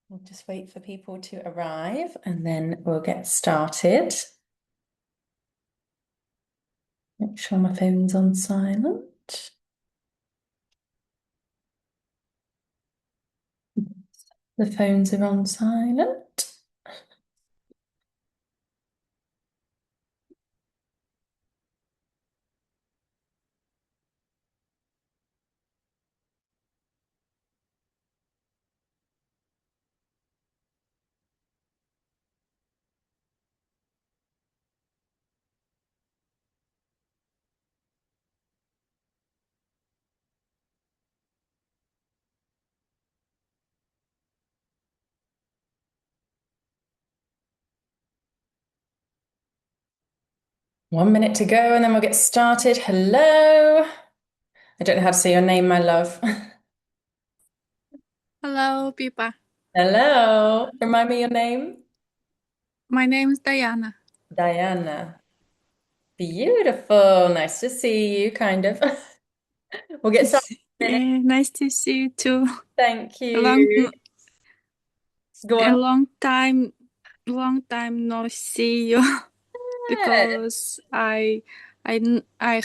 We'll just wait for people to arrive and then we'll get started. Make sure my phone's on silent. The phones are on silent. 1 minute to go and then we'll get started. Hello. I don't know how to say your name, my love. Hello, Pipa. Hello. Remind me your name. My name is Diana. Diana. Beautiful. Nice to see you, kind of. We'll get started in a minute. Yeah, nice to see you too. Thank A long, you. Go a on. long time no see you because I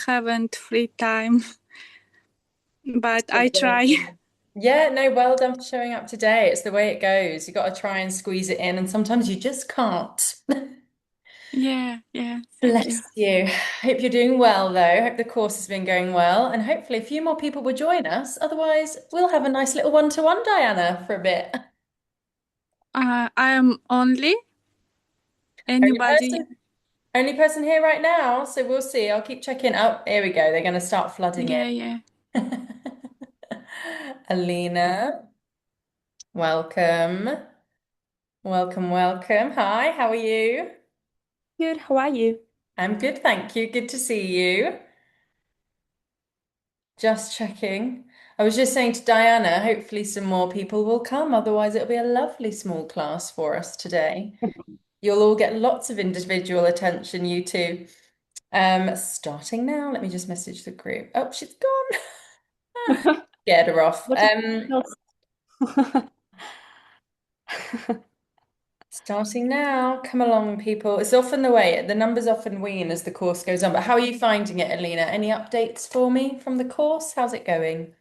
haven't free time, but I try. Yeah, no, well done for showing up today. It's the way it goes. You got to try and squeeze it in, and sometimes you just can't. Yeah, thank you. Bless you. Hope you're doing well, though. Hope the course has been going well, and hopefully a few more people will join us. Otherwise, we'll have a nice little one-to-one, Diana, for a bit. I am only Only anybody. person, only person here right now, so we'll see. I'll keep checking. Oh, here we go. They're going to start flooding Yeah. in. Alina, welcome. Welcome, welcome. Hi, how are you? Good, how are you? I'm good, thank you. Good to see you. Just checking. I was just saying to Diana, hopefully some more people will come. Otherwise, it'll be a lovely small class for us today. You'll all get lots of individual attention, you two. Starting now. Let me just message the group. Oh, she's gone. Scared her off. What is Starting now. Come along, people. It's often the way. The numbers often wean as the course goes on. But how are you finding it, Alina? Any updates for me from the course? How's it going?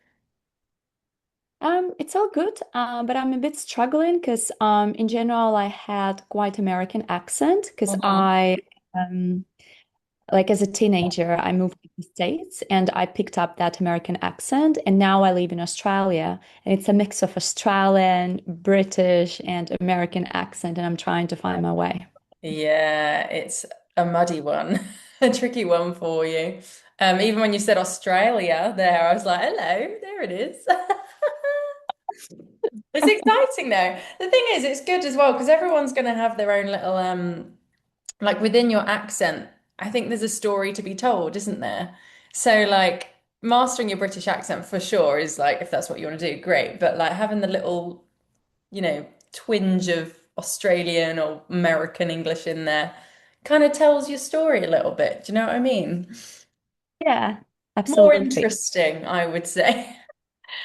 It's all good, but I'm a bit struggling because in general I had quite American accent because Mhm. I like as a teenager I moved to the States and I picked up that American accent and now I live in Australia and it's a mix of Australian, British and American accent and I'm trying to find my way. Yeah, it's a muddy one, a tricky one for you. Even when you said Australia there, I was like, hello, there it is. It's exciting though. The thing is, it's good as well because everyone's going to have their own little like within your accent. I think there's a story to be told, isn't there? So like mastering your British accent for sure is like if that's what you want to do, great. But like having the little, twinge of Australian or American English in there kind of tells your story a little bit. Do you know what I mean? Yeah, More absolutely. interesting, I would say.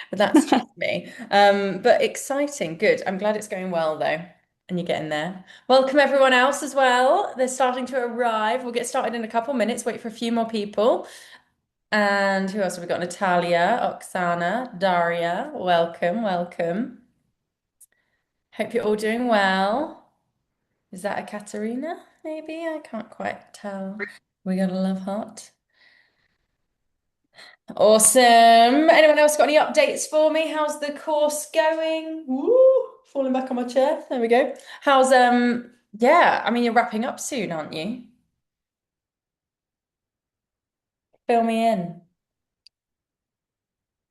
But that's just me. But exciting, good. I'm glad it's going well though, and you're getting there. Welcome everyone else as well. They're starting to arrive. We'll get started in a couple minutes. Wait for a few more people. And who else have we got? Natalia, Oksana, Daria. Welcome, welcome. Hope you're all doing well. Is that a Katerina? Maybe I can't quite tell. We got a love heart. Awesome. Anyone else got any updates for me? How's the course going? Woo! Falling back on my chair. There we go. How's yeah, I mean you're wrapping up soon, aren't you? Fill me in.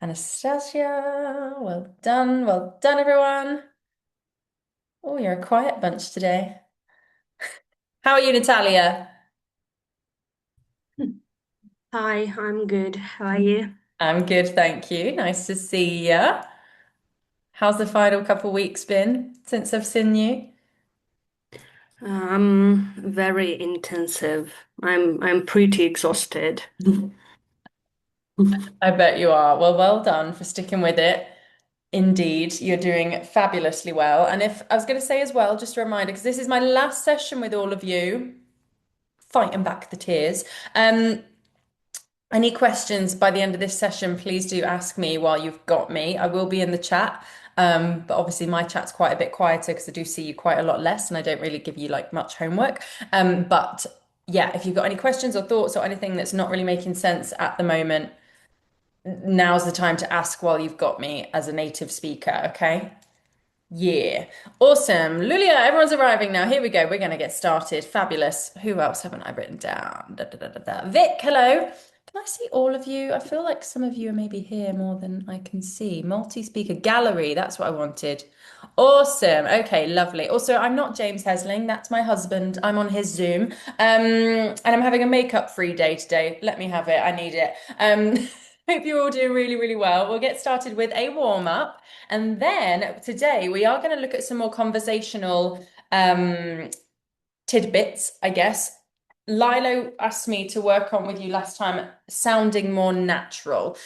Anastasia, well done, everyone. Oh, you're a quiet bunch today. How are you, Natalia? Hi, I'm good. How are you? I'm good, thank you. Nice to see you. How's the final couple weeks been since I've seen you? Very intensive. I'm pretty exhausted. I bet you are. Well done for sticking with it. Indeed, you're doing fabulously well. And if I was going to say as well, just a reminder, because this is my last session with all of you, fighting back the tears. Any questions by the end of this session, please do ask me while you've got me. I will be in the chat. But obviously my chat's quite a bit quieter because I do see you quite a lot less and I don't really give you like much homework. But yeah, if you've got any questions or thoughts or anything that's not really making sense at the moment, now's the time to ask while you've got me as a native speaker, okay? Yeah. Awesome. Lulia, everyone's arriving now. Here we go. We're going to get started. Fabulous. Who else haven't I written down? Da, da, da, da, da. Vic, hello. Can I see all of you? I feel like some of you are maybe here more than I can see. Multi-speaker gallery. That's what I wanted. Awesome. Okay, lovely. Also, I'm not James Hesling. That's my husband. I'm on his Zoom. And I'm having a makeup-free day today. Let me have it. I need it. Hope you're all doing really, really well. We'll get started with a warm-up. And then today we are going to look at some more conversational tidbits, I guess. Lilo asked me to work on with you last time, sounding more natural.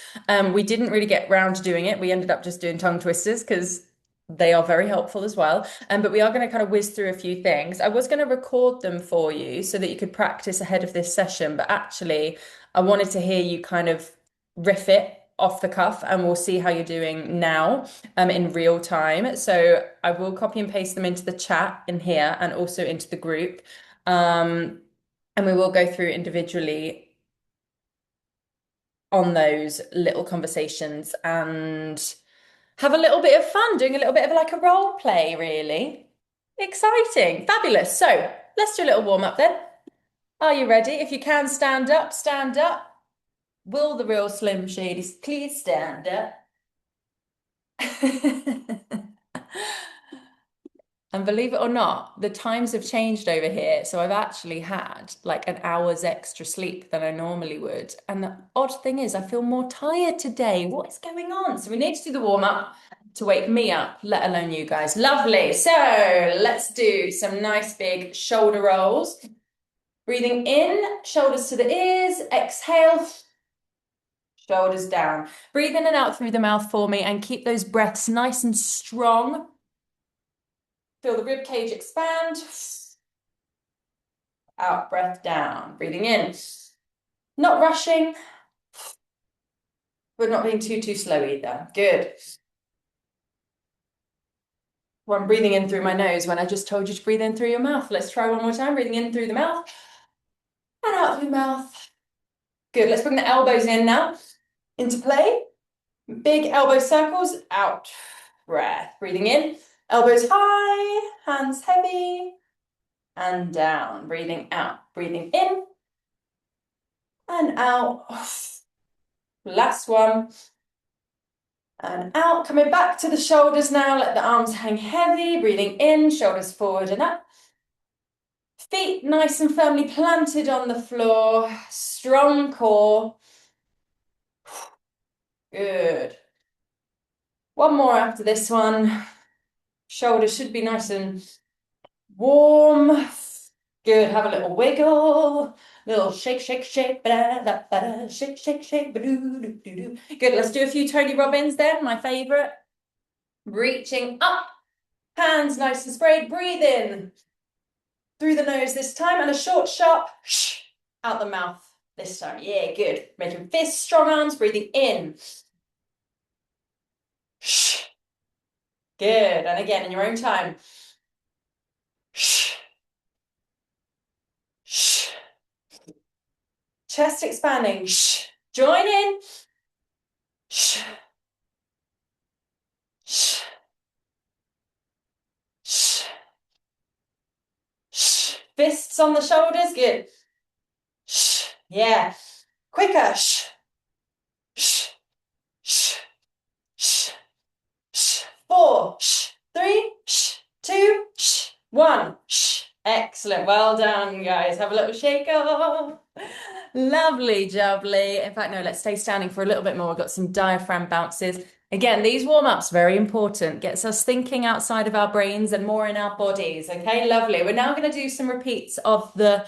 We didn't really get round to doing it. We ended up just doing tongue twisters because they are very helpful as well. But we are going to kind of whiz through a few things. I was going to record them for you so that you could practice ahead of this session, but actually I wanted to hear you kind of riff it off the cuff and we'll see how you're doing now in real time. So I will copy and paste them into the chat in here and also into the group. And we will go through individually on those little conversations and have a little bit of fun, doing a little bit of like a role play, really. Exciting, fabulous. So let's do a little warm up then. Are you ready? If you can stand up, stand up. Will the real Slim Shadys please stand up? And believe it or not, the times have changed over here. So I've actually had like an hour's extra sleep than I normally would. And the odd thing is, I feel more tired today. What is going on? So we need to do the warm up to wake me up, let alone you guys. Lovely. So let's do some nice big shoulder rolls. Breathing in, shoulders to the ears. Exhale. Shoulders down. Breathe in and out through the mouth for me and keep those breaths nice and strong. Feel the rib cage expand. Out, breath down. Breathing in. Not rushing, but not being too slow either. Good. Well, I'm breathing in through my nose when I just told you to breathe in through your mouth. Let's try one more time. Breathing in through the mouth and out through the mouth. Good. Let's bring the elbows in now into play. Big elbow circles. Out. Breath. Breathing in. Elbows high. Hands heavy. And down. Breathing out. Breathing in. And out. Last one. And out. Coming back to the shoulders now. Let the arms hang heavy. Breathing in. Shoulders forward and up. Feet nice and firmly planted on the floor. Strong core. Good. One more after this one. Shoulders should be nice and warm. Good. Have a little wiggle. Little shake, shake, shake. Ba-da-da-ba-da, shake, shake, shake. Ba-doo-doo-doo-doo. Good. Let's do a few Tony Robbins then. My favorite. Reaching up. Hands nice and sprayed. Breathe in. Through the nose this time. And a short, sharp out the mouth this time. Yeah, good. Making fists, strong arms. Breathing in. Good. And again, in your own time. Chest expanding. Join in. Fists on the shoulders. Good. Yeah. Quicker. 4, 3, 2, 1. Excellent. Well done, guys. Have a little shake off. Lovely, jubbly. In fact, no, let's stay standing for a little bit more. We've got some diaphragm bounces. Again, these warm-ups, very important. Gets us thinking outside of our brains and more in our bodies. Okay, lovely. We're now going to do some repeats of the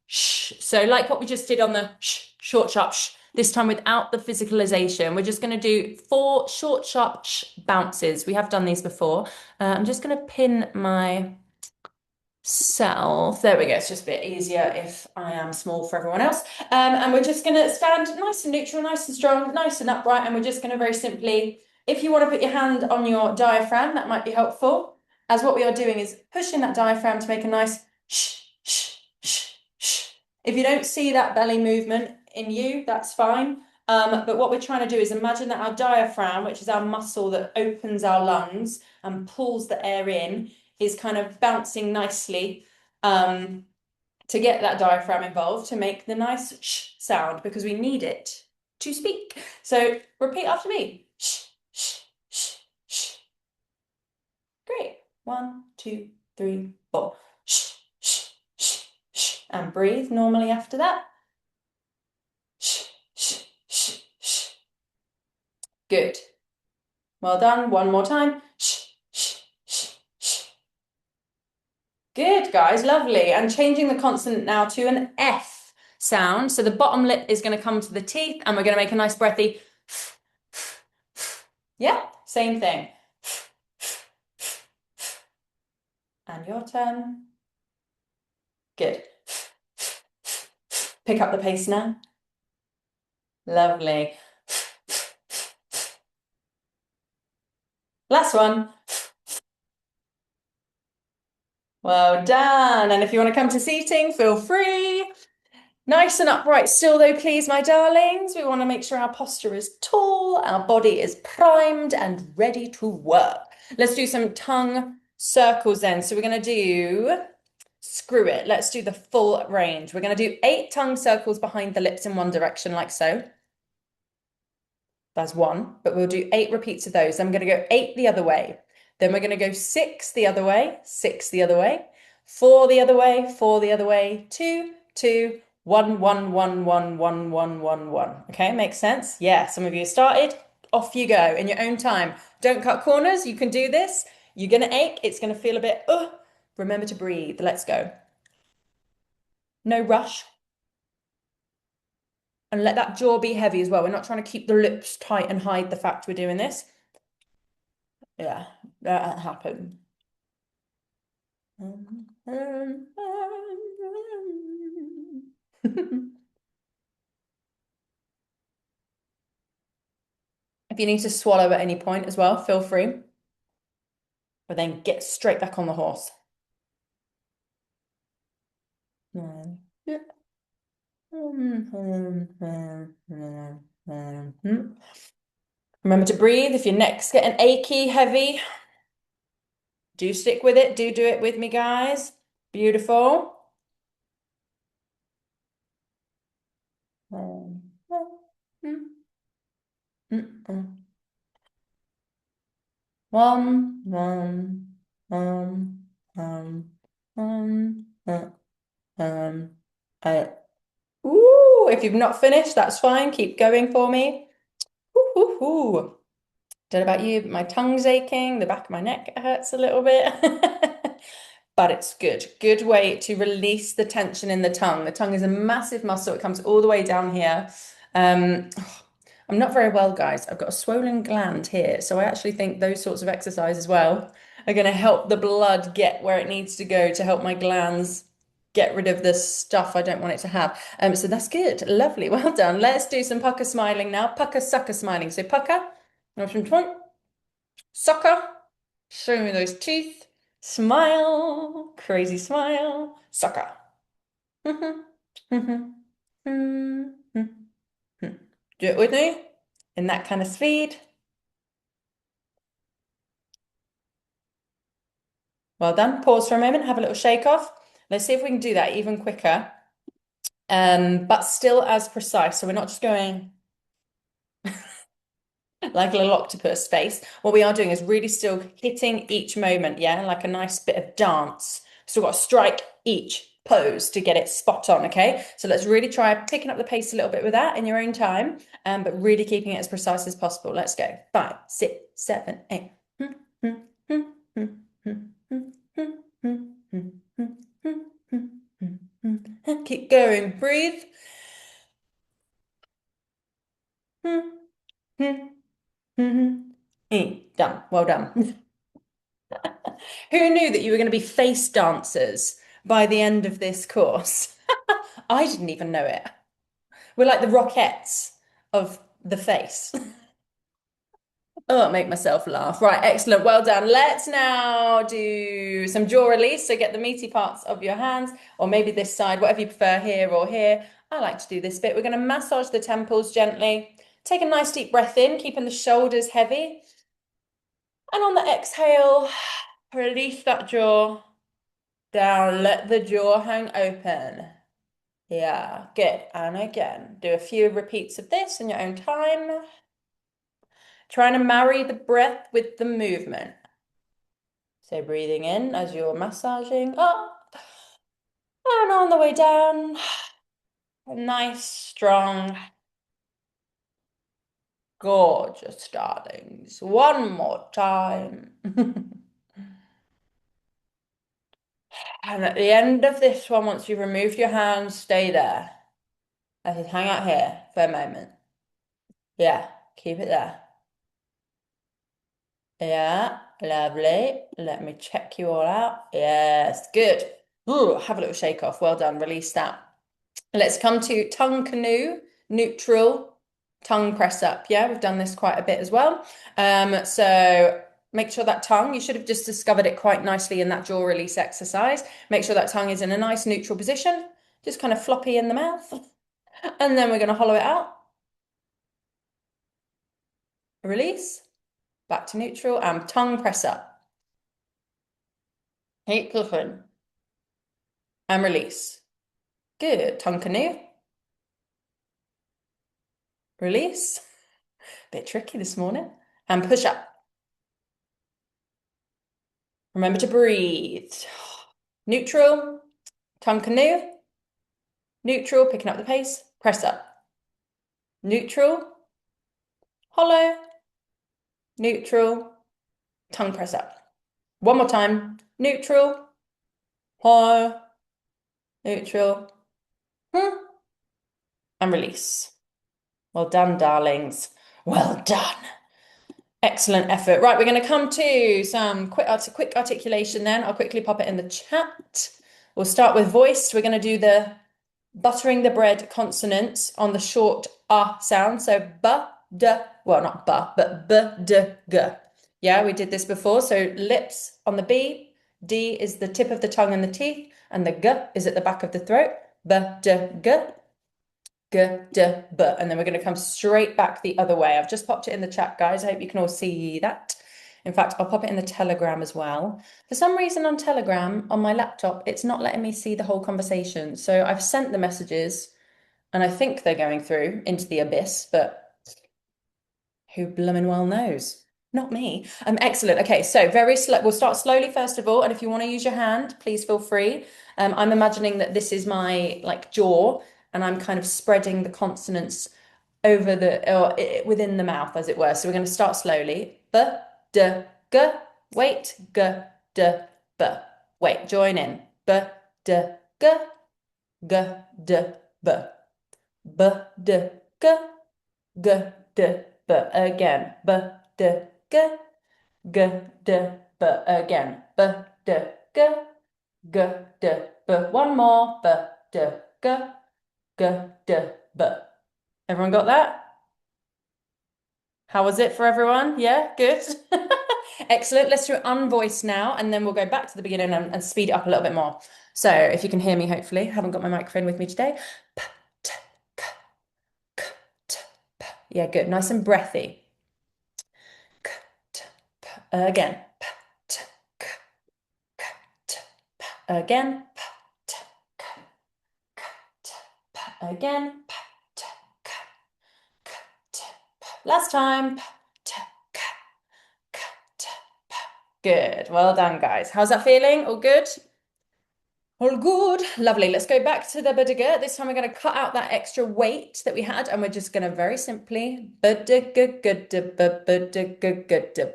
sh. So like what we just did on the sh, short, sharp sh. this time without the physicalization. We're just going to do 4 short, sharp sh bounces. We have done these before. I'm just going to pin my self. There we go. It's just a bit easier if I am small for everyone else. And we're just going to stand nice and neutral, nice and strong, nice and upright. And we're just going to very simply, if you want to put your hand on your diaphragm, that might be helpful. As what we are doing is pushing that diaphragm to make a nice sh, sh, sh, sh. If you don't see that belly movement in you, that's fine. But what we're trying to do is imagine that our diaphragm, which is our muscle that opens our lungs and pulls the air in, is kind of bouncing nicely to get that diaphragm involved to make the nice sh sound because we need it to speak. So repeat after me. Sh, sh, sh, sh. Great. 1, 2, 3, 4. Sh, sh, sh, sh. And breathe normally after that. Sh, sh, sh, sh. Good. Well done. One more time. Sh, sh, sh, sh. Good, guys. Lovely. And changing the consonant now to an F sound. So the bottom lip is going to come to the teeth and we're going to make a nice breathy. Yeah, same thing. And your turn. Good. Pick up the pace now. Lovely. Last one. Well done. And if you want to come to seating, feel free. Nice and upright still though, please, my darlings. We want to make sure our posture is tall, our body is primed and ready to work. Let's do some tongue circles then. So we're going to do, screw it, let's do the full range. We're going to do 8 tongue circles behind the lips in one direction, like so. That's 1, but we'll do 8 repeats of those. I'm going to go 8 the other way. Then we're going to go 6 the other way, 6 the other way, 4 the other way, 4 the other way, 2, 2, 1, 1, 1, 1, 1, 1, 1, 1. Okay, makes sense? Yeah, some of you started. Off you go in your own time. Don't cut corners. You can do this. You're going to ache. It's going to feel a bit, remember to breathe. Let's go. No rush. And let that jaw be heavy as well. We're not trying to keep the lips tight and hide the fact we're doing this. Yeah, that happened. If you need to swallow at any point as well, feel free. But then get straight back on the horse. Remember to breathe. If your neck's getting achy, heavy, do stick with it. Do it with me, guys. Beautiful. One, ooh, if you've not finished, that's fine. Keep going for me. Ooh. Don't know about you, but my tongue's aching, the back of my neck hurts a little bit. But it's good. Good way to release the tension in the tongue. The tongue is a massive muscle. It comes all the way down here. I'm not very well, guys. I've got a swollen gland here. So I actually think those sorts of exercise as well are going to help the blood get where it needs to go to help my glands get rid of the stuff I don't want it to have. So that's good. Lovely. Well done. Let's do some pucker smiling now. Pucker, sucker smiling. So pucker, from front, sucker, show me those teeth, smile, crazy smile, sucker. Do it with me in that kind of speed. Well done. Pause for a moment, have a little shake off. Let's see if we can do that even quicker, but still as precise. So we're not just going like a little octopus face. What we are doing is really still hitting each moment, yeah, like a nice bit of dance. So we've got to strike each pose to get it spot on, okay? So let's really try picking up the pace a little bit with that in your own time, but really keeping it as precise as possible. Let's go. 5, 6, 7, 8. Keep going. Breathe. Done. Well done. Who knew that you were going to be face dancers by the end of this course? I didn't even know it. We're like the Rockettes of the face. Oh, make myself laugh. Right, excellent. Well done. Let's now do some jaw release. So get the meaty parts of your hands, or maybe this side, whatever you prefer, here or here. I like to do this bit. We're going to massage the temples gently. Take a nice deep breath in, keeping the shoulders heavy. And on the exhale, release that jaw down. Let the jaw hang open. Yeah, good. And again, do a few repeats of this in your own time. Trying to marry the breath with the movement. So breathing in as you're massaging up and on the way down. A nice, strong, gorgeous startings. One more time. And at the end of this one, once you've removed your hands, stay there. Let it hang out here for a moment. Yeah, keep it there. Yeah, lovely. Let me check you all out. Yes, good. Ooh, have a little shake off. Well done. Release that. Let's come to tongue canoe, neutral, tongue press up. Yeah, we've done this quite a bit as well. So make sure that tongue, you should have just discovered it quite nicely in that jaw release exercise. Make sure that tongue is in a nice neutral position, just kind of floppy in the mouth. And then we're going to hollow it out. Release, back to neutral, and tongue press up. Keep pushing. And release. Good. Tongue canoe. Release. Bit tricky this morning. And push up. Remember to breathe. Neutral, tongue canoe. Neutral, picking up the pace. Press up. Neutral, hollow. Neutral, tongue press up. One more time. Neutral, hollow. Neutral. And release. Well done, darlings. Well done. Excellent effort. Right, we're going to come to some quick articulation then. I'll quickly pop it in the chat. We'll start with voice. We're going to do the buttering the bread consonants on the short sound. So b, d, well, not b, but b, d, g. Yeah, we did this before. So lips on the b, d is the tip of the tongue and the teeth, and the g is at the back of the throat. B, d, g. G, d, b. And then we're going to come straight back the other way. I've just popped it in the chat, guys. I hope you can all see that. In fact, I'll pop it in the Telegram as well. For some reason on Telegram, on my laptop, it's not letting me see the whole conversation. So I've sent the messages and I think they're going through into the abyss, but who bloomin' well knows? Not me. Excellent. Okay, so very slow. We'll start slowly first of all. And if you want to use your hand, please feel free. I'm imagining that this is my like jaw and I'm kind of spreading the consonants over within the mouth, as it were. So we're going to start slowly. B, d, g, wait, g, d, b. Wait, join in. B, d, g, g, d, b. B, d, g, g, d, b. Again. B, d, g, g, d, b. Again. B, d, g, g, d, b. One more. B, d, g, g, d, b. Everyone got that? How was it for everyone? Yeah, good. Excellent. Let's do unvoiced now, and then we'll go back to the beginning and speed it up a little bit more. So if you can hear me, hopefully. I haven't got my microphone with me today. P, t, k, k, t, p. Yeah, good. Nice and breathy. K, t, p. Again. P, t, k, k, t, p. Again. P, t, k, k, t, p. Again. P, t, k, k, t, p. Last time. P, t, k, k, t, p. Good. Well done, guys. How's that feeling? All good? All good. Lovely. Let's go back to the badiga. This time we're going to cut out that extra weight that we had, and we're just going to very simply badiga.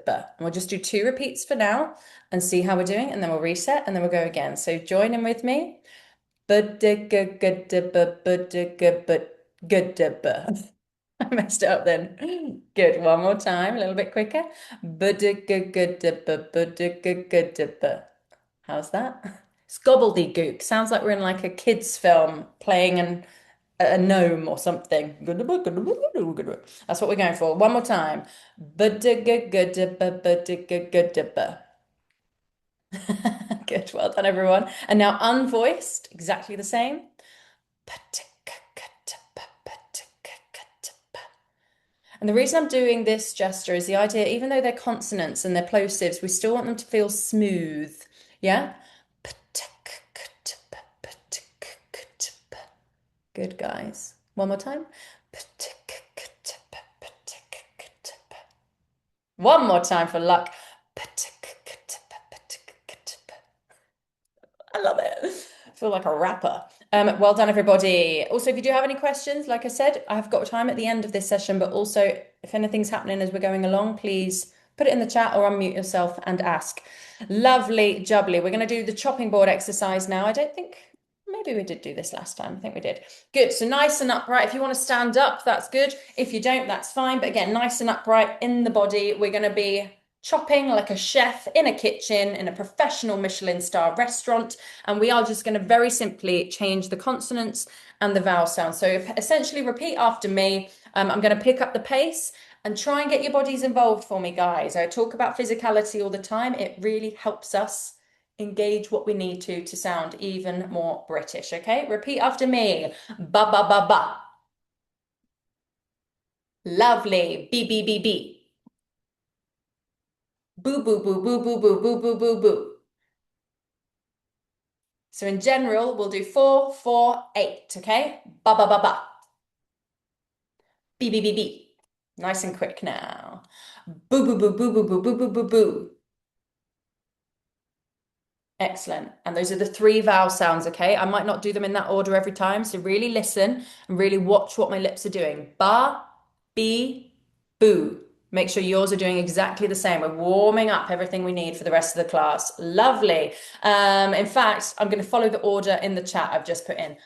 And we'll just do 2 repeats for now and see how we're doing, and then we'll reset, and then we'll go again. So join in with me. Badiga. I messed it up then. Good. One more time, a little bit quicker. How's that? It's gobbledygook. Sounds like we're in like a kids' film playing a gnome or something. That's what we're going for. One more time. Good. Well done, everyone. And now unvoiced, exactly the same. And the reason I'm doing this gesture is the idea, even though they're consonants and they're plosives, we still want them to feel smooth. Yeah? Good, guys. One more time. One more time for luck. I love it. I feel like a rapper. Well done, everybody. Also, if you do have any questions, like I said, I've got time at the end of this session, but also if anything's happening as we're going along, please put it in the chat or unmute yourself and ask. Lovely jubbly. We're going to do the chopping board exercise now. I don't think, maybe we did do this last time. I think we did. Good. So nice and upright. If you want to stand up, that's good. If you don't, that's fine. But again, nice and upright in the body. We're going to be chopping like a chef in a kitchen in a professional Michelin star restaurant. And we are just going to very simply change the consonants and the vowel sounds. So essentially repeat after me. I'm going to pick up the pace and try and get your bodies involved for me, guys. I talk about physicality all the time. It really helps us engage what we need to sound even more British. Okay, repeat after me. Ba ba ba ba. Lovely. B b b b. Boo boo boo boo boo boo boo boo boo boo. So in general, we'll do 4, 4, 8, okay? Ba, ba, ba, ba. B, B, B, B. Nice and quick now. Boo, boo, boo, boo, boo, boo, boo, boo, boo, boo. Excellent. And those are the 3 vowel sounds, okay? I might not do them in that order every time, so really listen and really watch what my lips are doing. Ba, be, boo. Make sure yours are doing exactly the same. We're warming up everything we need for the rest of the class. Lovely. In fact, I'm going to follow the order in the chat I've just put in.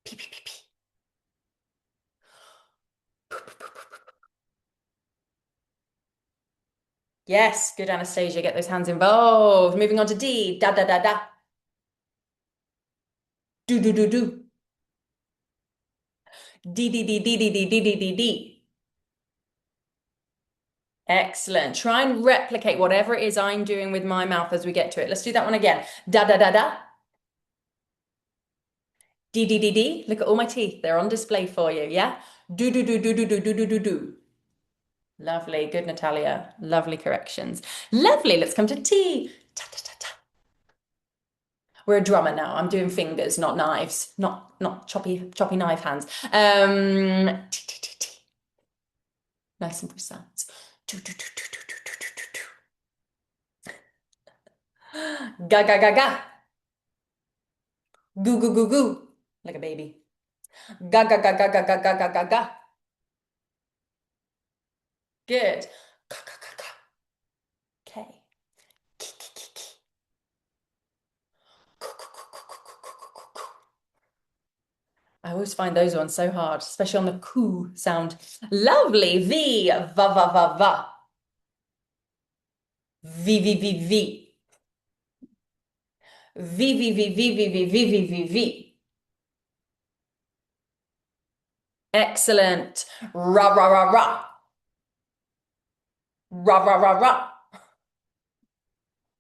P, P, P, P. Yes, good, Anastasia. Get those hands involved. Moving on to D. Da, da, da, da. Do, do, do, do. D, D, D, D, D, D, D, D, D, D. Excellent. Try and replicate whatever it is I'm doing with my mouth as we get to it. Let's do that one again. Da, da, da, da. D, D, D, D. Look at all my teeth. They're on display for you, yeah? Do, do, do, do, do, do, do, do, do, do. Lovely. Good, Natalia. Lovely corrections. Lovely. Let's come to T. Ta, ta, ta, ta. We're a drummer now. I'm doing fingers, not knives, not choppy knife hands. T, T, T, T. Nice and precise. Do, do, do, do, do, do, do, do, do. Ga, ga, ga, ga. Goo, goo, goo, goo. Like a baby. Ga, ga, ga, ga, ga, ga, ga, ga, ga, ga. Good. Ga, ga, ga, ga. Okay. Ki, ki, ki, ki. Coo, coo, coo, coo, coo, coo, coo, coo, coo. I always find those ones so hard, especially on the coo sound. Lovely. V. Va, va, va, va. V, V, V, V. V, V, V, V, V, V, V, V, V, V. Excellent. Ra, ra, ra, ra. Ra, ra, ra, ra.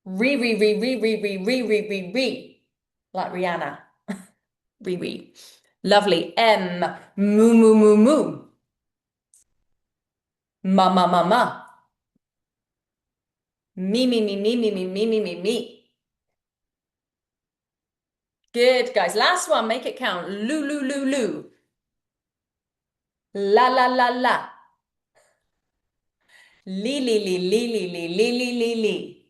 Re, re, re, re, re, re, re, re, re, re. Like Rihanna. Re, re. Lovely. M. Moo, moo, moo, moo. Ma, ma, ma, ma. Me, me, me, me, me, me, me, me, me, me. Good, guys. Last one. Make it count. Loo, loo, loo, loo. La, la, la, la. Li, li, li, li, li, li, li, li, li, li.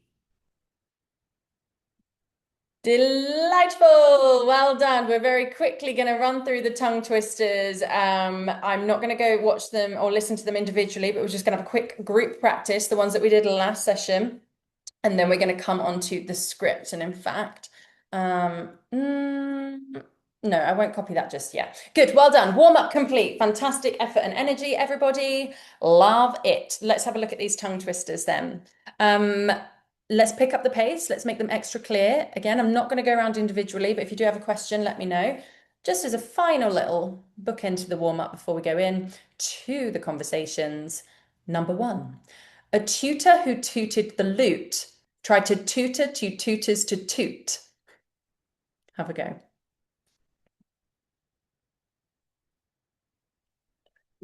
Delightful. Well done. We're very quickly going to run through the tongue twisters. I'm not going to go watch them or listen to them individually, but we're just going to have a quick group practice, the ones that we did last session. And then we're going to come on to the script. And in fact, No, I won't copy that just yet. Good, well done. Warm up complete. Fantastic effort and energy, everybody. Love it. Let's have a look at these tongue twisters then. Let's pick up the pace. Let's make them extra clear. Again, I'm not going to go around individually, but if you do have a question, let me know. Just as a final little bookend to the warm up before we go in to the conversations. Number one, a tutor who tooted the lute tried to tutor two tutors to toot. Have a go.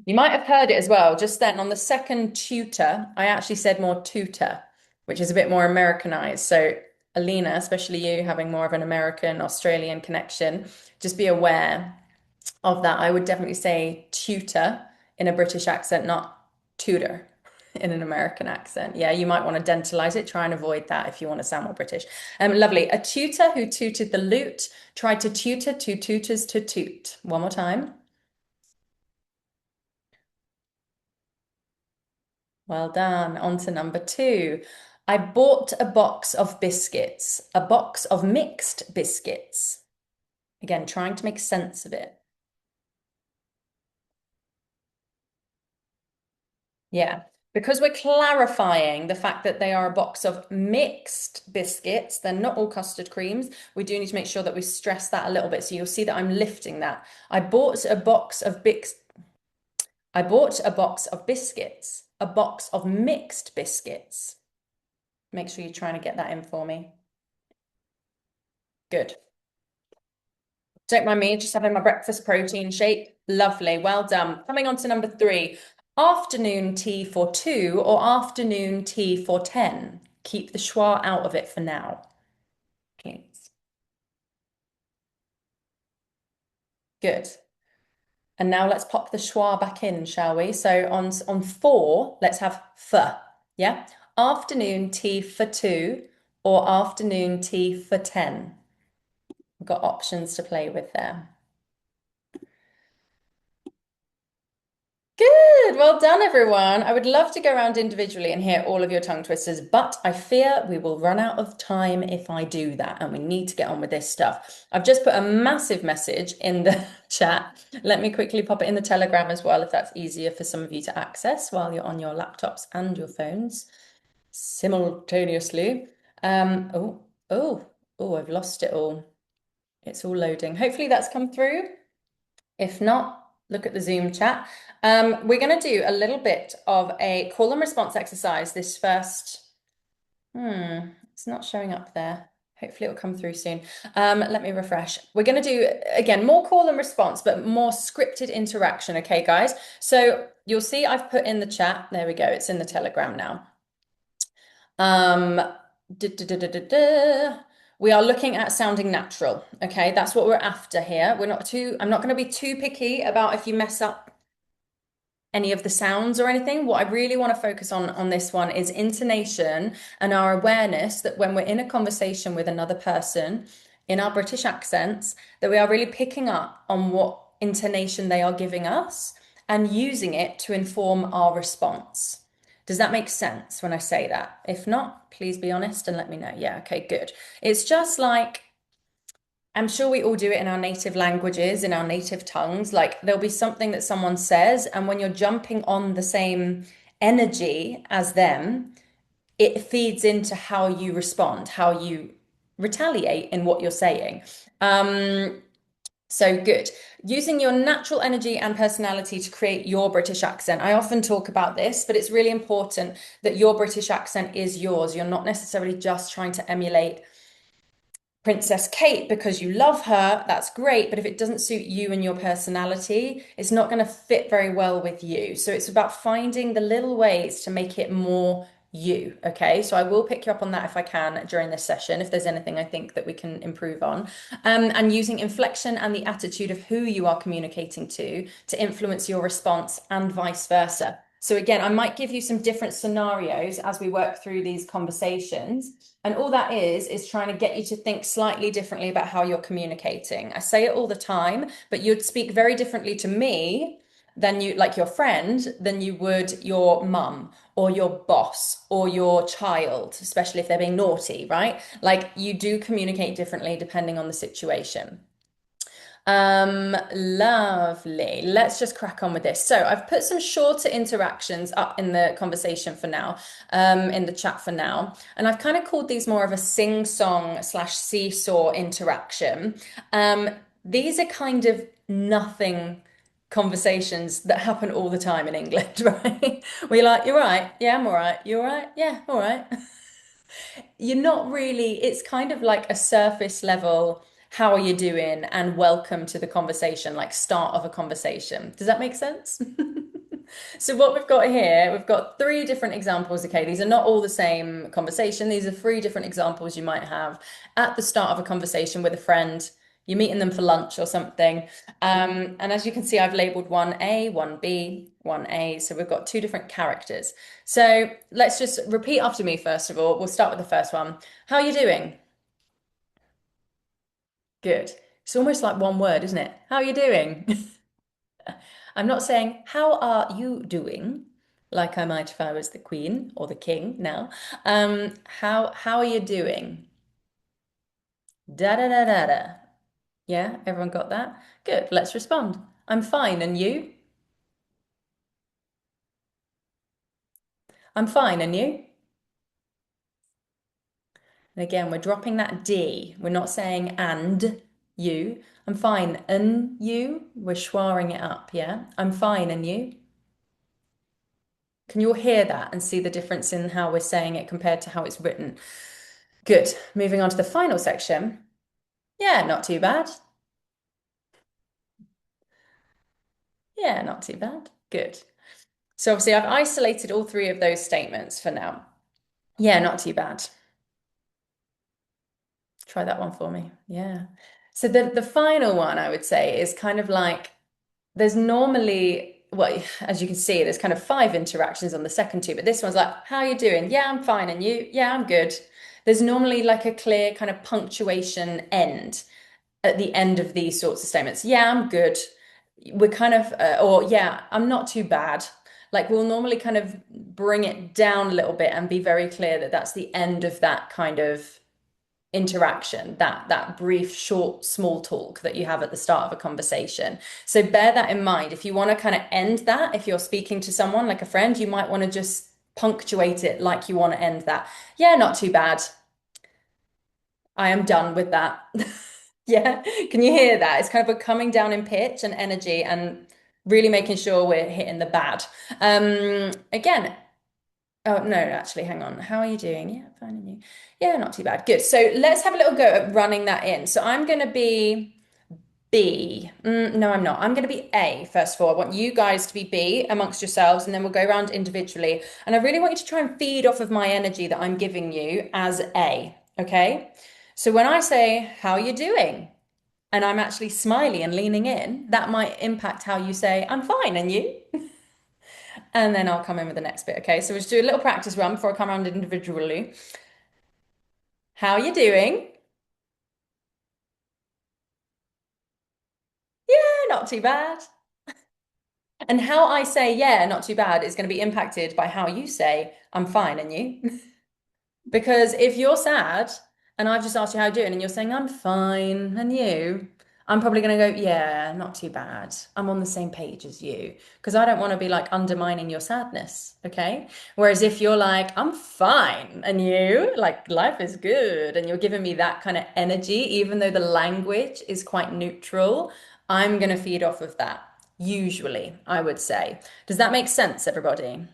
You might have heard it as well. Just then on the second tutor, I actually said more tutor, which is a bit more Americanized. So, Alina, especially you having more of an American Australian connection, just be aware of that. I would definitely say tutor in a British accent, not tutor in an American accent. Yeah, you might want to dentalize it. Try and avoid that if you want to sound more British. Lovely. A tutor who tutored the lute tried to tutor two tutors to toot. One more time. Well done. On to number two. I bought a box of biscuits, a box of mixed biscuits. Again, trying to make sense of it. Yeah, because we're clarifying the fact that they are a box of mixed biscuits. They're not all custard creams. We do need to make sure that we stress that a little bit. So you'll see that I'm lifting that. I bought a box of biscuits, a box of mixed biscuits. Make sure you're trying to get that in for me. Good. Don't mind me, just having my breakfast protein shake. Lovely, well done. Coming on to number three. Afternoon tea for two or afternoon tea for 10. Keep the schwa out of it for now. Please. Good. And now let's pop the schwa back in, shall we? So on four, let's have f. Yeah? Afternoon tea for two or afternoon tea for 10. We've got options to play with there. Good, well done, everyone. I would love to go around individually and hear all of your tongue twisters, but I fear we will run out of time if I do that, and we need to get on with this stuff. I've just put a massive message in the chat. Let me quickly pop it in the Telegram as well, if that's easier for some of you to access while you're on your laptops and your phones simultaneously. I've lost it all. It's all loading. Hopefully that's come through. If not, look at the Zoom chat. We're going to do a little bit of a call and response exercise this first. It's not showing up there. Hopefully it'll come through soon. Let me refresh. We're going to do, again, more call and response, but more scripted interaction. Okay, guys? So you'll see I've put in the chat. There we go. It's in the Telegram now. We are looking at sounding natural. Okay, that's what we're after here. I'm not going to be too picky about if you mess up any of the sounds or anything. What I really want to focus on this one is intonation and our awareness that when we're in a conversation with another person in our British accents, that we are really picking up on what intonation they are giving us and using it to inform our response. Does that make sense when I say that? If not, please be honest and let me know. Yeah, okay, good. It's just like, I'm sure we all do it in our native languages, in our native tongues. Like there'll be something that someone says, and when you're jumping on the same energy as them, it feeds into how you respond, how you retaliate in what you're saying. So good. Using your natural energy and personality to create your British accent. I often talk about this, but it's really important that your British accent is yours. You're not necessarily just trying to emulate Princess Kate because you love her. That's great. But if it doesn't suit you and your personality, it's not going to fit very well with you. So it's about finding the little ways to make it more you. Okay, so I will pick you up on that if I can during this session, if there's anything I think that we can improve on. And using inflection and the attitude of who you are communicating to influence your response and vice versa. So again, I might give you some different scenarios as we work through these conversations. And all that is trying to get you to think slightly differently about how you're communicating. I say it all the time, but you'd speak very differently to me than you, like your friend, than you would your mum or your boss or your child, especially if they're being naughty, right? Like you do communicate differently depending on the situation. Lovely. Let's just crack on with this. So I've put some shorter interactions up in the conversation for now, in the chat for now. And I've kind of called these more of a sing-song slash seesaw interaction. These are kind of nothing conversations that happen all the time in England, right? We're like, you're right. Yeah, I'm all right. You're all right. Yeah, all right. You're not really, it's kind of like a surface level, how are you doing? And welcome to the conversation, like start of a conversation. Does that make sense? So what we've got here, we've got three different examples. Okay, these are not all the same conversation. These are three different examples you might have at the start of a conversation with a friend. You're meeting them for lunch or something. And as you can see, I've labeled one A, one B, one A. So we've got two different characters. So let's just repeat after me, first of all. We'll start with the first one. How are you doing? Good. It's almost like one word, isn't it? How are you doing? I'm not saying, how are you doing? Like I might if I was the queen or the king now. How are you doing? Da da da da da. Yeah, everyone got that? Good. Let's respond. I'm fine, and you? I'm fine, and you? And again, we're dropping that D. We're not saying and you. I'm fine, and you? We're schwaring it up, yeah? I'm fine, and you? Can you all hear that and see the difference in how we're saying it compared to how it's written? Good. Moving on to the final section. Yeah, not too bad. Yeah, not too bad. Good. So obviously I've isolated all three of those statements for now. Yeah, not too bad. Try that one for me. Yeah. So the final one I would say is kind of like there's normally, well, as you can see, there's kind of five interactions on the second two, but this one's like, how are you doing? Yeah, I'm fine. And you? Yeah, I'm good. There's normally like a clear kind of punctuation end at the end of these sorts of statements. Yeah, I'm good. We're kind of, or yeah, I'm not too bad. Like we'll normally kind of bring it down a little bit and be very clear that that's the end of that kind of interaction, that brief, short, small talk that you have at the start of a conversation. So bear that in mind. If you want to kind of end that, if you're speaking to someone like a friend, you might want to just punctuate it like you want to end that. Yeah, not too bad. I am done with that. Yeah, can you hear that? It's kind of a coming down in pitch and energy and really making sure we're hitting the bad. Again, oh, no, actually, hang on. How are you doing? Yeah, fine. And you? Yeah, not too bad. Good. So let's have a little go at running that in. So I'm going to be B. No, I'm not. I'm going to be A, first of all. I want you guys to be B amongst yourselves, and then we'll go around individually. And I really want you to try and feed off of my energy that I'm giving you as A. Okay? So when I say, how are you doing? And I'm actually smiley and leaning in, that might impact how you say, I'm fine, and you? And then I'll come in with the next bit. Okay, so we'll just do a little practice run before I come around individually. How are you doing? Yeah, not too bad. And how I say, yeah, not too bad, is going to be impacted by how you say, I'm fine, and you? Because if you're sad and I've just asked you how you're doing and you're saying, I'm fine, and you, I'm probably going to go, yeah, not too bad. I'm on the same page as you. Because I don't want to be like undermining your sadness. Okay. Whereas if you're like, I'm fine, and you, like, life is good, and you're giving me that kind of energy, even though the language is quite neutral, I'm going to feed off of that. Usually, I would say. Does that make sense, everybody?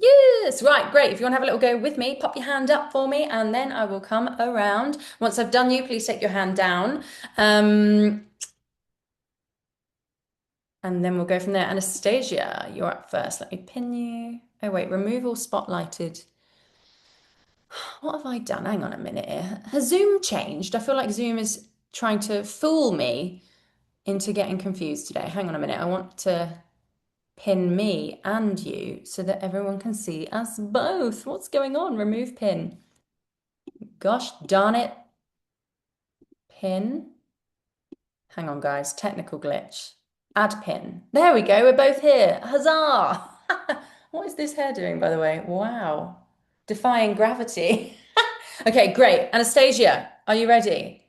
Yes, right, great. If you want to have a little go with me, pop your hand up for me and then I will come around. Once I've done you, please take your hand down. And then we'll go from there. Anastasia, you're up first. Let me pin you. Oh, wait, remove all spotlighted. What have I done? Hang on a minute here. Has Zoom changed? I feel like Zoom is trying to fool me into getting confused today. Hang on a minute. I want to pin me and you so that everyone can see us both. What's going on? Remove pin. Gosh darn it. Pin. Hang on, guys. Technical glitch. Add pin. There we go. We're both here. Huzzah! What is this hair doing, by the way? Wow. Defying gravity. Okay, great. Anastasia, are you ready?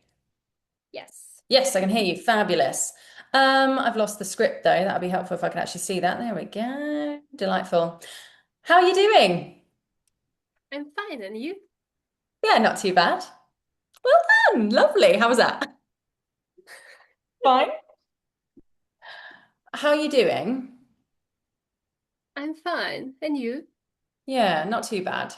Yes. Yes, I can hear you. Fabulous. I've lost the script though. That would be helpful if I could actually see that. There we go. Delightful. How are you doing? I'm fine, and you? Yeah, not too bad. Well done. Lovely. How was that? Fine. How are you doing? I'm fine, and you? Yeah, not too bad.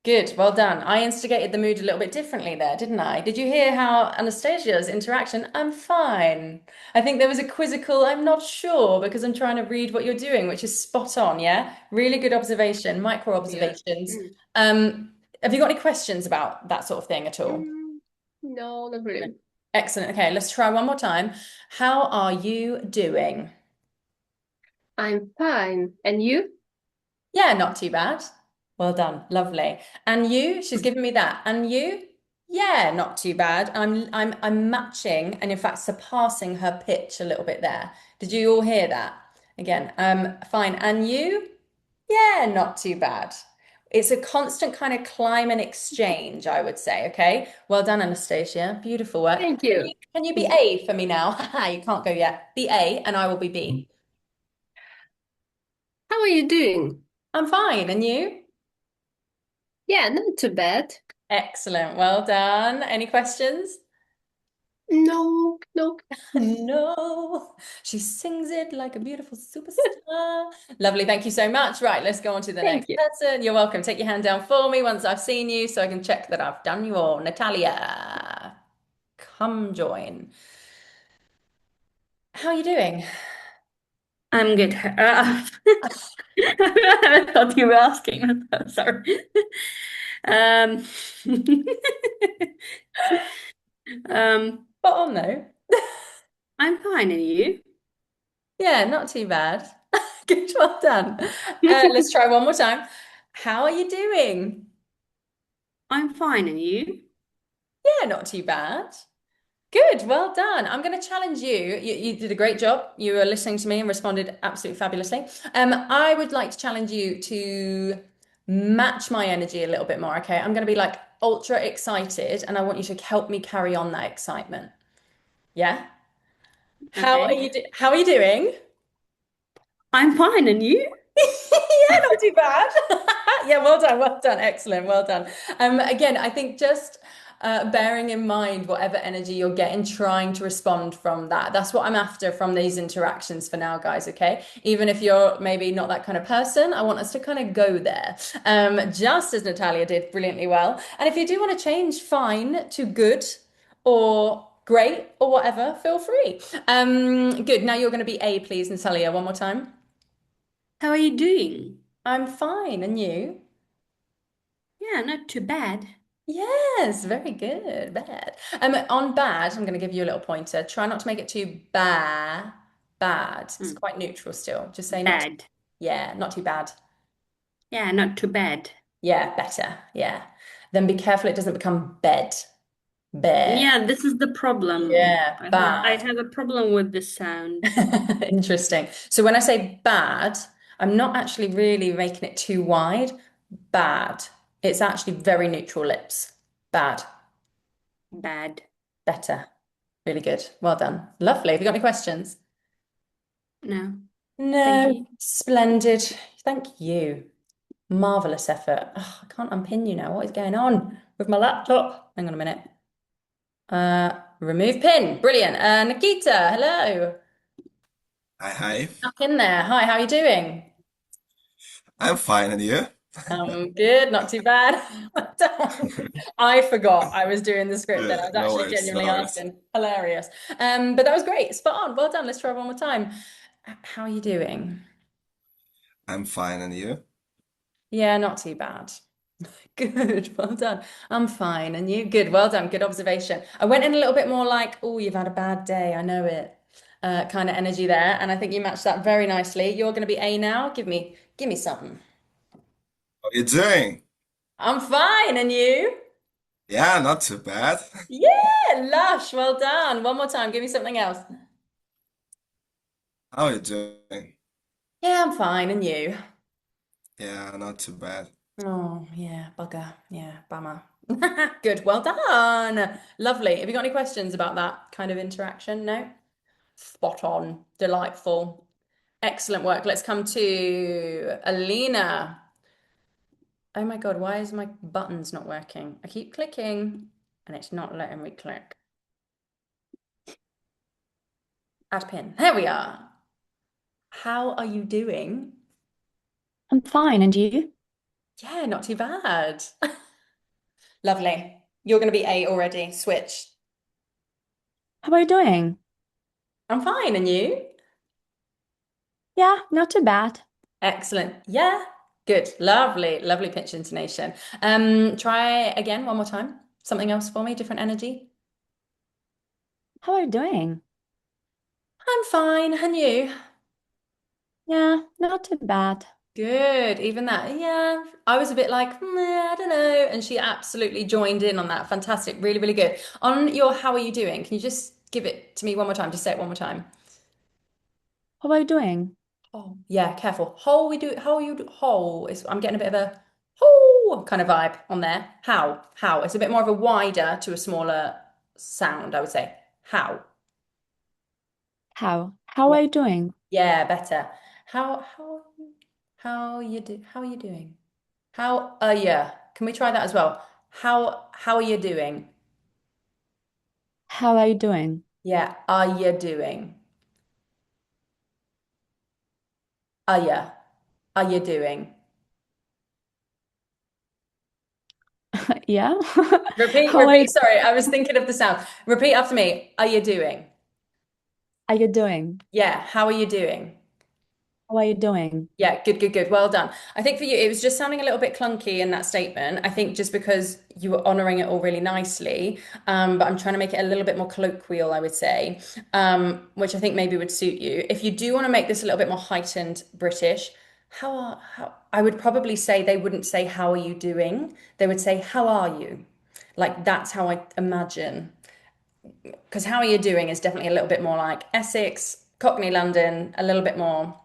Good, well done. I instigated the mood a little bit differently there, didn't I? Did you hear how Anastasia's interaction? I'm fine. I think there was a quizzical, I'm not sure, because I'm trying to read what you're doing, which is spot on, yeah? Really good observation, micro Yeah. observations. Um, have you got any questions about that sort of thing at all? No, not really. Excellent. Okay, let's try one more time. How are you doing? I'm fine, and you? Yeah, not too bad. Well done. Lovely. And you? She's given me that. And you? Yeah, not too bad. I'm matching and in fact surpassing her pitch a little bit there. Did you all hear that? Again, fine. And you? Yeah, not too bad. It's a constant kind of climb and exchange, I would say. Okay. Well done, Anastasia. Beautiful work. Thank you. Can you be A for me now? You can't go yet. Be A and I will be B. How are you doing? I'm fine. And you? Yeah, not too bad. Excellent. Well done. Any questions? No, no. No. She sings it like a beautiful superstar. Lovely. Thank you so much. Right, let's go on to the Thank next you. person. You're welcome. Take your hand down for me once I've seen you so I can check that I've done you all. Natalia, come join. How are you doing? I'm good. I thought you were asking. Sorry. Um, um, Spot on though. I'm fine, and you? Yeah, not too bad. Good, well done. Let's try one more time. How are you doing? I'm fine, and you? Yeah, not too bad. Good, well done. I'm going to challenge you. You did a great job. You were listening to me and responded absolutely fabulously. I would like to challenge you to match my energy a little bit more, okay? I'm going to be like ultra excited and I want you to help me carry on that excitement. Yeah? Okay. How are you doing? I'm fine, and you? Yeah, not too bad. Yeah, well done, well done. Excellent, well done. Again, I think just bearing in mind whatever energy you're getting, trying to respond from that. That's what I'm after from these interactions for now, guys, okay? Even if you're maybe not that kind of person, I want us to kind of go there. Just as Natalia did brilliantly well. And if you do want to change, fine to good or great or whatever, feel free. Good. Now you're going to be A, please, Natalia, one more time. How are you doing? I'm fine, and you? Yeah, not too bad. Yes, very good. Bad. On bad, I'm going to give you a little pointer. Try not to make it too bad. It's Mm, quite neutral still. Just say not, bad. yeah, not too bad. Yeah, not too bad. Yeah, better. Yeah. Then be careful it doesn't become bed. Bed. Yeah, this is the problem. Yeah, I bad. have a problem with this sound. Interesting. So when I say bad, I'm not actually really making it too wide. Bad. It's actually very neutral lips. Bad. Bad. Better. Really good. Well done. Lovely. Have you got any questions? No, thank No. you. Splendid. Thank you. Marvelous effort. Oh, I can't unpin you now. What is going on with my laptop? Hang on a minute. Remove pin. Brilliant. Nikita, hello. Hi, hi. Up in there. Hi, how are you doing? I'm fine, and you? Good, not too bad. Well done. I forgot I was doing the script then. I was No actually worries, no genuinely worries. asking. Hilarious. But that was great. Spot on. Well done. Let's try one more time. How are you doing? I'm fine, and you? Yeah, not too bad. Good, well done. I'm fine. And you? Good, well done. Good observation. I went in a little bit more like, oh, you've had a bad day. I know it. Kind of energy there. And I think you matched that very nicely. You're going to be A now. Give me something. How are you doing? I'm fine. And you? Yeah, not too bad. Yeah, lush. Well done. One more time. Give me something else. How are you doing? Yeah, I'm fine. And you? Yeah, not too bad. Oh, yeah, bugger. Yeah, bummer. Good. Well done. Lovely. Have you got any questions about that kind of interaction? No? Spot on. Delightful. Excellent work. Let's come to Alina. Oh my God, why is my buttons not working? I keep clicking and it's not letting me click. Add pin. There we are. How are you doing? I'm fine, and you? Yeah, not too bad. Lovely. You're going to be A already. Switch. How are you doing? I'm fine. And you? Yeah, not too bad. Excellent. Yeah. Good. Lovely. Lovely pitch intonation. Try again one more time. Something else for me, different energy. How are you doing? I'm fine. And you? Yeah, not too bad. Good. Even that. Yeah. I was a bit like, I don't know. And she absolutely joined in on that. Fantastic. Really, really good. On your how are you doing? Can you just give it to me one more time? Just say it one more time. How are you doing? Oh, yeah, careful. How you do, whole is, I'm getting a bit of a whole kind of vibe on there. How. It's a bit more of a wider to a smaller sound, I would say. How. How Yeah. are you doing? Yeah, better. How, how are you doing? How are you? Can we try that as well? How are you doing? How are you doing? Yeah, are you doing? Are you? Are you doing? Yeah. Repeat, How are you, repeat. Sorry, I was thinking of the sound. Repeat after me. Are you doing? are you doing? Yeah, how are you doing? How are you doing? Yeah, good, good, good. Well done. I think for you, it was just sounding a little bit clunky in that statement. I think just because you were honoring it all really nicely, but I'm trying to make it a little bit more colloquial, I would say, which I think maybe would suit you. If you do want to make this a little bit more heightened British, how I would probably say they wouldn't say how are you doing? They would say how are you? Like that's how I imagine. Because how are you doing is definitely a little bit more like Essex, Cockney London, a little bit more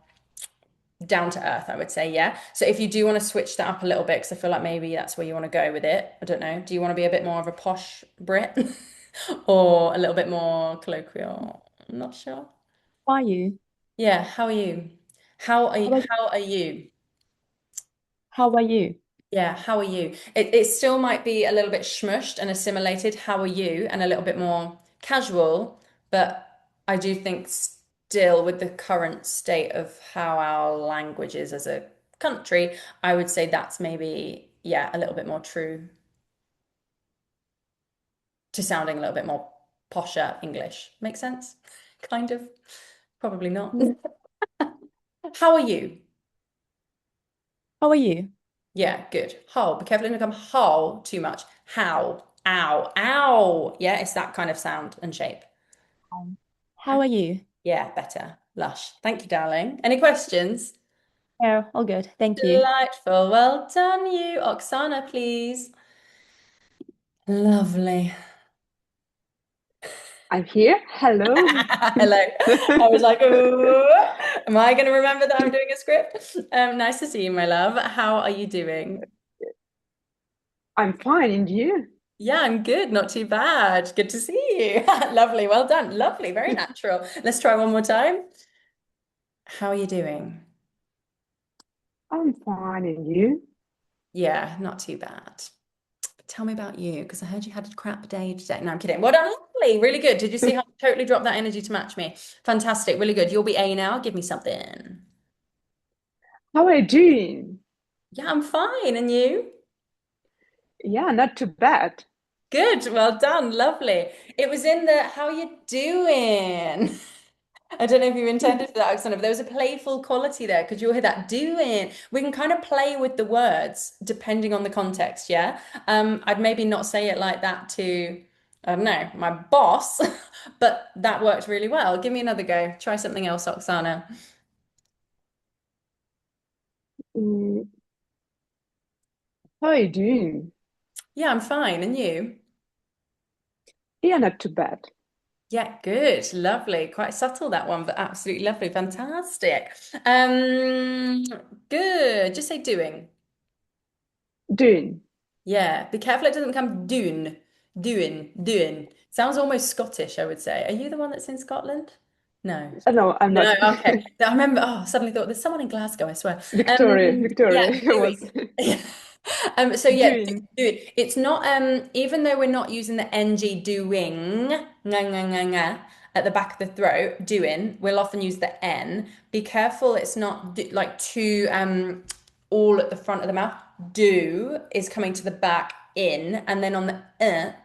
down to earth, I would say, yeah. So if you do want to switch that up a little bit, because I feel like maybe that's where you want to go with it. I don't know. Do you want to be a bit more of a posh Brit or a little bit more colloquial? I'm not sure. How are you? Yeah, how are you? How are you? How are, How are you? how are you? Yeah, how are you? It still might be a little bit smushed and assimilated. How are you? And a little bit more casual, but I do think still with the current state of how our language is as a country, I would say that's maybe, yeah, a little bit more true to sounding a little bit more posher English. Make sense? Kind of. Probably not. Mm, How are you? how are you? Yeah, good. Whole. Be careful it doesn't become whole too much. How? Ow. Ow. Yeah, it's that kind of sound and shape. How are you? Yeah, better. Lush. Thank you, darling. Any questions? Oh, all good. Thank you. Delightful. Well done, you. Oksana, please. Lovely. I'm here. Hello. Hello. I was like, ooh, am I going to remember that I'm doing a script? Nice to see you, my love. How are you doing? I'm fine, and you? Yeah, I'm good. Not too bad. Good to see you. Lovely. Well done. Lovely. Very natural. Let's try one more time. How are you doing? I'm fine, and you? Yeah, not too bad. Tell me about you, because I heard you had a crap day today. No, I'm kidding. Well done, lovely. Really good. Did you see how I totally dropped that energy to match me? Fantastic. Really good. You'll be A now. Give me something. How are you doing? Yeah, I'm fine. And you? Yeah, not too bad. Good. Well done. Lovely. It was in the how you doing? I don't know if you intended for that accent, but there was a playful quality there because you'll hear that doing. We can kind of play with the words depending on the context, yeah? I'd maybe not say it like that to, I don't know, my boss, but that worked really well. Give me another go. Try something else, Oksana. Mm, how are you doing? Yeah, I'm fine. And you? Yeah, not too bad. Yeah, good. Lovely. Quite subtle that one, but absolutely lovely. Fantastic. Um, good. Just say doing. Doing. Yeah, be careful it doesn't become doon, doing, doing. Sounds almost Scottish, I would say. Are you the one that's in Scotland? No. No, I'm No, not. okay. I remember, oh, suddenly thought there's someone in Glasgow, I swear. Victoria, Yeah, Victoria was doing. So yeah, doing. doing. It's not even though we're not using the ng doing at the back of the throat, doing, we'll often use the n. Be careful it's not like too all at the front of the mouth. Do is coming to the back in, and then on the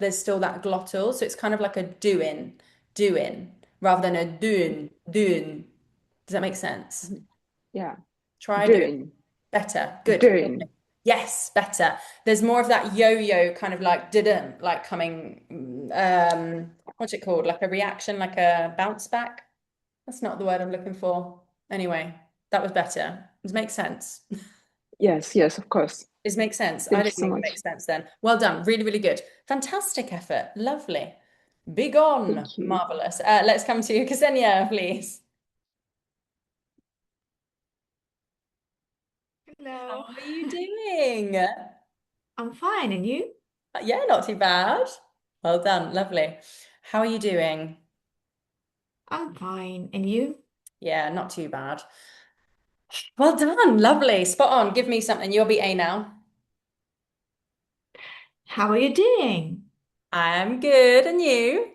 there's still that glottal, so it's kind of like a doing, doing, rather than a doing, doing. Does that make sense? Yeah. Try doing. Doing. Better. Good. Doing. Yes, better. There's more of that yo-yo kind of like didn't like coming what's it called? Like a reaction, like a bounce back. That's not the word I'm looking for. Anyway, that was better. Does it make sense? Yes, yes, of course. Does it make sense? I Thank you didn't so think it much. makes sense then. Well done. Really, really good. Fantastic effort. Lovely. Big on. Thank you. Marvelous. Let's come to you, Ksenia, please. How Hello. are you doing? I'm fine, and you? Yeah, not too bad. Well done. Lovely. How are you doing? I'm fine, and you? Yeah, not too bad. Well done. Lovely. Spot on. Give me something. You'll be A now. How are you doing? I'm good. And you?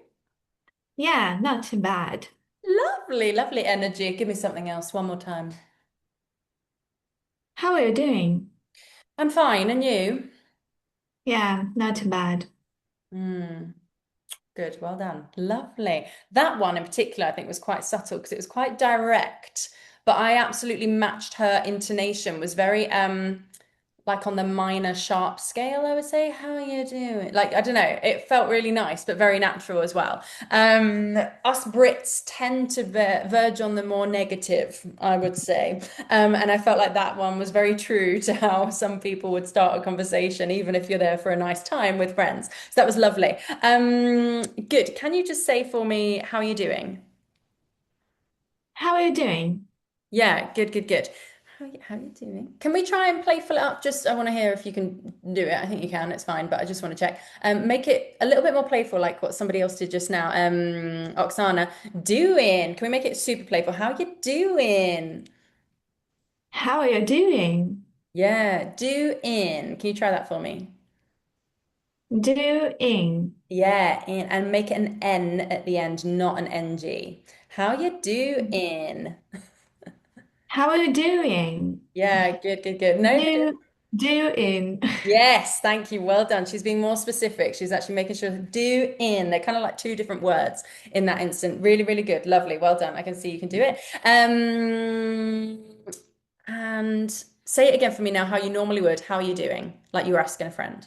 Yeah, not too bad. Lovely, lovely energy. Give me something else. One more time. How are you doing? I'm fine. And you? Yeah, not too bad. Hmm. Good. Well done. Lovely. That one in particular, I think, was quite subtle because it was quite direct, but I absolutely matched her intonation. Was very like on the minor sharp scale, I would say. How are you doing? Like, I don't know, it felt really nice, but very natural as well. Us Brits tend to verge on the more negative, I would say. And I felt like that one was very true to how some people would start a conversation, even if you're there for a nice time with friends. So that was lovely. Good. Can you just say for me, how are you doing? How are you doing? Yeah, good, good, good. How are you doing? Can we try and playful it up? Just, I want to hear if you can do it. I think you can, it's fine, but I just want to check. Make it a little bit more playful, like what somebody else did just now. Oksana, doing. Can we make it super playful? How are you doing? How are you doing? Yeah, doing. Can you try that for me? Doing. Yeah, and make it an N at the end, not an NG. How you doing? How are you doing? Yeah, good, good, good. No, Doing. yes, thank you. Well done. She's being more specific. She's actually making sure to do in. They're kind of like two different words in that instant. Really, really good. Lovely. Well done. I can see you can do it. And say it again for me now, how you normally would. How are you doing? Like you were asking a friend.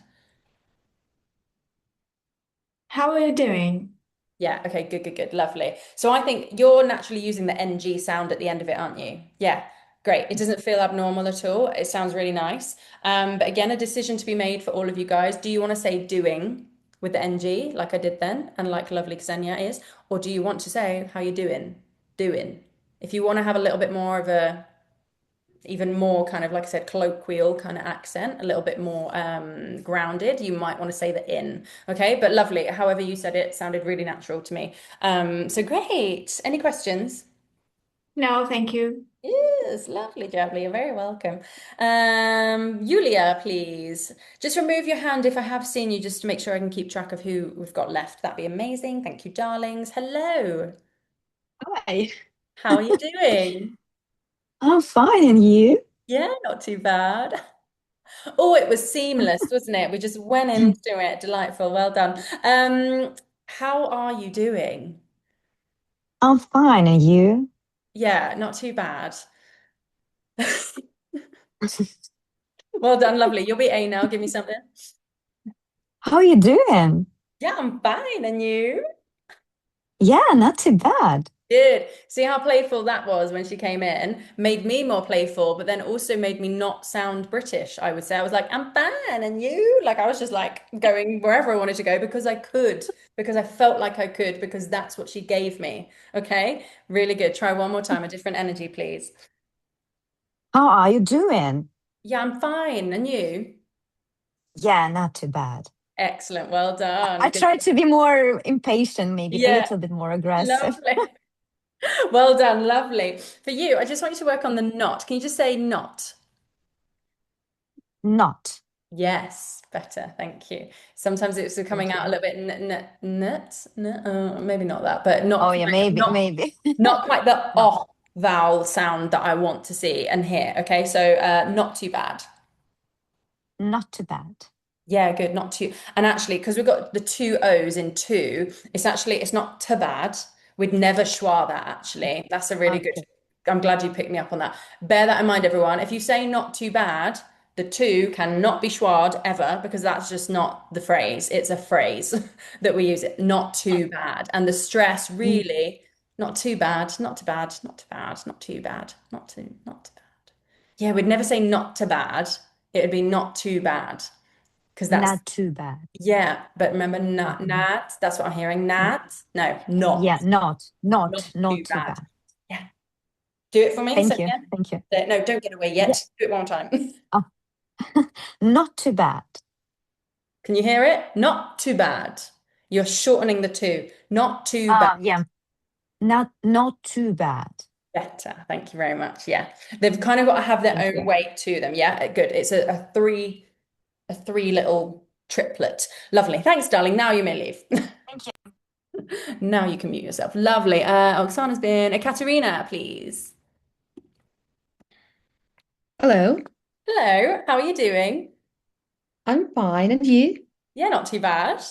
How are you doing? Yeah, okay, good, good, good. Lovely. So I think you're naturally using the NG sound at the end of it, aren't you? Yeah, great. It doesn't feel abnormal at all. It sounds really nice. But again, a decision to be made for all of you guys. Do you want to say doing with the NG like I did then and like lovely Ksenia is? Or do you want to say how you doing? Doing. If you want to have a little bit more of a even more kind of, like I said, colloquial kind of accent, a little bit more grounded, you might want to say the in. Okay, but lovely. However you said it sounded really natural to me. So great. Any questions? No, thank you. Yes, lovely, Javli. You're very welcome. Yulia, please. Just remove your hand if I have seen you, just to make sure I can keep track of who we've got left. That'd be amazing. Thank you, darlings. Hello. Hi, How are you doing? I'm fine, and you? Yeah, not too bad. Oh, it was seamless, wasn't it? We just went into it. Delightful. Well done. How are you doing? I'm fine, and you? Yeah, not too bad. Well done, lovely. You'll be A now. Give me something. How are you doing? Yeah, I'm fine. And you? Yeah, not too bad. Good. See how playful that was when she came in? Made me more playful, but then also made me not sound British, I would say. I was like, I'm fine. And you? Like, I was just like going wherever I wanted to go because I could, because I felt like I could, because that's what she gave me. Okay. Really good. Try one more time. A different energy, please. How are you doing? Yeah, I'm fine. And you? Yeah, not too bad. Excellent. Well I done. Good. try to be more impatient, maybe a Yeah, little bit more aggressive. lovely. Well done. Lovely. For you, I just want you to work on the not. Can you just say not? Not. Yes, better. Thank you. Sometimes it's coming Thank out a you. little bit maybe not that, but not Oh yeah, quite, maybe, maybe. not quite the No, oh vowel sound that I want to see and hear. Okay, so not too bad. not too bad. Yeah, good. Not too. And actually, because we've got the two O's in two, it's not too bad. We'd never schwa that actually. That's a really good. Okay. I'm glad you picked me up on that. Bear that in mind, everyone. If you say not too bad, the two cannot be schwad ever because that's just not the phrase. It's a phrase that we use it. Not too bad. And the stress Mm, really, not too bad, not too bad, not too bad, not too bad, not too bad. Yeah, we'd never say not too bad. It would be not too bad because that's not too bad. yeah, but remember Mhm. nat, that's what I'm hearing. Mm, Nat, no, yeah, not not too too bad. bad. Yeah. Do it for me. Say Thank it you. again. Thank you. No, don't get away Yeah. yet. Do it one more time. Oh, not too bad. Can you hear it? Not too bad. You're shortening the two. Not too bad. Yeah, not too bad. Better. Thank you very much. Yeah. They've kind of got to have their Thank own you. weight to them. Yeah. Good. It's a three little triplet. Lovely. Thanks, darling. Now you may leave. Thank you. Now you can mute yourself. Lovely. Oksana's been. Ekaterina, please. Hello, Hello. How are you doing? I'm fine, and you? Yeah, not too bad.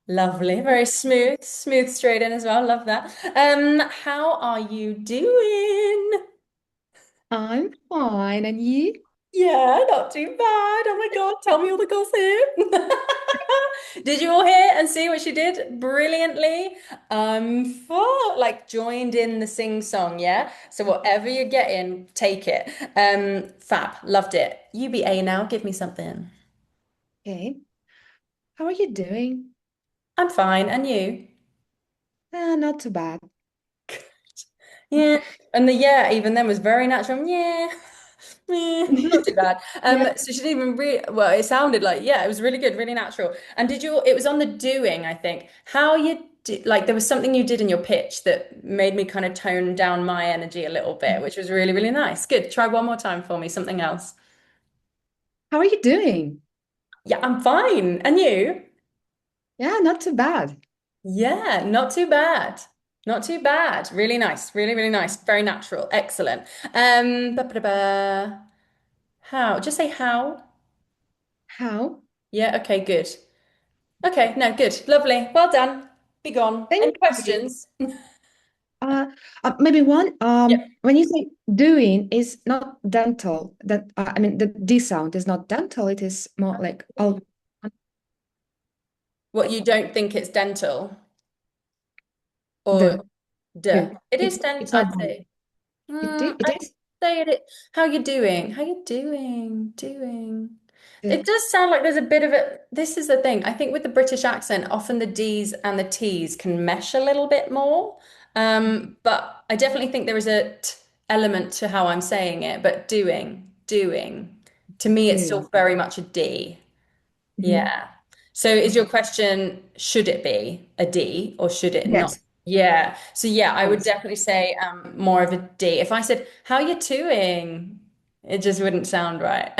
Lovely. Very smooth, smooth straight in as well. Love that. How are you doing? I'm fine, and you? Yeah, not too bad. Oh my God, tell me all the gossip. Did you all hear and see what she did brilliantly? Like joined in the sing song, yeah? So whatever you're getting, take it. Fab, loved it. You be A now, give me something. Okay, how are you doing? I'm fine, and you? Not too bad. Yeah, and the yeah even then was very natural. Yeah, not too bad. Yeah. So she didn't even really well. It sounded like yeah, it was really good, really natural. And did you? It was on the doing, I think. How you like there was something you did in your pitch that made me kind of tone down my energy a little bit, which was really, really nice. Good. Try one more time for me. Something else. How are you doing? Yeah, I'm fine. And you? Yeah, not too bad. Yeah, not too bad. Not too bad. Really nice. Really, really nice. Very natural. Excellent. Ba-ba-da-ba. How? Just say how. How? Yeah, okay, good. Okay, no, good. Lovely. Well done. Be gone. Any Thank you. questions? Uh, Maybe one. Yep. When you say doing is not dental, that I mean the D sound is not dental. It is more like oh, What, you don't think it's dental or the duh? do. It is It's dental, not I'd dental. say. Mm, It I'd is say it. How you doing? How you doing? Doing. It the does sound like there's a bit of it. This is the thing. I think with the British accent, often the D's and the T's can mesh a little bit more. But I definitely think there is a t element to how I'm saying it. But doing. To me, it's still doing. very much a D. Mhm. Yeah. So is your Okay. question, should it be a D or should it not? Yes. Yeah. So yeah, I would Yes. definitely say more of a D. If I said, how you doing? It just wouldn't sound right.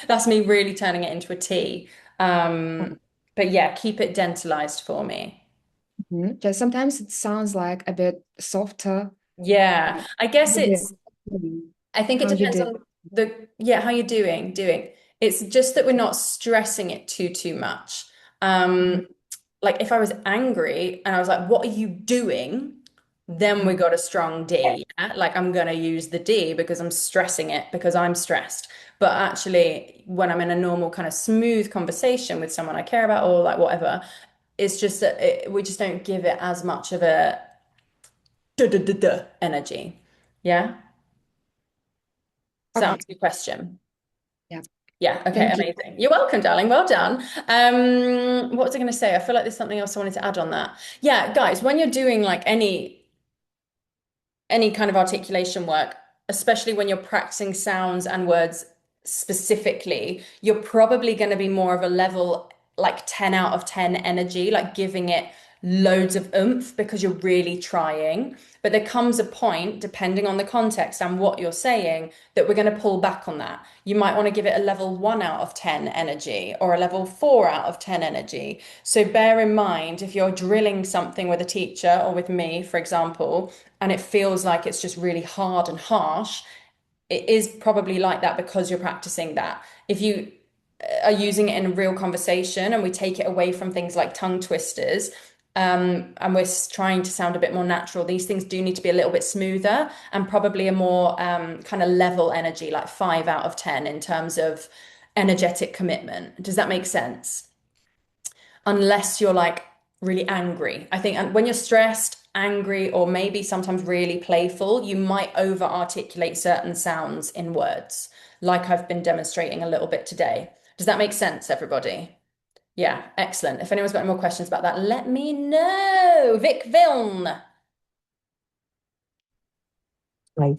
That's me really turning it into a T. But yeah, keep it dentalized for me. Mhm. Just sometimes it sounds like a bit softer. Yeah. Like, I guess you it's doing? I think it How you depends do? on yeah, how you doing. It's just that we're not stressing it too much. Mhm. Um, like if I was angry and I was like, what are you doing? Then we Mhm. got a strong D. Yeah? Like I'm gonna use the D because I'm stressing it because I'm stressed. But actually, when I'm in a normal kind of smooth conversation with someone I care about or like whatever, it's just that we just don't give it as much of a duh, duh, duh, duh energy. Yeah? Does that Okay. answer your question? Yeah. Yeah, okay, Thank you. amazing. You're welcome, darling. Well done. What was I going to say? I feel like there's something else I wanted to add on that. Yeah, guys, when you're doing like any kind of articulation work, especially when you're practicing sounds and words specifically, you're probably going to be more of a level like 10 out of 10 energy, like giving it loads of oomph because you're really trying. But there comes a point, depending on the context and what you're saying, that we're going to pull back on that. You might want to give it a level 1 out of 10 energy or a level 4 out of 10 energy. So bear in mind if you're drilling something with a teacher or with me, for example, and it feels like it's just really hard and harsh, it is probably like that because you're practicing that. If you are using it in a real conversation and we take it away from things like tongue twisters, and we're trying to sound a bit more natural, these things do need to be a little bit smoother and probably a more kind of level energy, like 5 out of 10 in terms of energetic commitment. Does that make sense? Unless you're like really angry. I think and when you're stressed, angry, or maybe sometimes really playful, you might over articulate certain sounds in words, like I've been demonstrating a little bit today. Does that make sense, everybody? Yeah, excellent. If anyone's got any more questions about that, let me know. Vic Viln. Right.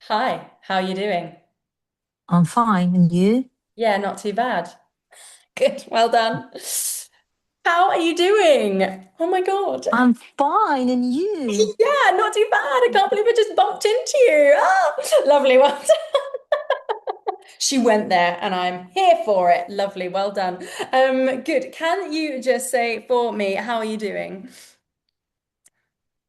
Hi, how are you doing? I'm fine. And you? Yeah, not too bad. Good, well done. How are you doing? Oh my God. I'm fine. And you? Yeah, not too bad. I can't believe I just bumped into you. Ah, lovely. Well done. She went there and I'm here for it. Lovely. Well done. Good. Can you just say for me, how are you doing?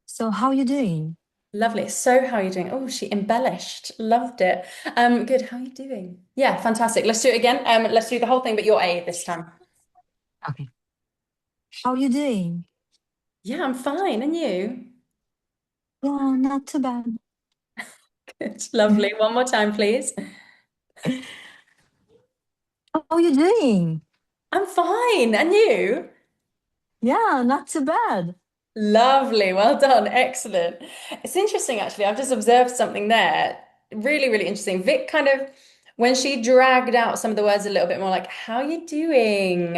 So how are you doing? Lovely. So how are you doing? Oh, she embellished. Loved it. Good. How are you doing? Yeah, fantastic. Let's do it again. Let's do the whole thing, but you're A this time. Okay. How are you doing? Yeah, I'm fine. And you? Yeah, not too bad. Good. Lovely. One more time, please. How are you doing? I'm fine. And you? Yeah, not too bad. Lovely. Well done. Excellent. It's interesting, actually. I've just observed something there. Really, really interesting. Vic kind of, when she dragged out some of the words a little bit more, like, how you doing?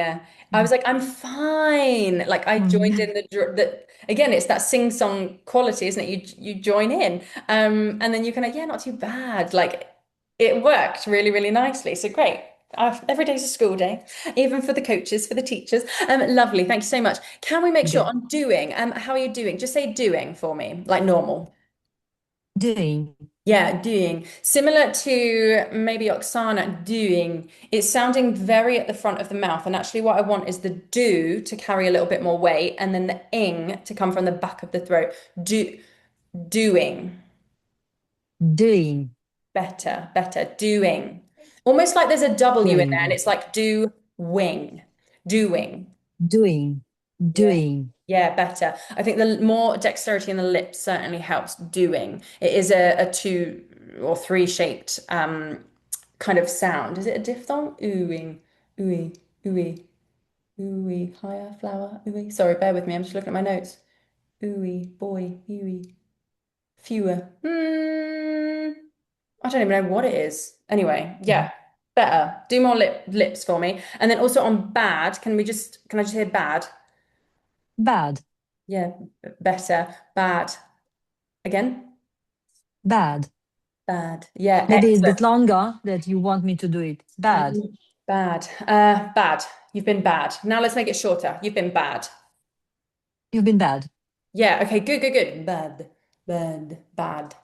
I was like, I'm fine. Like I joined in the again, it's that sing-song quality, isn't it? You join in. And then you kind of, yeah, not too bad. Like it worked really, really nicely. So great. Every day's a school day, even for the coaches, for the teachers. Lovely. Thank you so much. Can we make sure Okay. on doing? How are you doing? Just say doing for me, like normal. Doing. Yeah, doing. Similar to maybe Oksana, doing. It's sounding very at the front of the mouth. And actually, what I want is the do to carry a little bit more weight and then the ing to come from the back of the throat. Doing. Doing. Better, better. Doing. Almost like there's a W in there and Doing. it's like do wing. Doing. Doing. Yeah. Doing. Yeah, better. I think the more dexterity in the lips certainly helps doing. It is a two or three shaped kind of sound. Is it a diphthong? Oohing, ooey, ooey, ooey, higher, flower, ooey. Sorry, bear with me. I'm just looking at my notes. Ooey, boy, ooey, fewer. I don't even know what it is. Anyway, yeah, better. Do more lips for me. And then also on bad, can I just hear bad? Bad. Yeah, better. Bad. Again? Bad. Bad. Yeah, Maybe it's a bit excellent. longer that you want me to do it. Bad. Bad. Bad. You've been bad. Now let's make it shorter. You've been bad. You've been bad. Yeah, okay, good, good, good. Bad. Bad. Bad.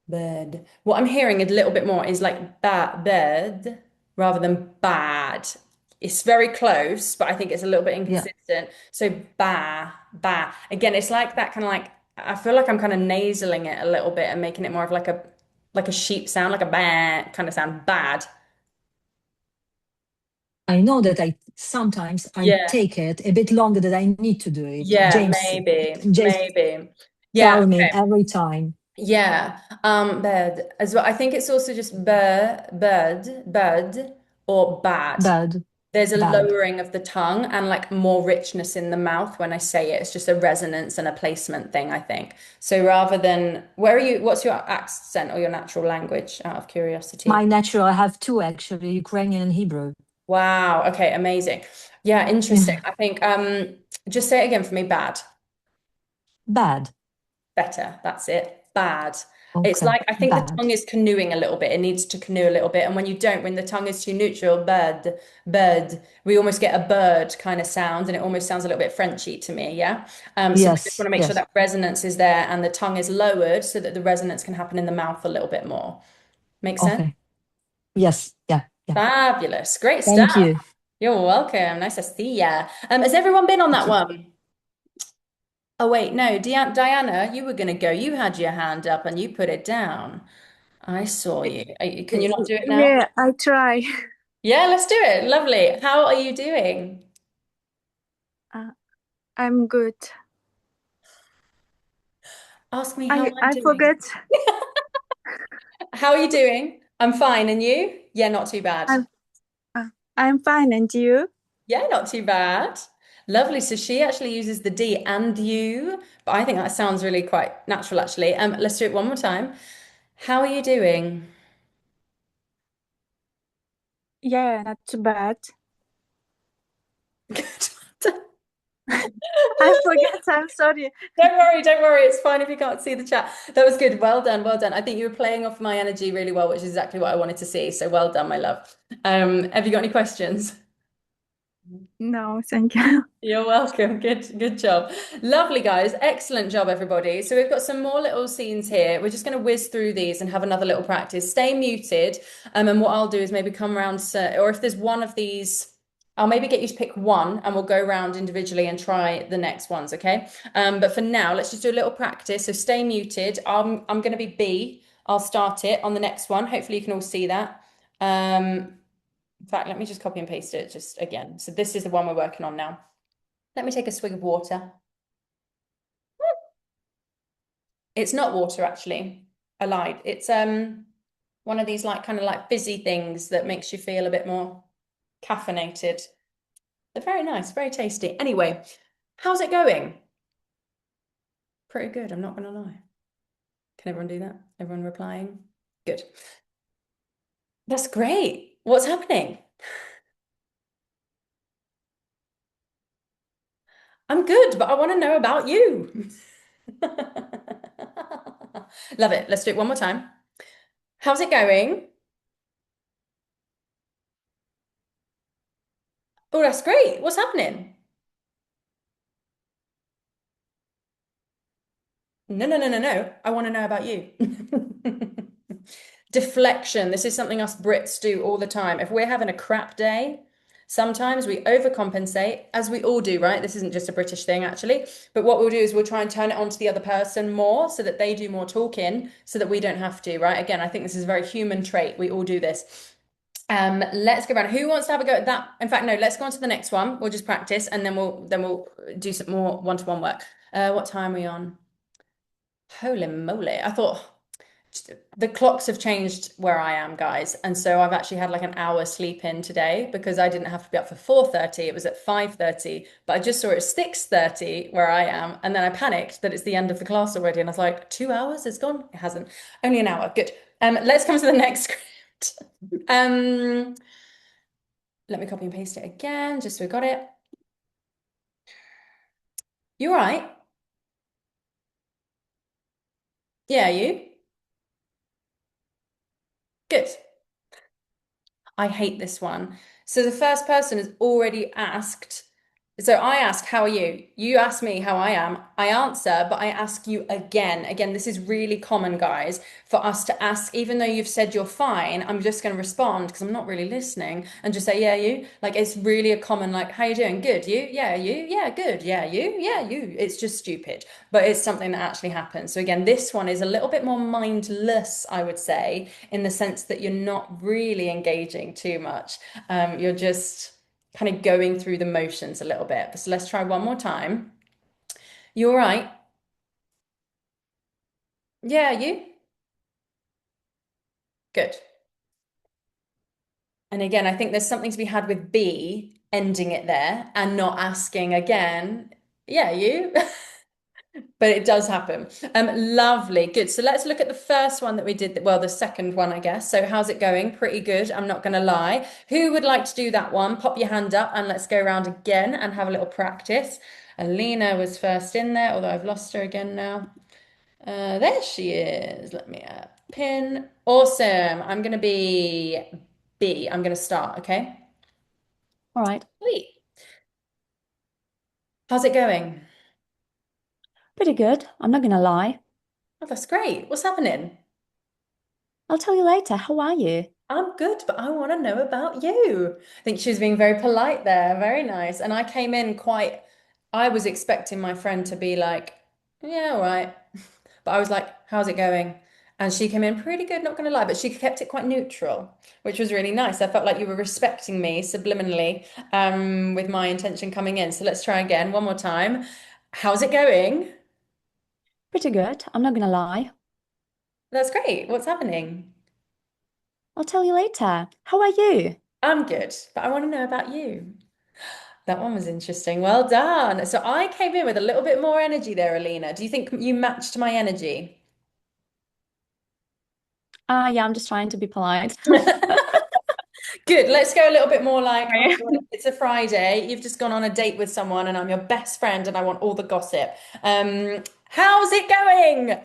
Bad. What I'm hearing a little bit more is like bad rather than bad. It's very close, but I think it's a little bit Yeah. inconsistent. So ba. Again, it's like that kind of like I feel like I'm kind of nasaling it a little bit and making it more of like a sheep sound, like a bah kind of sound. Bad. I know that I sometimes I Yeah. take it a bit longer than I need to do it. Yeah, James maybe. Yeah, tell me okay. every time. Yeah. Bed as well. I think it's also just bird, or bad. Bad. There's a Bad. lowering of the tongue and like more richness in the mouth when I say it. It's just a resonance and a placement thing, I think. So rather than what's your accent or your natural language out of My curiosity? natural, I have two actually, Ukrainian and Hebrew. Wow. Okay, amazing. Yeah, interesting. I think just say it again for me, bad. Bad. Better. That's it. Bad. It's Okay. like, I think the tongue Bad. is canoeing a little bit. It needs to canoe a little bit. And when you don't, when the tongue is too neutral, bird, we almost get a bird kind of sound and it almost sounds a little bit Frenchy to me. Yeah. So we just want Yes. to make sure Yes. that resonance is there and the tongue is lowered so that the resonance can happen in the mouth a little bit more. Make sense? Okay. Yes. Yeah. Yeah. Fabulous. Great stuff. Thank you. You're welcome. Nice to see ya. Has everyone been on that one? Oh, wait, no. Diana, you were going to go. You had your hand up and you put it down. I saw you. Can you not do it now? Yeah, I try. Yeah, let's do it. Lovely. How are you doing? I'm good. Ask me how I'm I doing. forget. How are you doing? I'm fine. And you? Yeah, not too bad. I'm fine, and you? Yeah, not too bad. Lovely. So she actually uses the D and you, but I think that sounds really quite natural, actually. Let's do it one more time. How are you doing? Yeah, not too bad. Good. I forget. I'm sorry. Don't worry. It's fine if you can't see the chat. That was good. Well done, well done. I think you were playing off my energy really well, which is exactly what I wanted to see. So well done, my love. Have you got any questions? No, thank you. You're welcome. Good job. Lovely, guys. Excellent job, everybody. So we've got some more little scenes here. We're just going to whiz through these and have another little practice. Stay muted. And what I'll do is maybe come around, or if there's one of these, I'll maybe get you to pick one and we'll go around individually and try the next ones, okay? But for now, let's just do a little practice. So stay muted. I'm going to be B. I'll start it on the next one. Hopefully you can all see that. In fact, let me just copy and paste it just again. So this is the one we're working on now. Let me take a swig of water. It's not water, actually. I lied. It's one of these like kind of like fizzy things that makes you feel a bit more caffeinated. They're very nice, very tasty. Anyway, how's it going? Pretty good, I'm not gonna lie. Can everyone do that? Everyone replying? Good. That's great. What's happening? I'm good, but I want to know about you. Love it. Let's do it one more time. How's it going? Oh, that's great. What's happening? No. I want to know about you. Deflection. This is something us Brits do all the time. If we're having a crap day, sometimes we overcompensate, as we all do, right? This isn't just a British thing, actually. But what we'll do is we'll try and turn it on to the other person more so that they do more talking so that we don't have to, right? Again, I think this is a very human trait. We all do this. Let's go around. Who wants to have a go at that? In fact, no, let's go on to the next one. We'll just practice and then we'll do some more one-to-one work. What time are we on? Holy moly. I thought the clocks have changed where I am, guys. And so I've actually had like an hour sleep in today because I didn't have to be up for 4:30. It was at 5:30, but I just saw it at 6:30 where I am. And then I panicked that it's the end of the class already. And I was like, 2 hours? It's gone? It hasn't. Only an hour. Good. Let's come to the next script. Let me copy and paste it again, just so we got it. You all right? Yeah, you? Good. I hate this one. So the first person has already asked. So I ask, how are you? You ask me how I am. I answer, but I ask you again. Again, this is really common, guys, for us to ask, even though you've said you're fine, I'm just going to respond because I'm not really listening and just say, yeah, you. Like it's really a common, like, how you doing? Good. You? Yeah, you? Yeah, good. Yeah, you? Yeah, you. It's just stupid, but it's something that actually happens. So again, this one is a little bit more mindless, I would say, in the sense that you're not really engaging too much. You're just kind of going through the motions a little bit. So let's try one more time. You all right? Yeah, you? Good. And again, I think there's something to be had with B, ending it there and not asking again. Yeah, you? But it does happen. Lovely. Good. So let's look at the first one that we did. Well, the second one, I guess. So how's it going? Pretty good. I'm not going to lie. Who would like to do that one? Pop your hand up and let's go around again and have a little practice. Alina was first in there, although I've lost her again now. There she is. Let me pin. Awesome. I'm going to be B. I'm going to start, okay? All right. Sweet. How's it going? Pretty good. I'm not gonna lie. Oh, that's great. What's happening? I'll tell you later. How are you? I'm good, but I want to know about you. I think she was being very polite there. Very nice. And I came in quite, I was expecting my friend to be like, yeah, all right. But I was like, how's it going? And she came in pretty good, not going to lie, but she kept it quite neutral, which was really nice. I felt like you were respecting me subliminally, with my intention coming in. So let's try again one more time. How's it going? Pretty good. I'm not gonna lie. That's great. What's happening? I'll tell you later. How are you? I'm good, but I want to know about you. That one was interesting. Well done. So I came in with a little bit more energy there, Alina. Do you think you matched my energy? Yeah, I'm just trying to be polite. Good. Let's go a little bit more like, oh Sorry. my God, it's a Friday. You've just gone on a date with someone, and I'm your best friend, and I want all the gossip. How's it going?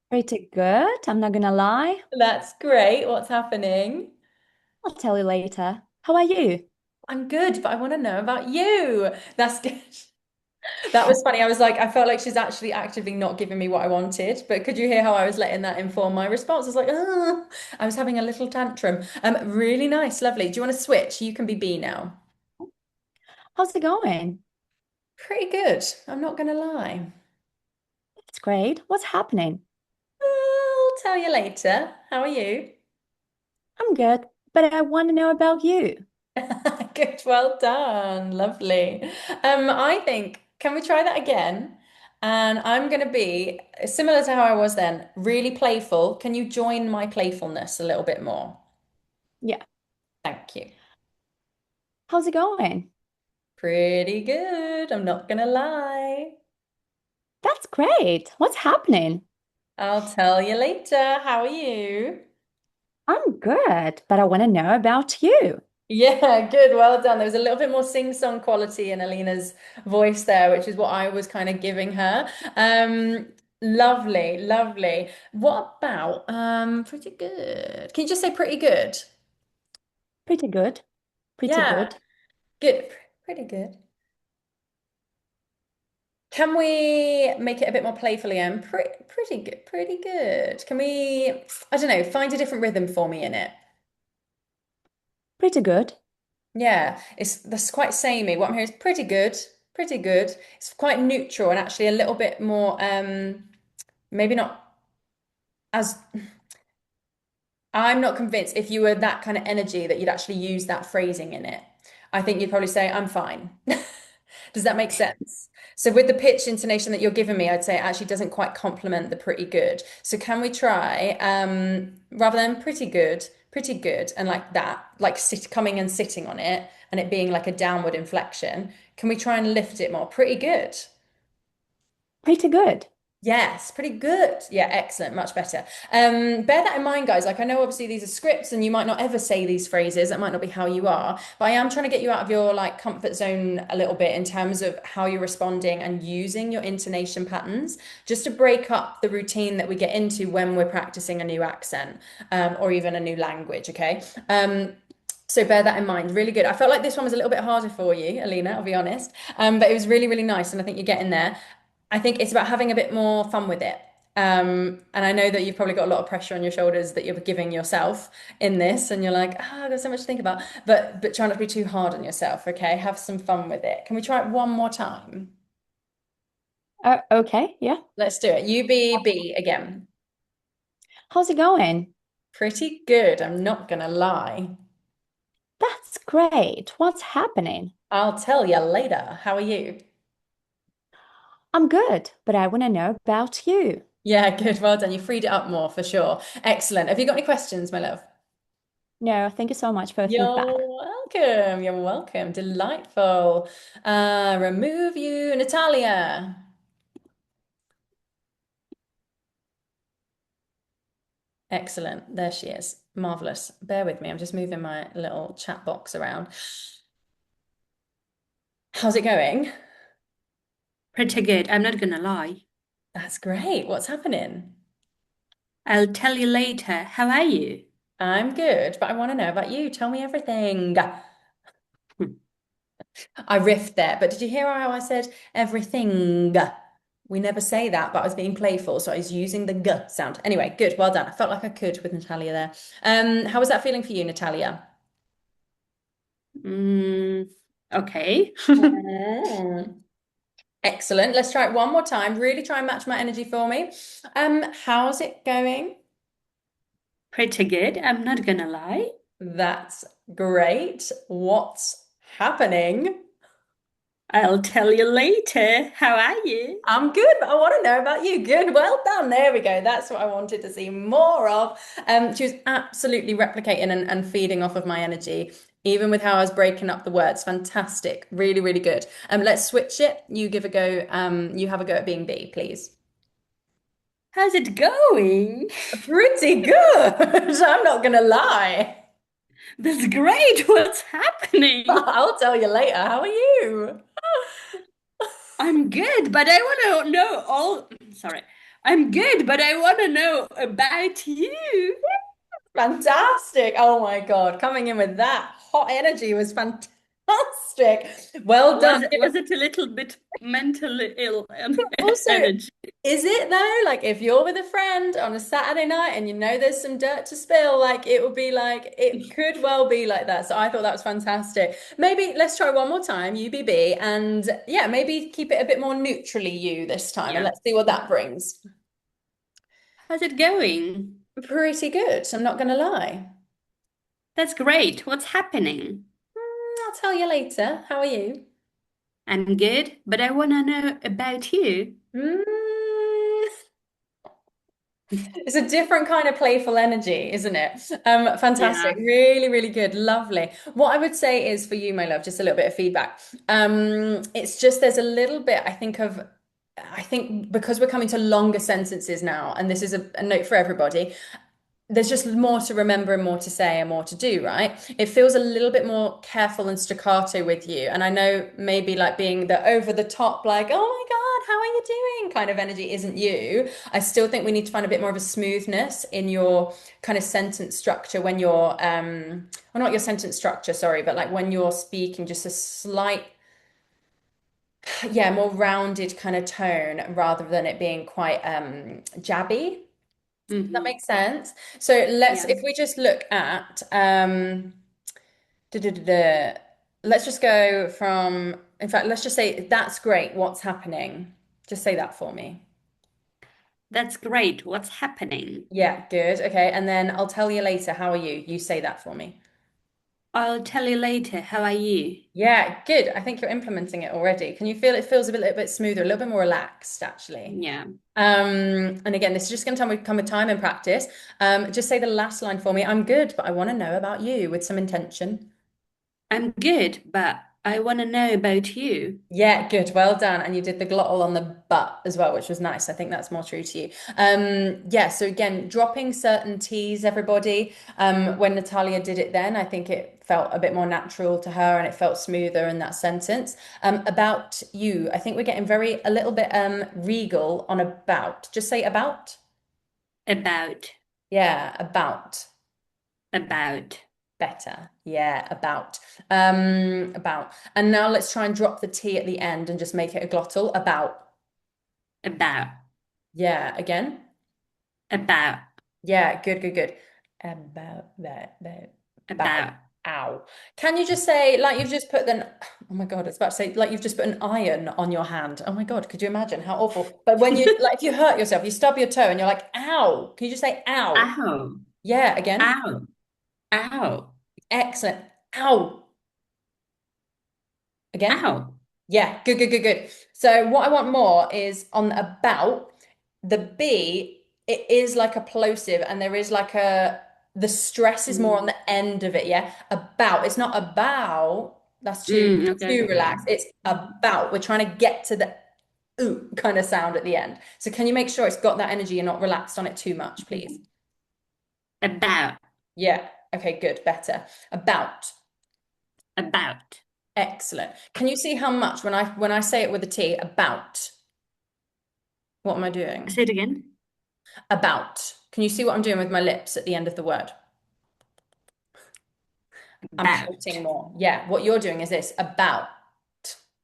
Pretty good. I'm not gonna lie. That's great. What's happening? I'll tell you later. How are you? I'm good, but I want to know about you. That's good. That was funny. I was like, I felt like she's actually actively not giving me what I wanted. But could you hear how I was letting that inform my response? I was like, oh, I was having a little tantrum. Really nice, lovely. Do you want to switch? You can be B now. How's it going? Pretty good. I'm not gonna lie. It's great. What's happening? I'll tell you later. How are you? I'm good, but I want to know about you. Good, well done. Lovely. I think, can we try that again? And I'm going to be similar to how I was then, really playful. Can you join my playfulness a little bit more? Yeah. Thank you. How's it going? Pretty good. I'm not going to lie. That's great. What's happening? I'll tell you later. How are you? I'm good, but I want to know about you. Yeah, good. Well done. There was a little bit more sing-song quality in Alina's voice there, which is what I was kind of giving her. Lovely, lovely. What about pretty good? Can you just say pretty good? Pretty good. Pretty Yeah, good. good. Pretty good. Can we make it a bit more playfully and pretty good, pretty good. Can we, I don't know, find a different rhythm for me in it? Pretty good. Yeah, it's that's quite samey. What I'm hearing is pretty good, pretty good. It's quite neutral and actually a little bit more maybe not as I'm not convinced if you were that kind of energy that you'd actually use that phrasing in it. I think you'd probably say, I'm fine. Does that make sense? So with the pitch intonation that you're giving me, I'd say it actually doesn't quite complement the pretty good. So can we try, rather than pretty good, and like that, like coming and sitting on it and it being like a downward inflection, can we try and lift it more? Pretty good. Pretty good. Yes, pretty good. Yeah, excellent. Much better. Bear that in mind, guys. Like, I know obviously these are scripts and you might not ever say these phrases. That might not be how you are, but I am trying to get you out of your like comfort zone a little bit in terms of how you're responding and using your intonation patterns just to break up the routine that we get into when we're practicing a new accent, or even a new language. Okay. So bear that in mind. Really good. I felt like this one was a little bit harder for you, Alina, I'll be honest. But it was really, really nice. And I think you're getting there. I think it's about having a bit more fun with it. And I know that you've probably got a lot of pressure on your shoulders that you're giving yourself in this, and you're like, I've got so much to think about. But try not to be too hard on yourself, okay? Have some fun with it. Can we try it one more time? Okay, yeah. Let's do it. You be B again. How's it going? Pretty good, I'm not gonna lie. That's great. What's happening? I'll tell you later. How are you? I'm good, but I want to know about you. Yeah, good. Well done. You freed it up more for sure. Excellent. Have you got any questions, my love? No, thank you so much for the You're feedback. welcome. You're welcome. Delightful. Remove you, Natalia. Excellent. There she is. Marvelous. Bear with me. I'm just moving my little chat box around. How's it going? Pretty good. I'm not gonna lie. That's great. What's happening? I'll tell you later. How are you? I'm good, but I want to know about you. Tell me everything. I riffed there, but did you hear how I said everything? We never say that, but I was being playful, so I was using the g sound. Anyway, good. Well done. I felt like I could with Natalia there. How was that feeling for you, Natalia? Mm, okay. Mm. Excellent. Let's try it one more time. Really try and match my energy for me. How's it going? Pretty good. I'm not gonna lie. That's great. What's happening? I'll tell you later. How are you? I'm good, but I want to know about you. Good, well done. There we go. That's what I wanted to see more of. She was absolutely replicating and feeding off of my energy, even with how I was breaking up the words. Fantastic. Really, really good. Let's switch it. You give a go. You have a go at being B, please. How's it going? Pretty good. I'm not gonna lie. That's great. What's happening? I'll tell you later. How are you? I'm good, but I want to know all. Sorry. I'm good, but I want to know about you. Fantastic. Oh my God. Coming in with that hot energy was fantastic. Well Was done. it, was it a little bit mentally ill Also, energy? is it though? Like if you're with a friend on a Saturday night and you know there's some dirt to spill, like it would be like it could well be like that. So I thought that was fantastic. Maybe let's try one more time, UBB, and yeah, maybe keep it a bit more neutrally you this time, and Yeah. let's see what that brings. How's it going? Pretty good, I'm not gonna lie. That's great. What's happening? I'll tell you later. How are you? I'm good, but I want to know about you. Mm, It's a different kind of playful energy, isn't it? Yeah. Fantastic. Really, really good. Lovely. What I would say is for you, my love, just a little bit of feedback. It's just there's a little bit, I think because we're coming to longer sentences now, and this is a note for everybody, there's just more to remember and more to say and more to do, right? It feels a little bit more careful and staccato with you. And I know maybe like being the over the top, like, oh my God, how are you doing kind of energy isn't you. I still think we need to find a bit more of a smoothness in your kind of sentence structure when you're, well, not your sentence structure, sorry, but like when you're speaking, just a slight, yeah, more rounded kind of tone rather than it being quite jabby. Does that Hmm. make sense? So let's, Yeah. if we just look at, duh, duh, duh, duh. Let's just go from, in fact, let's just say, that's great. What's happening? Just say that for me. That's great. What's happening? Yeah, good. Okay. And then I'll tell you later. How are you? You say that for me. I'll tell you later. How are you? Yeah, good. I think you're implementing it already. Can you feel it feels a little bit smoother, a little bit more relaxed, actually? Yeah. And again, this is just going to come with time and practice. Just say the last line for me. I'm good, but I want to know about you with some intention. I'm good, but I want to know about you. Yeah, good. Well done. And you did the glottal on the butt as well, which was nice. I think that's more true to you. Yeah, so again, dropping certain T's, everybody. When Natalia did it then, I think it felt a bit more natural to her and it felt smoother in that sentence. About you, I think we're getting a little bit regal on about. Just say about. About. Yeah, about. About. Better. Yeah, about. About. And now let's try and drop the T at the end and just make it a glottal. About. About. Yeah, again. About. Yeah, good, good, good. About that, bow. About. Ow. Can you just say, like you've just put the, oh my God, it's about to say, like you've just put an iron on your hand. Oh my God, could you imagine how awful? But when you, like, if you hurt yourself, you stub your toe and you're like, ow. Can you just say, ow? Ow. Yeah, again. Ow. Ow. Excellent. Ow. Again. Ow. Yeah, good, good, good, good. So what I want more is on about the B, it is like a plosive and there is like the stress is more on the end of it, yeah? About, it's not about, that's Okay, too okay, okay. relaxed. It's about, we're trying to get to the ooh kind of sound at the end. So can you make sure it's got that energy and not relaxed on it too much, please? About. Yeah, okay, good, better. About. About. Excellent. Can you see how much when I say it with a T, about? What am I doing? Say it again. About. Can you see what I'm doing with my lips at the end of the word? I'm About. pouting more. Yeah, what you're doing is this, about.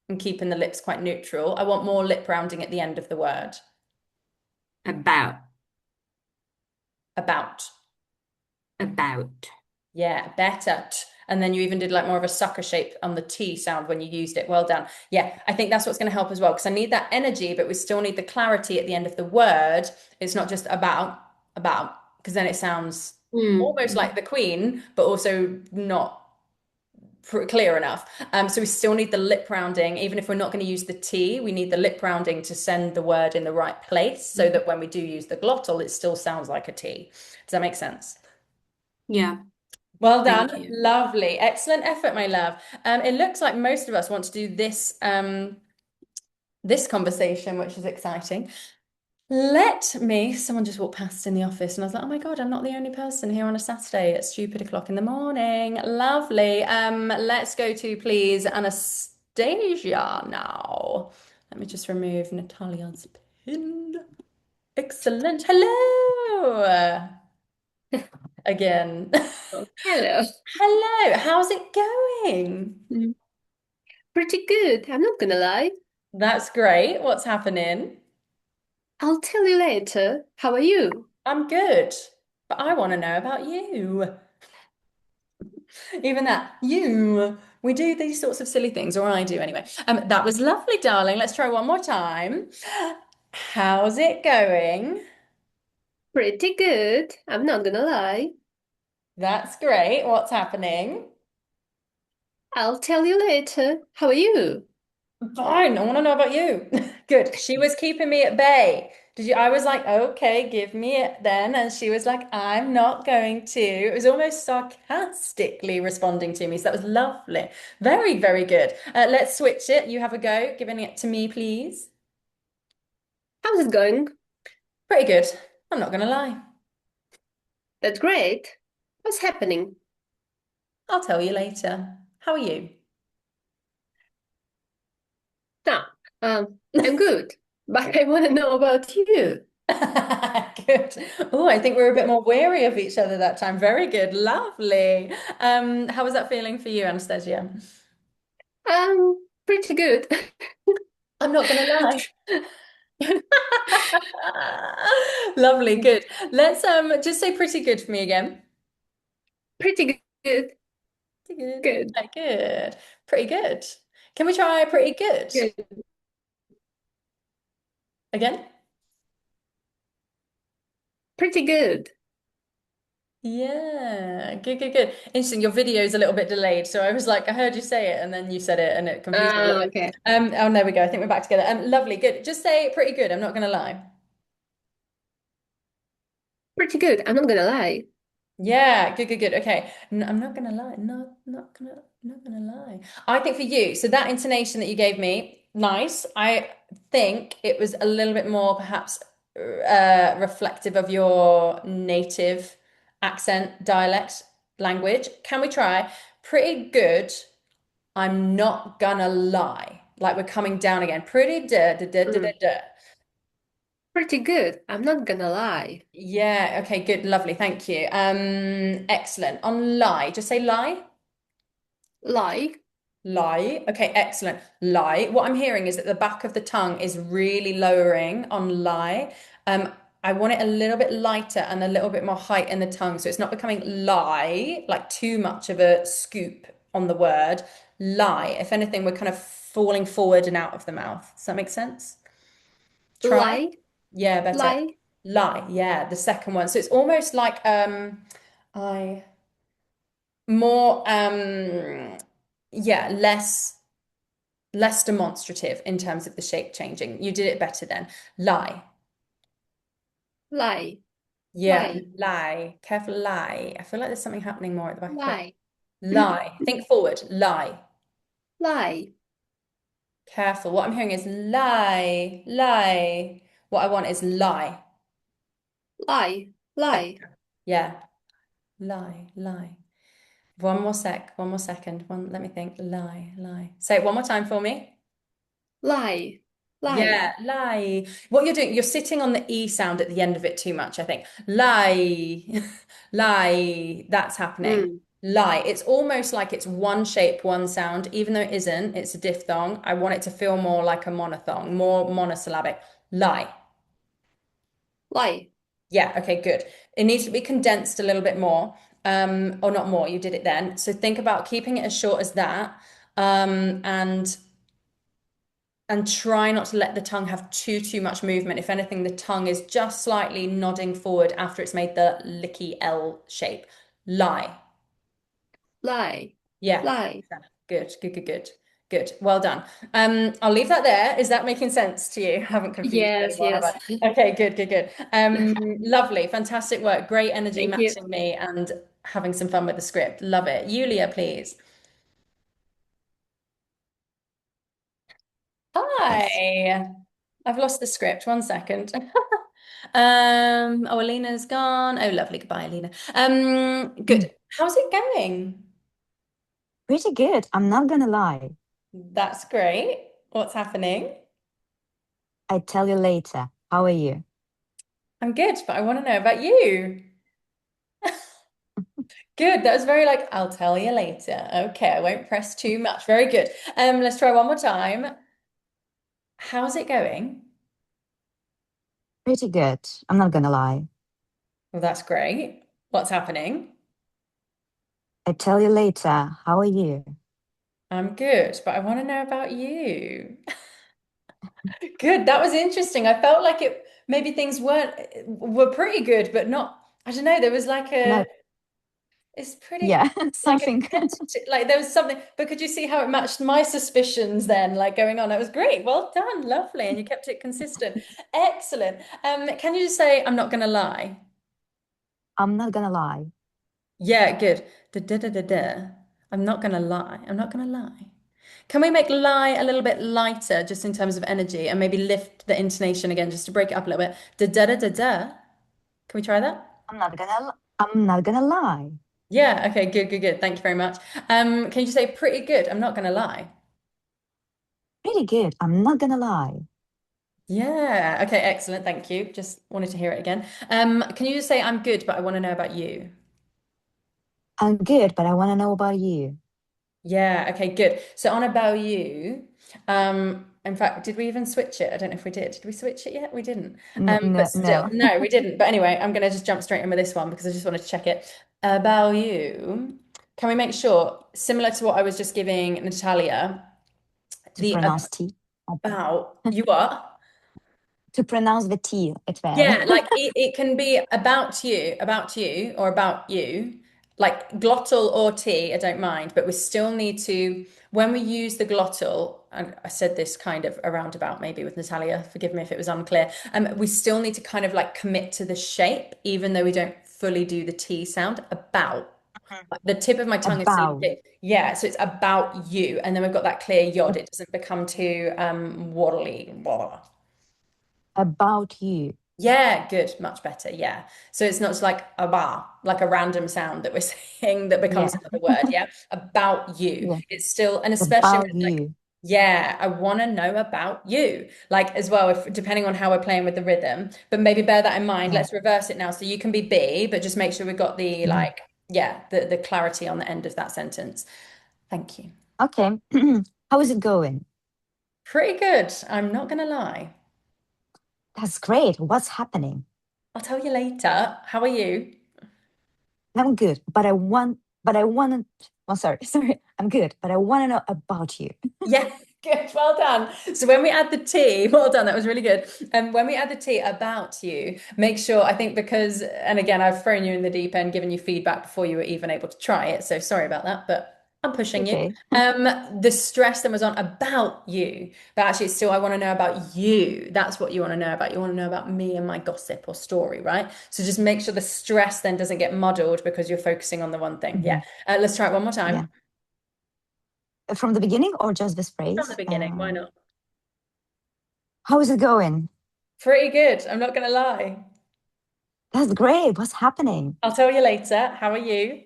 And keeping the lips quite neutral. I want more lip rounding at the end of the word. About. About. About. Yeah, better. And then you even did like more of a sucker shape on the T sound when you used it. Well done. Yeah, I think that's what's going to help as well because I need that energy, but we still need the clarity at the end of the word. It's not just about, because then it sounds almost like the Queen, but also not clear enough. So we still need the lip rounding. Even if we're not going to use the T, we need the lip rounding to send the word in the right place so that when we do use the glottal, it still sounds like a T. Does that make sense? Yeah. Well done. Thank you. Lovely. Excellent effort, my love. It looks like most of us want to do this this conversation, which is exciting. Someone just walked past in the office and I was like, oh my God, I'm not the only person here on a Saturday at stupid o'clock in the morning. Lovely. Let's go to, please, Anastasia now. Let me just remove Natalia's pin. Excellent. Hello. Again. Oh, hello. Hello. How's it going? Pretty good, I'm not gonna lie. That's great. What's happening? I'll tell you later. How are you? I'm good, but I want to know about you. Even that, you. We do these sorts of silly things, or I do anyway. That was lovely, darling. Let's try one more time. How's it going? Pretty good, I'm not gonna lie. That's great. What's happening? I'll tell you later. How are you? Fine. I want to know about you. Good. She was keeping me at bay. Did you? I was like, okay, give me it then. And she was like, I'm not going to. It was almost sarcastically responding to me. So that was lovely. Very, very good. Let's switch it. You have a go, giving it to me, please. How's it going? Pretty good. I'm not going to lie. That's great. What's happening? I'll tell you later. How are you? Nah, I'm good, but I want to know about you. Good. Oh, I think we were a bit more wary of each other that time. Very good. Lovely. How was that feeling for you, Anastasia? Pretty good. I'm not gonna lie. Lovely, good. Let's just say pretty good for me again. Pretty good. Pretty good. Good. Yeah, good. Pretty good. Can we try pretty good Good. again? Pretty good. Yeah, good, good, good. Interesting. Your video is a little bit delayed, so I was like, I heard you say it, and then you said it, and it confused me a little bit. Okay. Oh, there we go. I think we're back together. Lovely, good. Just say pretty good. I'm not gonna lie. Pretty good. I'm not gonna lie. Yeah, good, good, good. Okay, I'm not gonna lie. Not gonna lie. I think for you, so that intonation that you gave me, nice. I think it was a little bit more perhaps reflective of your native accent, dialect, language. Can we try? Pretty good. I'm not gonna lie. Like we're coming down again. Pretty da da da da da Mm. da. Pretty good. I'm not gonna lie. Yeah, okay, good, lovely, thank you. Excellent. On lie, just say lie. Lie. Lie. Okay, excellent. Lie. What I'm hearing is that the back of the tongue is really lowering on lie. I want it a little bit lighter and a little bit more height in the tongue. So it's not becoming lie, like too much of a scoop on the word. Lie. If anything, we're kind of falling forward and out of the mouth. Does that make sense? Try. Lie. Yeah, better. Lie. Lie. Yeah, the second one. So it's almost like I more yeah, less demonstrative in terms of the shape changing. You did it better then. Lie. Lie. Yeah, Lie. lie. Careful, lie. I feel like there's something happening more at the back of it. Lie. Lie. Think forward. Lie. Lie. Careful. What I'm hearing is lie, lie. What I want is lie. Lie. Lie. Yeah, lie, lie. One more sec, one more second. Let me think. Lie, lie. Say it one more time for me. Lie. Lie. Yeah, lie. What you're doing, you're sitting on the E sound at the end of it too much, I think. Lie, lie, that's happening. Mm. Lie. It's almost like it's one shape, one sound, even though it isn't. It's a diphthong. I want it to feel more like a monophthong, more monosyllabic. Lie. Lie. Yeah, okay, good. It needs to be condensed a little bit more, or not more, you did it then. So think about keeping it as short as that, and try not to let the tongue have too much movement. If anything, the tongue is just slightly nodding forward after it's made the licky L shape. Lie. Lie. Yeah. Lie. Good, good, good, good. Good. Well done. I'll leave that there. Is that making sense to you? I haven't confused you Yes, anymore, have yes. I? Okay, good, good, good. Lovely, fantastic work. Great energy Thank you. matching me and having some fun with the script. Love it. Yulia, please. Yes. Hi. I've lost the script. One second. Oh, Alina's gone. Oh, lovely. Goodbye, Alina. Good. How's it going? Pretty good. I'm not gonna lie. That's great. What's happening? I tell you later. How are you? I'm good, but I want to know about you. Good. That was very like, I'll tell you later. Okay, I won't press too much. Very good. Let's try one more time. How's it going? Pretty good. I'm not gonna lie. Well, that's great. What's happening? I tell you later. How are you? I'm good, but I want to know about you. Good. That was interesting. I felt like it maybe things were pretty good, but not, I don't know, there was like No, it's pretty yeah, like a something. tentative, like there was something, but could you see how it matched my suspicions then, like going on? It was great. Well done, lovely. And you kept it consistent. Excellent. Can you just say, I'm not gonna lie? I'm not gonna lie. Yeah, good. Da, da, da, da, da. I'm not gonna lie. I'm not gonna lie. Can we make lie a little bit lighter just in terms of energy and maybe lift the intonation again just to break it up a little bit? Da da da da da. Can we try that? I'm not gonna lie. Yeah, okay, good, good, good. Thank you very much. Can you just say pretty good? I'm not gonna lie. Pretty good. I'm not gonna lie. Yeah, okay, excellent. Thank you. Just wanted to hear it again. Can you just say I'm good, but I want to know about you? I'm good, but I wanna know about you. Yeah, okay, good. So on about you, in fact, did we even switch it? I don't know if we did. Did we switch it yet? We didn't. No, But no, still, no. no, we didn't. But anyway, I'm gonna just jump straight in with this one because I just wanted to check it. About you, can we make sure, similar to what I was just giving Natalia, To the pronounce T. about you are? To pronounce the T as well. Yeah, like it can be about you, or about you, like glottal or T, I don't mind, but we still need to, when we use the glottal, and I said this kind of around about maybe with Natalia, forgive me if it was unclear, we still need to kind of like commit to the shape, even though we don't fully do the T sound, about. Like, the tip of my tongue is About. seeing, yeah, so it's about you, and then we've got that clear yod. It doesn't become too waddly. About you. Yeah, good, much better. Yeah. So it's not just like a bar, like a random sound that we're saying that becomes Yeah. another word. Yeah. About you. Yeah. It's still, and especially About with like, you. yeah, I want to know about you. Like as well, if depending on how we're playing with the rhythm, but maybe bear that in mind. Yeah. Let's reverse it now. So you can be B, but just make sure we've got the Mhm. like, yeah, the clarity on the end of that sentence. Thank you. Okay. How is it going? Pretty good. I'm not gonna lie. That's great. What's happening? I'll tell you later. How are you? I'm good, but I want to, oh, sorry, sorry. I'm good, but I want to know about you. Yeah, good. Well done. So when we add the T, well done. That was really good. And when we add the T about you, make sure, I think because, and again, I've thrown you in the deep end, given you feedback before you were even able to try it. So sorry about that, but I'm pushing you. Okay. The stress then was on about you, but actually it's still, I want to know about you. That's what you want to know about. You want to know about me and my gossip or story, right? So just make sure the stress then doesn't get muddled because you're focusing on the one thing. Yeah. Mhm. Let's try it one more Yeah. time. From the beginning or just this From the phrase? beginning. Why not? How is it going? Pretty good. I'm not going to lie. That's great. What's happening? I'll tell you later. How are you?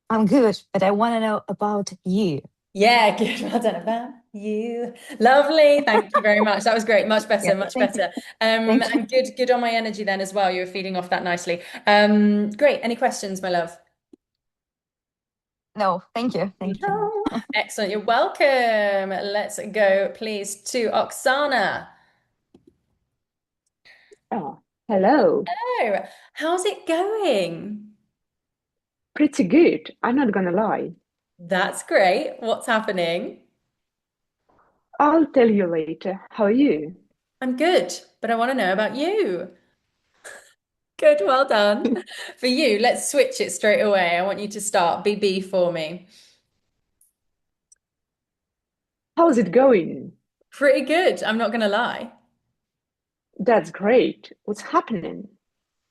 I'm good, but I want to know about you. Yeah, good. Well done about you. Lovely. Thank you very much. That was great. Much better, Yeah, much thank you. better. Thank you. And good on my energy then as well. You were feeding off that nicely. Great. Any questions, my love? No, thank you. Thank you. No. Excellent. You're welcome. Let's go, please, to Oksana. Oh, hello. Oh, how's it going? Pretty good. I'm not gonna lie. That's great. What's happening? I'll tell you later. How are you? I'm good, but I want to know about you. Good, well done. For you, let's switch it straight away. I want you to start BB for me. How's it going? Pretty good, I'm not gonna lie. That's great. What's happening?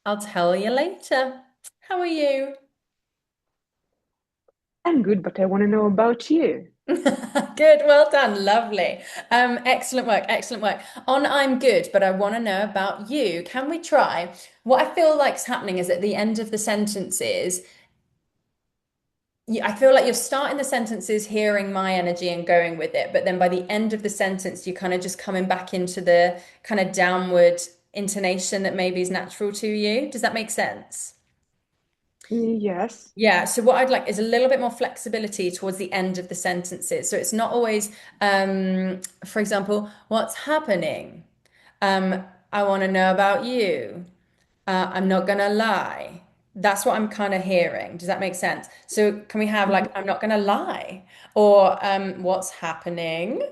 I'll tell you later. How are you? I'm good, but I want to know about you. Good, well done, lovely. Excellent work, excellent work. On I'm good, but I want to know about you. Can we try? What I feel like's happening is at the end of the sentences, I feel like you're starting the sentences hearing my energy and going with it, but then by the end of the sentence, you're kind of just coming back into the kind of downward intonation that maybe is natural to you. Does that make sense? Yes. Yeah, so what I'd like is a little bit more flexibility towards the end of the sentences. So it's not always, for example, what's happening? I want to know about you. I'm not gonna lie. That's what I'm kind of hearing. Does that make sense? So can we have like, I'm not gonna lie, or what's happening,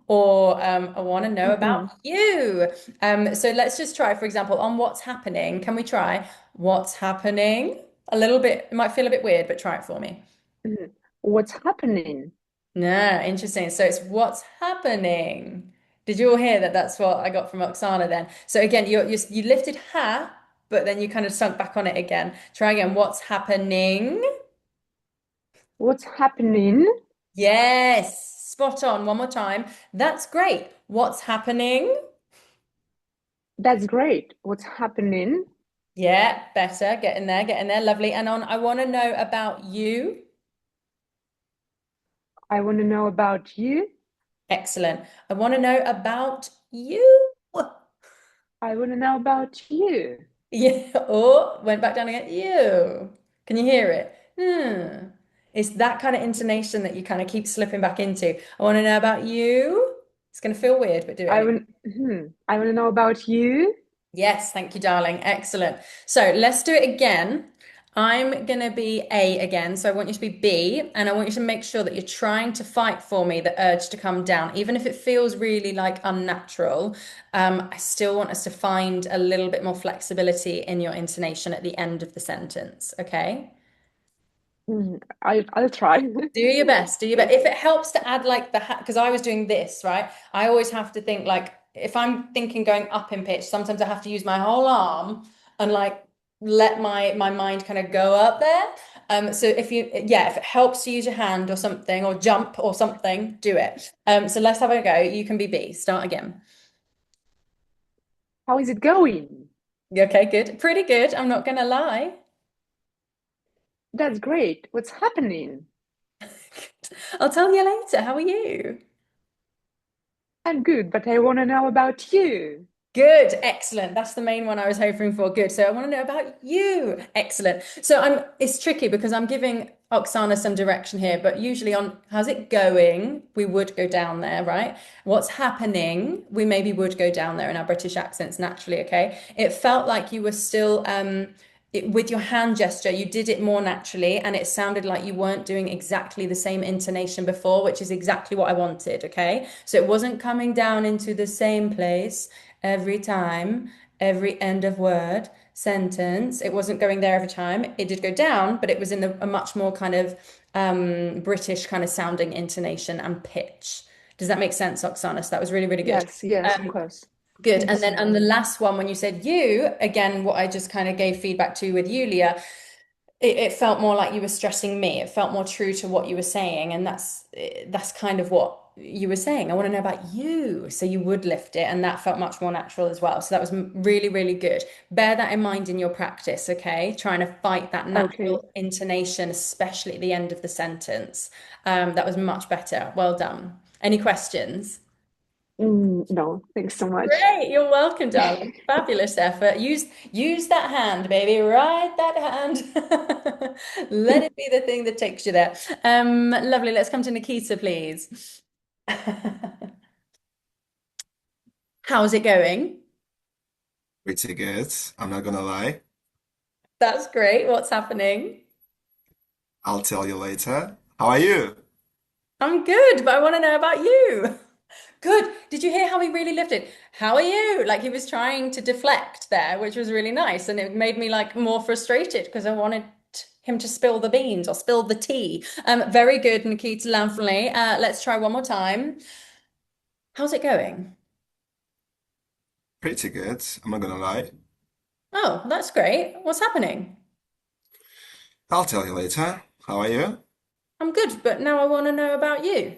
or I want to know about Mm-hmm. you. So let's just try, for example, on what's happening. Can we try what's happening? A little bit, it might feel a bit weird, but try it for me. Mm-hmm. What's happening? No, interesting. So it's what's happening. Did you all hear that? That's what I got from Oksana then. So again, you lifted ha, but then you kind of sunk back on it again. Try again. What's happening? What's happening? Yes, spot on. One more time. That's great. What's happening? That's great. What's happening? Yeah, better. Get in there, get in there. Lovely. And on, I want to know about you. I want to know about you. Excellent. I want to know about you. I want to know about you. Yeah. Oh, went back down again. You. Can you hear it? Hmm. It's that kind of intonation that you kind of keep slipping back into. I want to know about you. It's going to feel weird, but do it anyway. I want to know about you. Yes, thank you, darling. Excellent. So let's do it again. I'm going to be A again. So I want you to be B, and I want you to make sure that you're trying to fight for me the urge to come down, even if it feels really like unnatural. I still want us to find a little bit more flexibility in your intonation at the end of the sentence. Okay? I'll try. Do your best. Do your best. If it helps to add like the hat, because I was doing this, right? I always have to think like if I'm thinking going up in pitch, sometimes I have to use my whole arm and like let my mind kind of go up there. So if you yeah, if it helps to use your hand or something or jump or something, do it. So let's have a go. You can be B. Start again. How is it going? Okay, good. Pretty good. I'm not gonna lie. That's great. What's happening? I'll tell you later. How are you? I'm good, but I want to know about you. Good, excellent. That's the main one I was hoping for. Good. So I want to know about you. Excellent. So it's tricky because I'm giving Oksana some direction here, but usually on how's it going, we would go down there, right? What's happening, we maybe would go down there in our British accents naturally, okay? It felt like you were still with your hand gesture, you did it more naturally, and it sounded like you weren't doing exactly the same intonation before, which is exactly what I wanted, okay? So it wasn't coming down into the same place every time, every end of word, sentence. It wasn't going there every time. It did go down, but it was in a much more kind of British kind of sounding intonation and pitch. Does that make sense, Oksana? So that was really, really good. Yes, of course. Good. And Thanks. then on the last one, when you said you, again, what I just kind of gave feedback to with Yulia, it felt more like you were stressing me. It felt more true to what you were saying, and that's kind of what you were saying. I want to know about you, so you would lift it, and that felt much more natural as well. So that was really, really good. Bear that in mind in your practice, okay? Trying to fight that Okay. natural intonation, especially at the end of the sentence. That was much better. Well done. Any questions? No, thanks so much. Great, you're welcome, darling. Fabulous effort. Use that hand, baby. Ride that hand. Let it be the thing that takes you there. Lovely. Let's come to Nikita, please. How's it going? Pretty good. I'm not gonna lie. That's great. What's happening? I'll tell you later. How are you? I'm good, but I want to know about you. Good. Did you hear how he really lifted? How are you? Like he was trying to deflect there, which was really nice. And it made me like more frustrated because I wanted him to spill the beans or spill the tea. Very good, Nikita, lovely. Let's try one more time. How's it going? Pretty good. I'm not gonna lie. Oh, that's great. What's happening? I'll tell you later. How are you? I'm good, but now I want to know about you.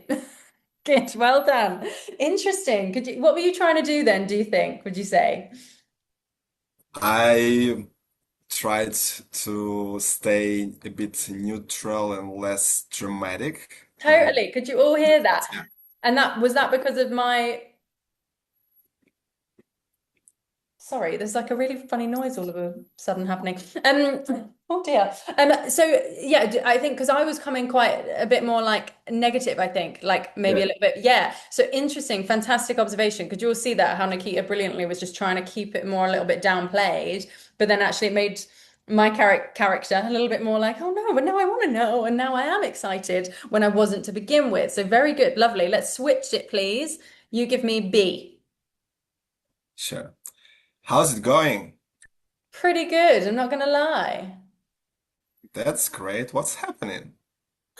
Good, well done. Interesting. What were you trying to do then, do you think, would you say? I tried to stay a bit neutral and less dramatic. Totally. Could you all hear that? Yeah. And that was that because of my sorry, there's like a really funny noise all of a sudden happening. Oh dear. So yeah, I think because I was coming quite a bit more like negative, I think, like maybe a Yeah. little bit, yeah. So interesting, fantastic observation. Could you all see that how Nikita brilliantly was just trying to keep it more a little bit downplayed, but then actually it made my character a little bit more like, oh no, but now I want to know, and now I am excited when I wasn't to begin with. So very good, lovely. Let's switch it, please. You give me B. Sure. How's it going? Pretty good, I'm not gonna lie. That's great. What's happening?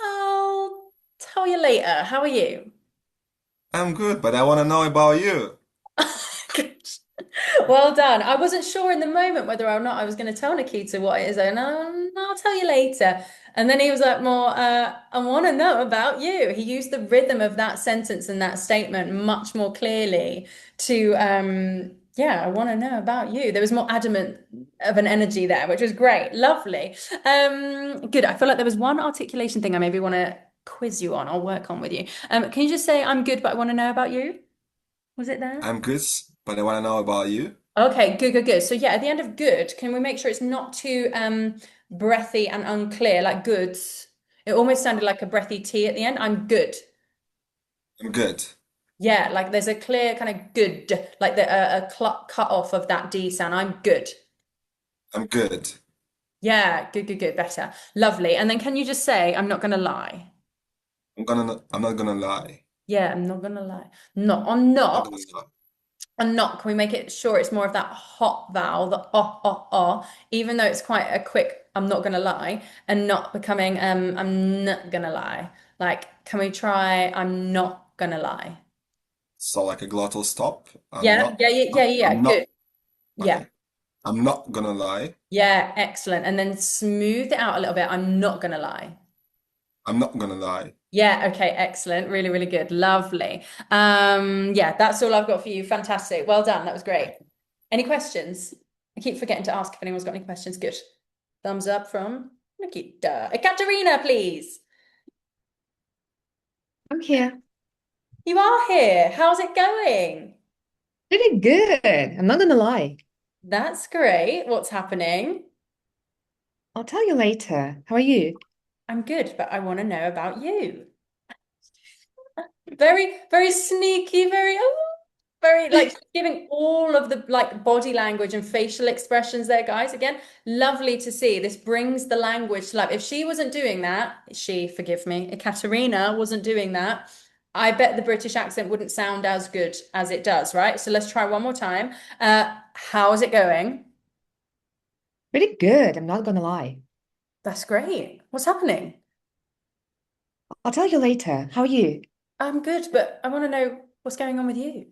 I'll tell you later. How are you? I'm good, but I want to know about you. Good. Well done. I wasn't sure in the moment whether or not I was going to tell Nikita what it is, and I'll tell you later. And then he was like, more, I want to know about you. He used the rhythm of that sentence and that statement much more clearly to, yeah, I want to know about you. There was more adamant of an energy there, which was great. Lovely. Good. I feel like there was one articulation thing I maybe want to quiz you on. I'll work on with you. Can you just say, I'm good, but I want to know about you? Was it there? I'm good, but I want to know about you. Okay, good, good, good. So yeah, at the end of good, can we make sure it's not too breathy and unclear, like goods? It almost sounded like a breathy T at the end. I'm good. I'm good. Yeah, like there's a clear kind of good, like cut off of that D sound. I'm good. I'm good. Yeah, good, good, good. Better. Lovely. And then can you just say, I'm not gonna lie? I'm not gonna lie. Yeah, I'm not gonna lie. Not on Not not. gonna lie. And not, can we make it sure it's more of that hot vowel, the even though it's quite a quick, I'm not gonna lie, and not becoming I'm not gonna lie. Like, can we try I'm not gonna lie? So like a glottal stop. Yeah, yeah, yeah, yeah, yeah. I'm not, Good. Yeah. okay. I'm not gonna lie. Yeah, excellent. And then smooth it out a little bit. I'm not gonna lie. I'm not gonna lie. Yeah, okay, excellent. Really, really good. Lovely. Yeah, that's all I've got for you. Fantastic. Well done. That was great. Any questions? I keep forgetting to ask if anyone's got any questions. Good. Thumbs up from Nikita. Ekaterina, please. I'm here. You are here. How's it going? Pretty good. I'm not gonna lie. That's great. What's happening? I'll tell you later. How are you? I'm good, but I want to know about you. Very, very sneaky, very like giving all of the like body language and facial expressions there, guys. Again, lovely to see. This brings the language to life. If she wasn't doing that, forgive me, Katerina wasn't doing that, I bet the British accent wouldn't sound as good as it does, right? So let's try one more time. How's it going? Pretty good. I'm not gonna lie. That's great. What's happening? I'll tell you later. How are you? I'm good, but I want to know what's going on with you.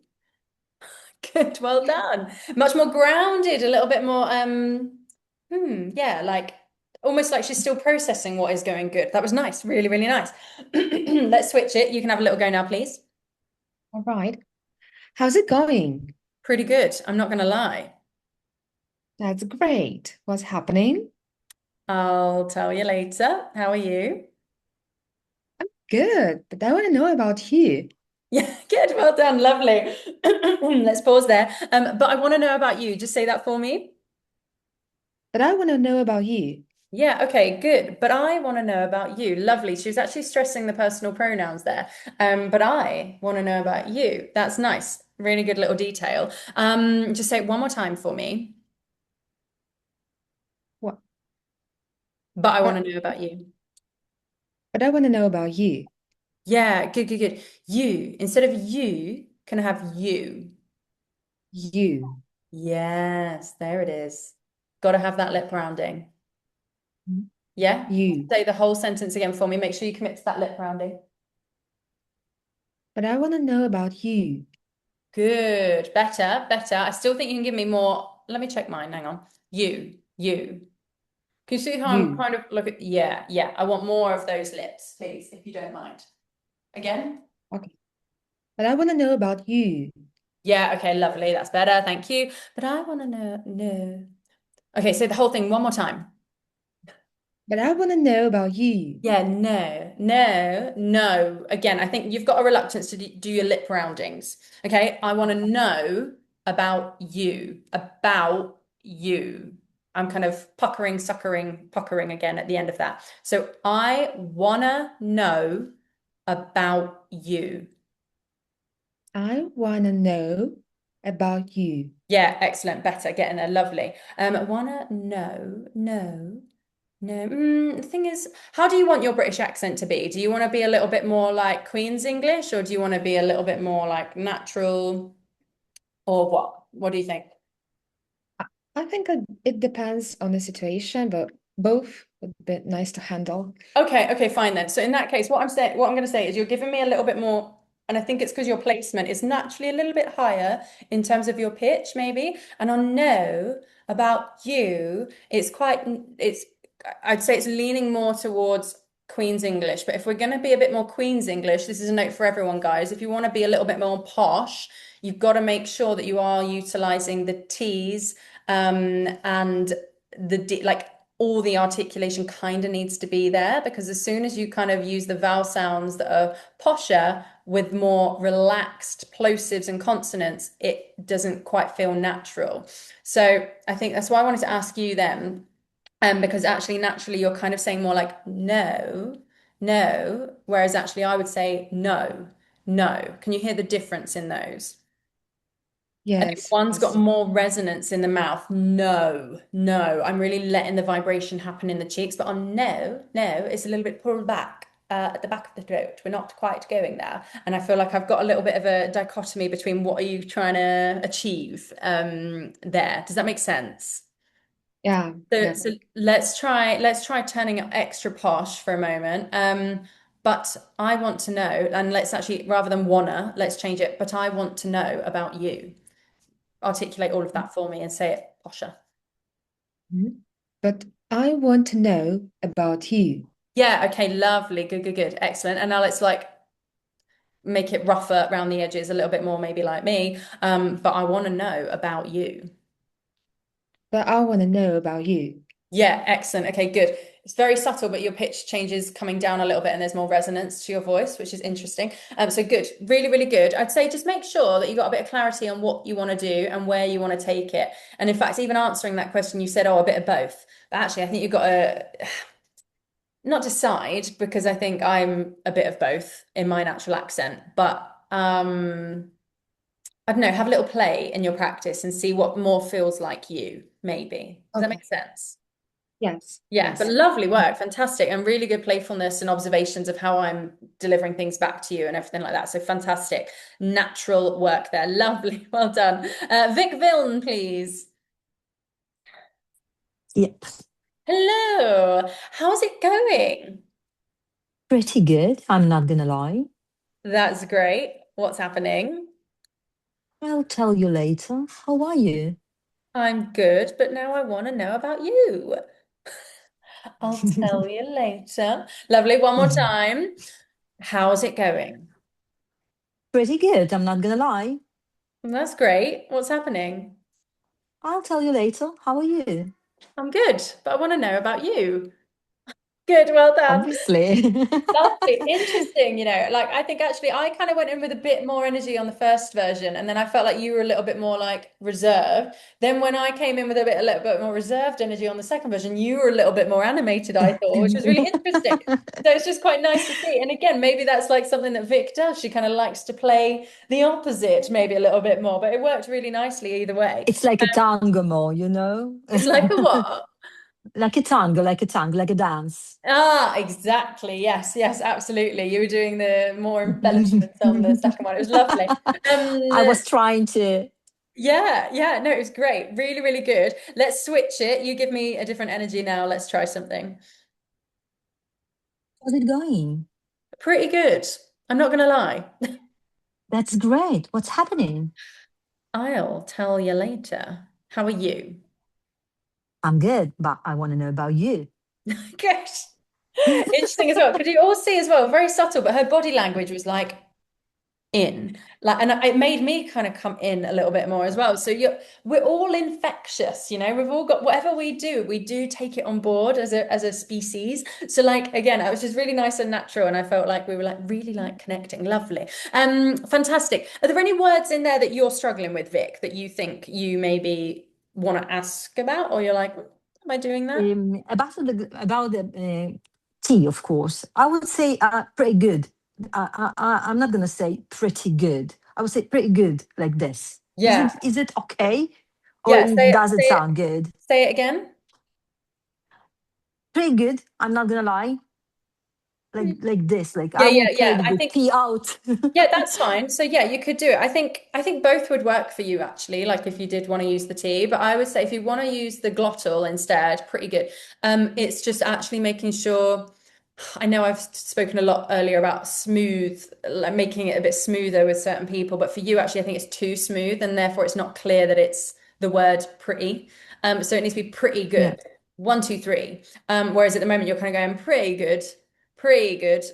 Good, well done. Much more grounded, a little bit more yeah, like almost like she's still processing what is going good. That was nice, really, really nice. Let's switch it. You can have a little go now, please. All right. How's it going? Pretty good. I'm not going to lie. That's great. What's happening? I'll tell you later. How are you? Good, but I want to know about you. Yeah, good. Well done. Lovely. Let's pause there. But I want to know about you. Just say that for me. But I want to know about you. Yeah, okay, good. But I want to know about you. Lovely. She was actually stressing the personal pronouns there. But I want to know about you. That's nice. Really good little detail. Just say it one more time for me. What? But I want But, to know about you. but I want to know about you. Yeah, good, good, good. You, instead of you, can I have you? You. Yes, there it is. Got to have that lip rounding. Yeah? You. Say the whole sentence again for me. Make sure you commit to that lip rounding. But I want to know about you. Good. Better, better. I still think you can give me more. Let me check mine. Hang on. You. Can you see how I'm You. kind of look at, yeah, yeah. I want more of those lips, please, if you don't mind. Again? Okay. But I want to know about you. Yeah, okay, lovely. That's better. Thank you. But I want to know, no. Okay, say the whole thing one more time. But I want to know about you. Yeah, no. Again, I think you've got a reluctance to do your lip roundings. Okay, I want to know about you, about you. I'm kind of puckering again at the end of that. So I wanna know about you. I want to know about you. Yeah, excellent. Better, getting there. Lovely. Wanna know, no. No, the thing is, how do you want your British accent to be? Do you want to be a little bit more like Queen's English, or do you want to be a little bit more like natural, or what? What do you think? I think it depends on the situation, but both would be nice to handle. Okay, fine then. So in that case, what I'm going to say is you're giving me a little bit more, and I think it's because your placement is naturally a little bit higher in terms of your pitch, maybe. And on know about you, I'd say it's leaning more towards Queen's English. But if we're going to be a bit more Queen's English, this is a note for everyone, guys. If you want to be a little bit more posh, you've got to make sure that you are utilizing the T's, and the D, like all the articulation kind of needs to be there, because as soon as you kind of use the vowel sounds that are posher with more relaxed plosives and consonants, it doesn't quite feel natural. So I think that's why I wanted to ask you then, because actually naturally you're kind of saying more like no, whereas actually I would say no. Can you hear the difference in those? I think Yes, one's got yes. more resonance in the mouth. No. I'm really letting the vibration happen in the cheeks, but on no, it's a little bit pulled back at the back of the throat. We're not quite going there. And I feel like I've got a little bit of a dichotomy between what are you trying to achieve there. Does that make sense? Yeah, So, yeah. so let's try turning it extra posh for a moment. But I want to know, and let's actually, rather than wanna, let's change it. But I want to know about you. Articulate all of that for me and say it posher. Mhm. But I want to know about you. Yeah, okay, lovely. Good. Excellent. And now let's like make it rougher around the edges, a little bit more, maybe like me. But I want to know about you. But I want to know about you. Yeah, excellent. Okay, good. It's very subtle, but your pitch changes coming down a little bit and there's more resonance to your voice, which is interesting. So good, really, really good. I'd say just make sure that you got a bit of clarity on what you want to do and where you want to take it. And in fact, even answering that question, you said, oh, a bit of both. But actually, I think you've got to not decide, because I think I'm a bit of both in my natural accent, but I don't know, have a little play in your practice and see what more feels like you, maybe. Does that Okay. make sense? Yes, Yeah, but yes. lovely work, fantastic, and really good playfulness and observations of how I'm delivering things back to you and everything like that. So fantastic, natural work there. Lovely, well done. Vic Vilne, please. Yep. Hello, how's it going? Pretty good. I'm not gonna lie. That's great. What's happening? I'll tell you later. How are you? I'm good, but now I want to know about you. I'll tell you later. Lovely. One more time. How's it going? Pretty good, I'm not gonna lie. That's great. What's happening? I'll tell you later. How are you? I'm good, but I want to know about you. Good, well done. Obviously. Lovely, interesting, like I think actually I kind of went in with a bit more energy on the first version, and then I felt like you were a little bit more like reserved. Then when I came in with a little bit more reserved energy on the second version, you were a little bit more animated, I thought, which was really interesting. So it's just quite nice to see. And again, maybe that's like something that Vic does. She kind of likes to play the opposite, maybe a little bit more, but it worked really nicely either way. It's like a tango more, you know? It's like a what? Like a tango, like a tango, like a dance. Ah, exactly. Yes, yes, absolutely. You were doing the more embellishments on the second one. It was lovely. I was trying to. Yeah, yeah, no, it was great. Really, really good. Let's switch it. You give me a different energy now. Let's try something. How's it going? Pretty good. I'm not gonna lie. That's great. What's happening? I'll tell you later. How are you? I'm good, but I want to know about you. Good. Interesting as well. Could you all see as well? Very subtle, but her body language was like in, like, and it made me kind of come in a little bit more as well. So we're all infectious, we've all got whatever we do take it on board as a species. So like again, it was just really nice and natural, and I felt like we were like really like connecting. Lovely. Fantastic. Are there any words in there that you're struggling with, Vic, that you think you maybe want to ask about, or you're like, am I doing that? About the tea, of course. I would say pretty good. I'm not gonna say pretty good. I would say pretty good, like this. Yeah. Is it okay, or Yeah, does it sound good? Say it again. Pretty good. I'm not gonna lie. Like this. Like Yeah, I will yeah. take I the think tea out. yeah, that's fine. So yeah, you could do it. I think both would work for you actually, like if you did want to use the T, but I would say if you want to use the glottal instead, pretty good. It's just actually making sure. I know I've spoken a lot earlier about smooth, like making it a bit smoother with certain people, but for you actually I think it's too smooth, and therefore it's not clear that it's the word pretty. So it needs to be pretty Yeah. good. One, two, three. Whereas at the moment you're kind of going pretty good, pretty good.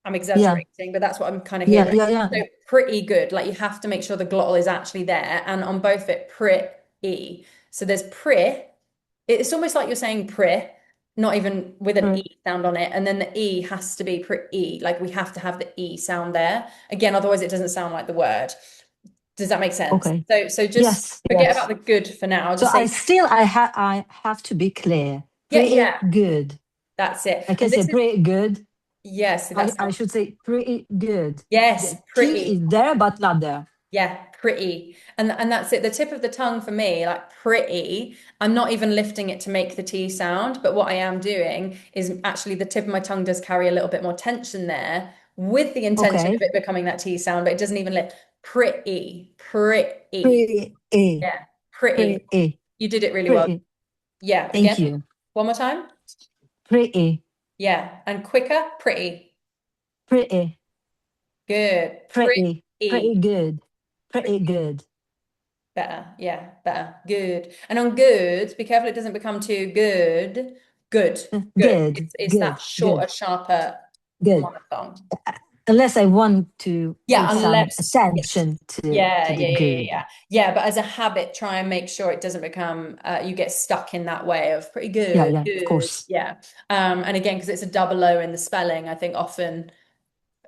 I'm Yeah. exaggerating, but that's what I'm kind of Yeah. hearing. Yeah. Yeah. So pretty good. Like you have to make sure the glottal is actually there. And on both of it, pretty. So there's pre. It's almost like you're saying pre, not even with an Right. E sound on it. And then the E has to be pretty. Like we have to have the E sound there. Again, otherwise it doesn't sound like the word. Does that make sense? Okay. So just Yes. forget Yes. about the good for now. I'll So just say, I have to be clear. yeah, Pretty yeah, good. that's it. I can And say this is, pretty good. yes, I should say pretty good. yes, The T pretty. is there, but not there. Yeah, pretty. And that's it. The tip of the tongue for me, like pretty, I'm not even lifting it to make the T sound, but what I am doing is actually the tip of my tongue does carry a little bit more tension there with the intention of Okay. it becoming that T sound, but it doesn't even lift. Pretty, pretty. Pretty. Yeah, pretty. Pretty. You did it really well. Pretty. Yeah, Thank again, you. one more time. Pretty. Yeah, and quicker, pretty. Pretty. Good. Pretty. Pretty Pretty. good. Pretty good. Better, yeah, better. Good. And on good, be careful it doesn't become too good. Good, good. Good. It's that Good. shorter, Good. sharper Good. monotone. Unless I want to Yeah, put some unless yes. attention Yeah, to the yeah, yeah, yeah, good. yeah. Yeah, but as a habit, try and make sure it doesn't become you get stuck in that way of pretty Yeah, good, yeah, of good. course. Yeah. And again, because it's a double O in the spelling, I think often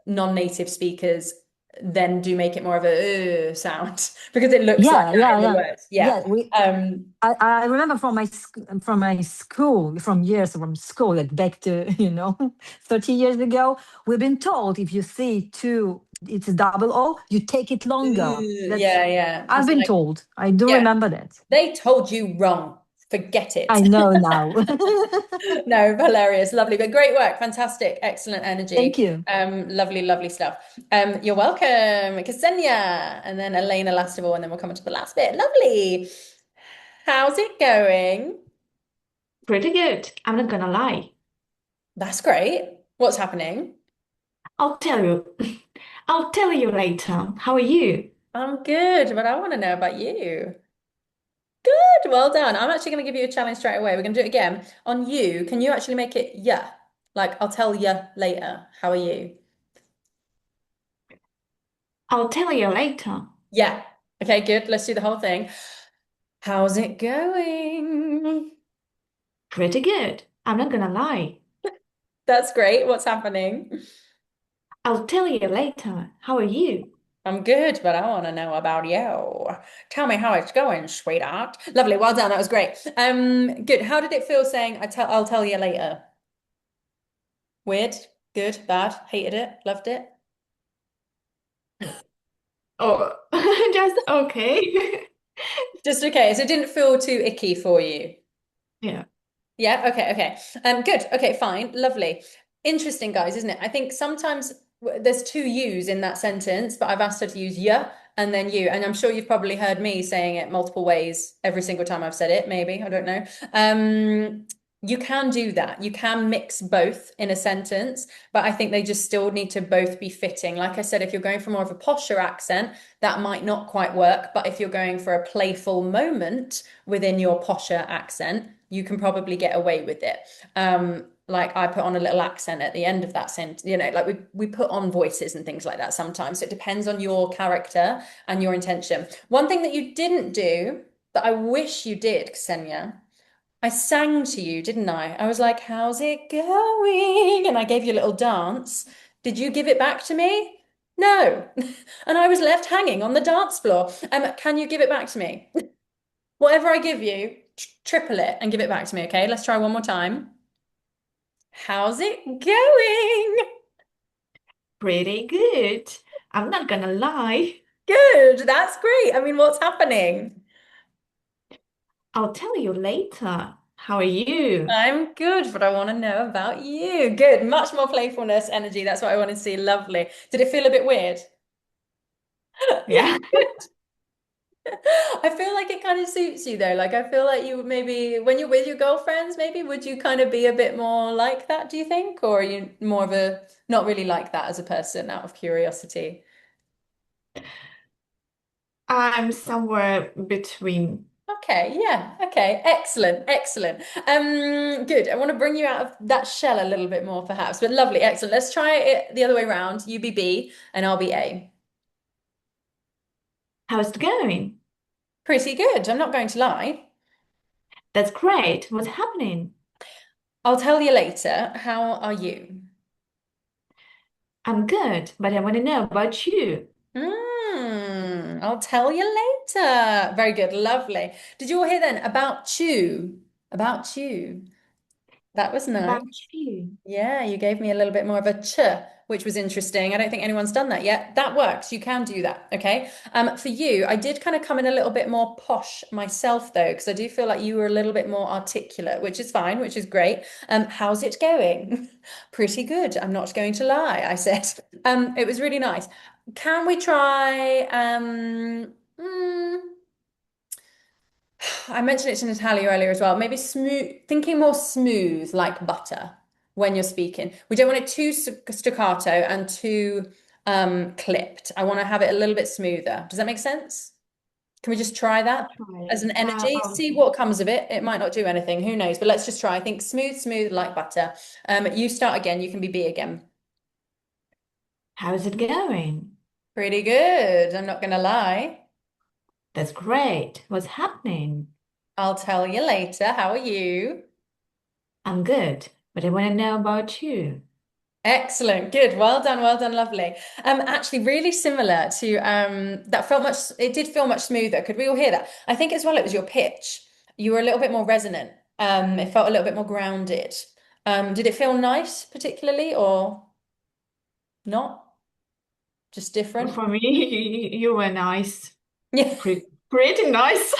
non-native speakers then do make it more of a sound because it looks like Yeah, that yeah, in the yeah. words. Yeah, Yeah. I remember from my school, from years from school, like back to 30 years ago, we've been told if you see two, it's a double O, you take it longer. That's Yeah, yeah. I've It's been like, told. I do yeah, remember that. they told you wrong. Forget it. I know now. No, hilarious, lovely, but great work, fantastic, excellent energy. Thank you. Lovely, lovely stuff. You're welcome, Ksenia, and then Elena last of all, and then we'll come on to the last bit. Lovely. How's it going? Pretty good. I'm not gonna lie. That's great. What's happening? I'll tell you. I'll tell you later. How are you? I'm good, but I want to know about you. Good. Well done. I'm actually going to give you a challenge straight away. We're going to do it again. On you, can you actually make it yeah? Like, I'll tell you later. How are you? I'll tell you later. Yeah. Okay, good. Let's do the whole thing. How's it going? Pretty good. I'm not gonna lie. That's great. What's happening? I'll tell you later. How are you? I'm good, but I want to know about you. Tell me how it's going, sweetheart. Lovely. Well done. That was great. Good. How did it feel saying I'll tell you later? Weird, good, bad, hated it, loved it? Oh, just okay. Just okay. So it didn't feel too icky for you. Yeah. Yeah, okay, okay. Good. Okay, fine. Lovely. Interesting, guys, isn't it? I think sometimes there's two yous in that sentence, but I've asked her to use yeah and then you. And I'm sure you've probably heard me saying it multiple ways every single time I've said it, maybe. I don't know. You can do that. You can mix both in a sentence, but I think they just still need to both be fitting. Like I said, if you're going for more of a posher accent, that might not quite work. But if you're going for a playful moment within your posher accent, you can probably get away with it. Like I put on a little accent at the end of that sentence, like we put on voices and things like that sometimes. So it depends on your character and your intention. One thing that you didn't do that I wish you did, Ksenia, I sang to you, didn't I? I was like, how's it going? And I gave you a little dance. Did you give it back to me? No. And I was left hanging on the dance floor. Can you give it back to me? Whatever I give you, triple it and give it back to me, okay? Let's try one more time. How's it going? Pretty good. I'm not gonna lie. Good, that's great. I mean, what's happening? I'll tell you later. How are you? I'm good, but I want to know about you. Good, much more playfulness, energy. That's what I want to see. Lovely. Did it feel a bit weird? Yeah. Yeah. I feel like it kind of suits you though. Like I feel like you maybe when you're with your girlfriends, maybe would you kind of be a bit more like that, do you think? Or are you more of a not really like that as a person out of curiosity? I'm somewhere between. Okay, yeah, okay, excellent, excellent. Good. I want to bring you out of that shell a little bit more, perhaps, but lovely, excellent. Let's try it the other way around. You be B and I'll be A. How's it going? Pretty good. I'm not going to lie. That's great. What's happening? I'll tell you later. How are you? I'm good, but I want to know about you. I'll tell you later. Very good, lovely. Did you all hear then about you? About you. That was nice. About you. Yeah, you gave me a little bit more of a ch, which was interesting. I don't think anyone's done that yet. That works. You can do that. Okay. For you, I did kind of come in a little bit more posh myself though, because I do feel like you were a little bit more articulate, which is fine, which is great. How's it going? Pretty good. I'm not going to lie, I said. It was really nice. Can we try I mentioned it to Natalia earlier as well. Maybe smooth, thinking more smooth like butter when you're speaking. We don't want it too staccato and too clipped. I want to have it a little bit smoother. Does that make sense? Can we just try that as an energy? See what comes of it. It might not do anything. Who knows? But let's just try. I think smooth, smooth like butter. You start again. You can be B again. How's it going? Pretty good. I'm not going to lie. That's great. What's happening? I'll tell you later. How are you? I'm good, but I want to know about you. Excellent. Good. Well done. Well done. Lovely. Actually really similar to that felt much it did feel much smoother. Could we all hear that? I think as well it was your pitch. You were a little bit more resonant. It felt a little bit more grounded. Did it feel nice particularly or not? Just different? For me, you were nice. Yeah. Pretty nice.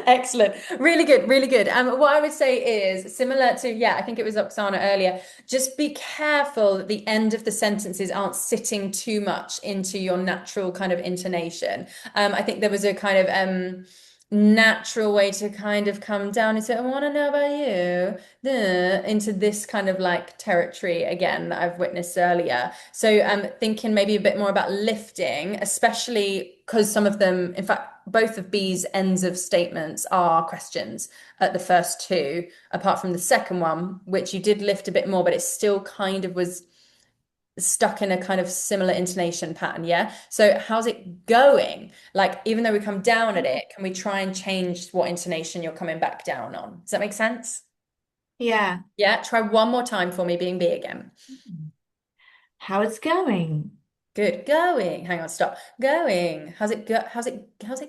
Excellent. Really good, really good. What I would say is similar to, yeah, I think it was Oksana earlier, just be careful that the end of the sentences aren't sitting too much into your natural kind of intonation. I think there was a kind of natural way to kind of come down into I want to know about you, into this kind of like territory again that I've witnessed earlier. So I'm thinking maybe a bit more about lifting, especially because some of them, in fact, both of B's ends of statements are questions at the first two, apart from the second one, which you did lift a bit more, but it still kind of was stuck in a kind of similar intonation pattern, yeah? So how's it going? Like, even though we come down at it, can we try and change what intonation you're coming back down on? Does that make sense? Yeah. Yeah, try one more time for me, being B again. How it's going? Good, going. Hang on, stop. Going. How's it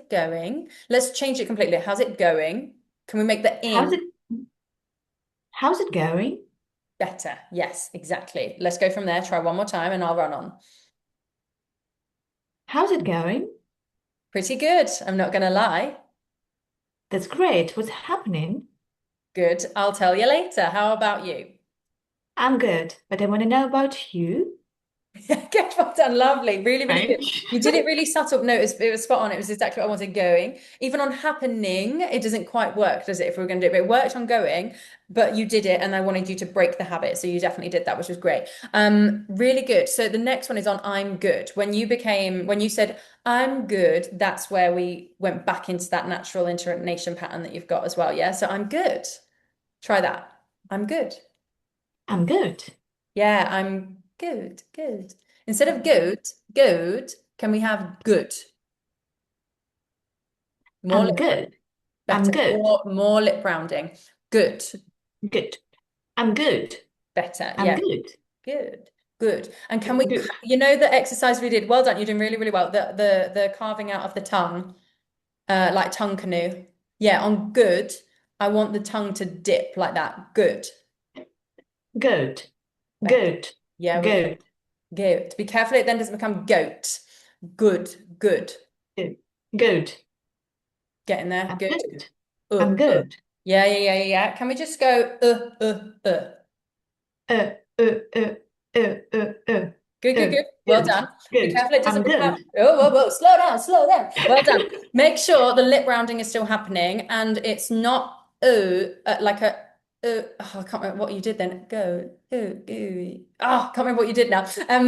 going? Let's change it completely. How's it going? Can we make the How's ing it how's it going? better? Yes, exactly. Let's go from there. Try one more time and I'll run on. How's it going? Pretty good. I'm not gonna lie. That's great. What's happening? Good. I'll tell you later. How about you? I'm good, but I want to know about you. Good, well done, lovely, really, really good. French. You did it really subtle. No, it was spot on. It was exactly what I wanted going. Even on happening, it doesn't quite work, does it? If we were going to do it, but it worked on going, but you did it, and I wanted you to break the habit. So you definitely did that, which was great. Really good. So the next one is on I'm good. When you said I'm good, that's where we went back into that natural intonation pattern that you've got as well. Yeah. So I'm good. Try that. I'm good. I'm good. Yeah, I'm good, good. Instead of good, can we have good? More I'm lip, good. I'm better, good. more lip rounding. Good, Good. I'm good. better. I'm Yeah, good. good, good. And can we, Good. you know, the exercise we did? Well done, you're doing really, really well. The carving out of the tongue, like tongue canoe. Yeah, on good, I want the tongue to dip like that. Good, Good. better. Good. Yeah, we're Good. good. Be careful it then doesn't become goat. Good, good. Good. Good. Getting there. I'm Good. good. I'm Uh. good. Yeah, yeah, yeah, yeah, yeah. Can we just go Uh, uh, uh, uh. Good, good, good. Well Good. done. Be Good. careful it doesn't I'm become. good. Oh, whoa, whoa. Slow down, slow down. Well done. Make sure the lip rounding is still happening and it's not like a oh, I can't remember what you did then. Go, ooh. Oh, I can't remember what you did now.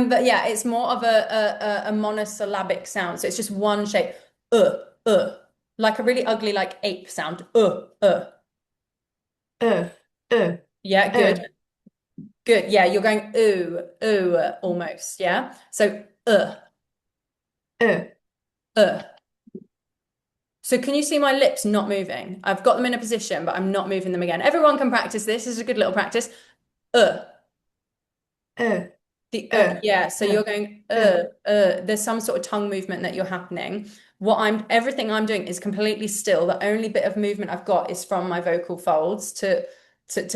But yeah, it's more of a monosyllabic sound. So it's just one shape. Uh. Like a really ugly, like ape sound. Uh, uh, Yeah, uh, good. Good. Yeah, you're going ooh, almost. Yeah. So uh. uh. So can you see my lips not moving? I've got them in a position, but I'm not moving them again. Everyone can practice this. This is a good little practice. Uh. Uh, Yeah. So uh, you're going uh. There's some sort of tongue movement that you're happening. Everything I'm doing is completely still. The only bit of movement I've got is from my vocal folds to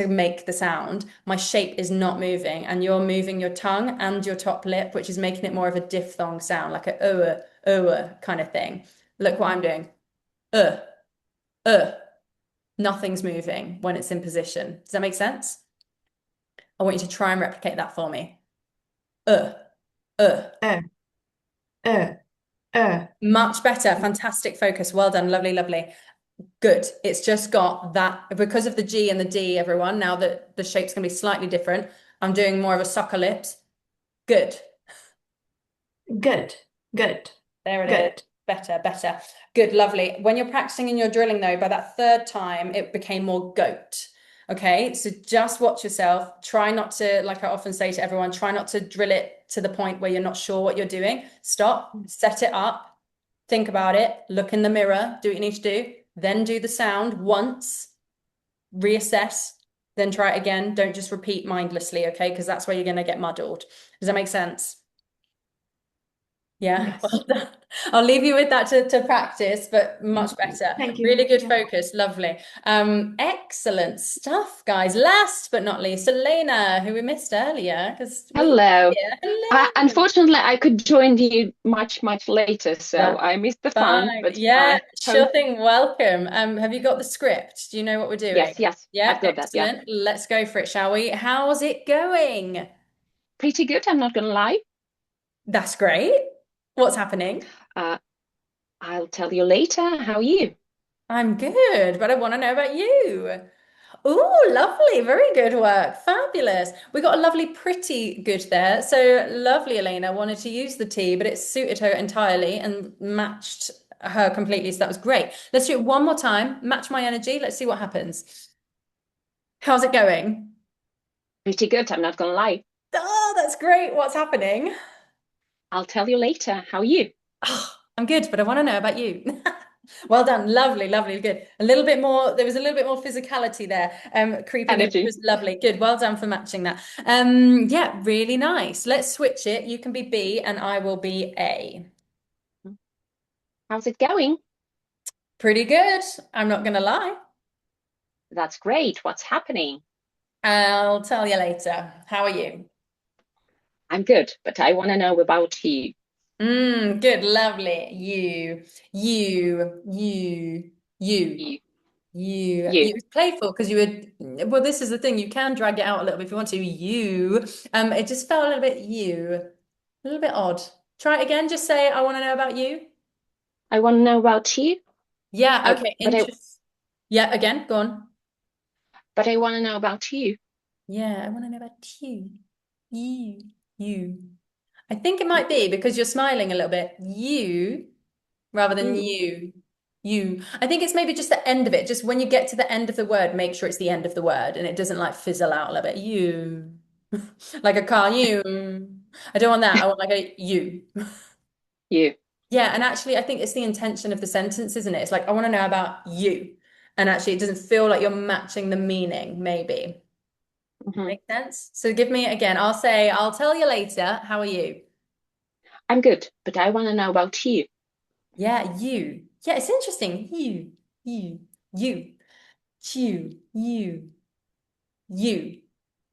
make the sound. My shape is not moving, and you're moving your tongue and your top lip, which is making it more of a diphthong sound, like a kind of thing. Look what I'm doing. Uh, uh. Nothing's moving when it's in position. Does that make sense? I want you to try and replicate that for me. Uh, uh. Uh, uh, uh. Much better. Fantastic focus. Well done. Lovely, lovely. Good. It's just got that because of the G and the D, everyone. Now that the shape's going to be slightly different, I'm doing more of a sucker lips. Good. Good. Good. There it is. Good. Better, better. Good, lovely. When you're practicing and you're drilling, though, by that third time, it became more goat. Okay, so just watch yourself. Try not to, like I often say to everyone, try not to drill it to the point where you're not sure what you're doing. Stop, set it up, think about it, look in the mirror, do what you need to do, then do the sound once, reassess, then try it again. Don't just repeat mindlessly, okay? Because that's where you're going to get muddled. Does that make sense? Yeah, Yes. well done. I'll leave you with that to practice, but much better. Thank you. Really good Yeah. focus. Lovely. Excellent stuff, guys. Last but not least, Elena, who we missed earlier. Hello. Hello. Unfortunately, I could join you much, much later, so That's I missed the fun, fine. but Yeah, I sure hope. thing. Welcome. Have you got the script? Do you know what we're doing? Yes, Yeah, I've got that. Yeah, excellent. Let's go for it, shall we? How's it going? pretty good. I'm not gonna lie. That's great. What's happening? Uh, I'll tell you later. How are you? I'm good, but I want to know about you. Oh, lovely. Very good work. Fabulous. We got a lovely, pretty good there. So lovely, Elena wanted to use the tea, but it suited her entirely and matched her completely. So that was great. Let's do it one more time. Match my energy. Let's see what happens. How's it going? Pretty good, I'm not gonna lie. Oh, that's great. What's happening? I'll tell you later. How are you? Oh, I'm good, but I want to know about you. Well done. Lovely, lovely, good. A little bit more, there was a little bit more physicality there, creeping in, which Energy. was lovely. Good. Well done for matching that. Yeah, really nice. Let's switch it. You can be B and I will be A. How's it going? Pretty good. I'm not gonna lie. That's great. What's happening? I'll tell you later. How are you? I'm good, but I want to know about you. Good, lovely. You. You. You You. was playful because you would, well, this is the thing, you can drag it out a little bit if you want to. It just felt a little bit a little bit odd. Try it again, just say, I want to know about you. I want to know about you. Yeah, I, okay, but I interest. Yeah, again, go on. but I want to know about you. Yeah, I want to know about you. You, you. I think it might be because you're smiling a little bit. You. Rather than You. you. You. I think it's maybe just the end of it. Just when you get to the end of the word, make sure it's the end of the word and it doesn't like fizzle out a little bit. You. Like a car, you. I don't want that. I want like a you. You. Yeah, and actually I think it's the intention of the sentence, isn't it? It's like I want to know about you. And actually it doesn't feel like you're matching the meaning, maybe. Mhm. Make sense? So give me again. I'll say, I'll tell you later. How are you? I'm good, but I want to know about you. Yeah, you. Yeah, it's interesting. You, you. You.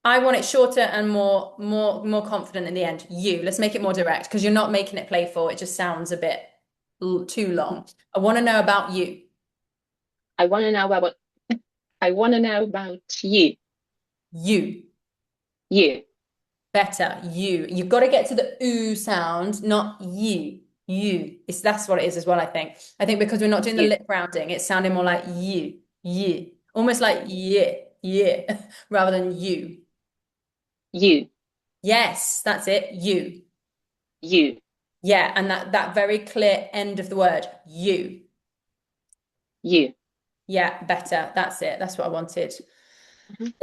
I want it shorter and more confident in the end. You. Let's make it more direct because you're not making it playful. It just sounds a bit too long. I want to know about you. I want to know about I want to know about you. You. You. Better. You. You've got to get to the ooh sound, not you. You. That's what it is as well, I think. I think because we're not doing the You. lip rounding, it's sounding more like you. You. Almost like yeah, rather than you. You. Yes, that's it. You. You. Yeah, and that very clear end of the word, you. You. Yeah, better. That's it. That's what I wanted. Mhm.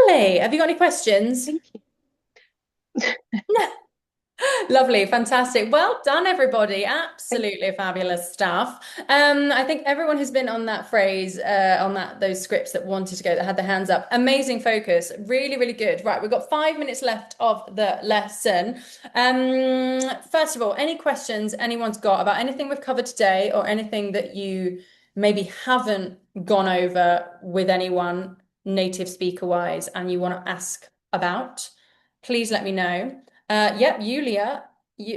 Lovely. Have you got any questions? Thank you. Lovely, fantastic. Well done, everybody. Absolutely fabulous stuff. I think everyone who's been on that phrase, on those scripts that wanted to go, that had their hands up. Amazing focus. Really, really good. Right, we've got 5 minutes left of the lesson. First of all, any questions anyone's got about anything we've covered today or anything that you maybe haven't gone over with anyone native speaker wise and you want to ask about, please let me know. Yep, Yulia.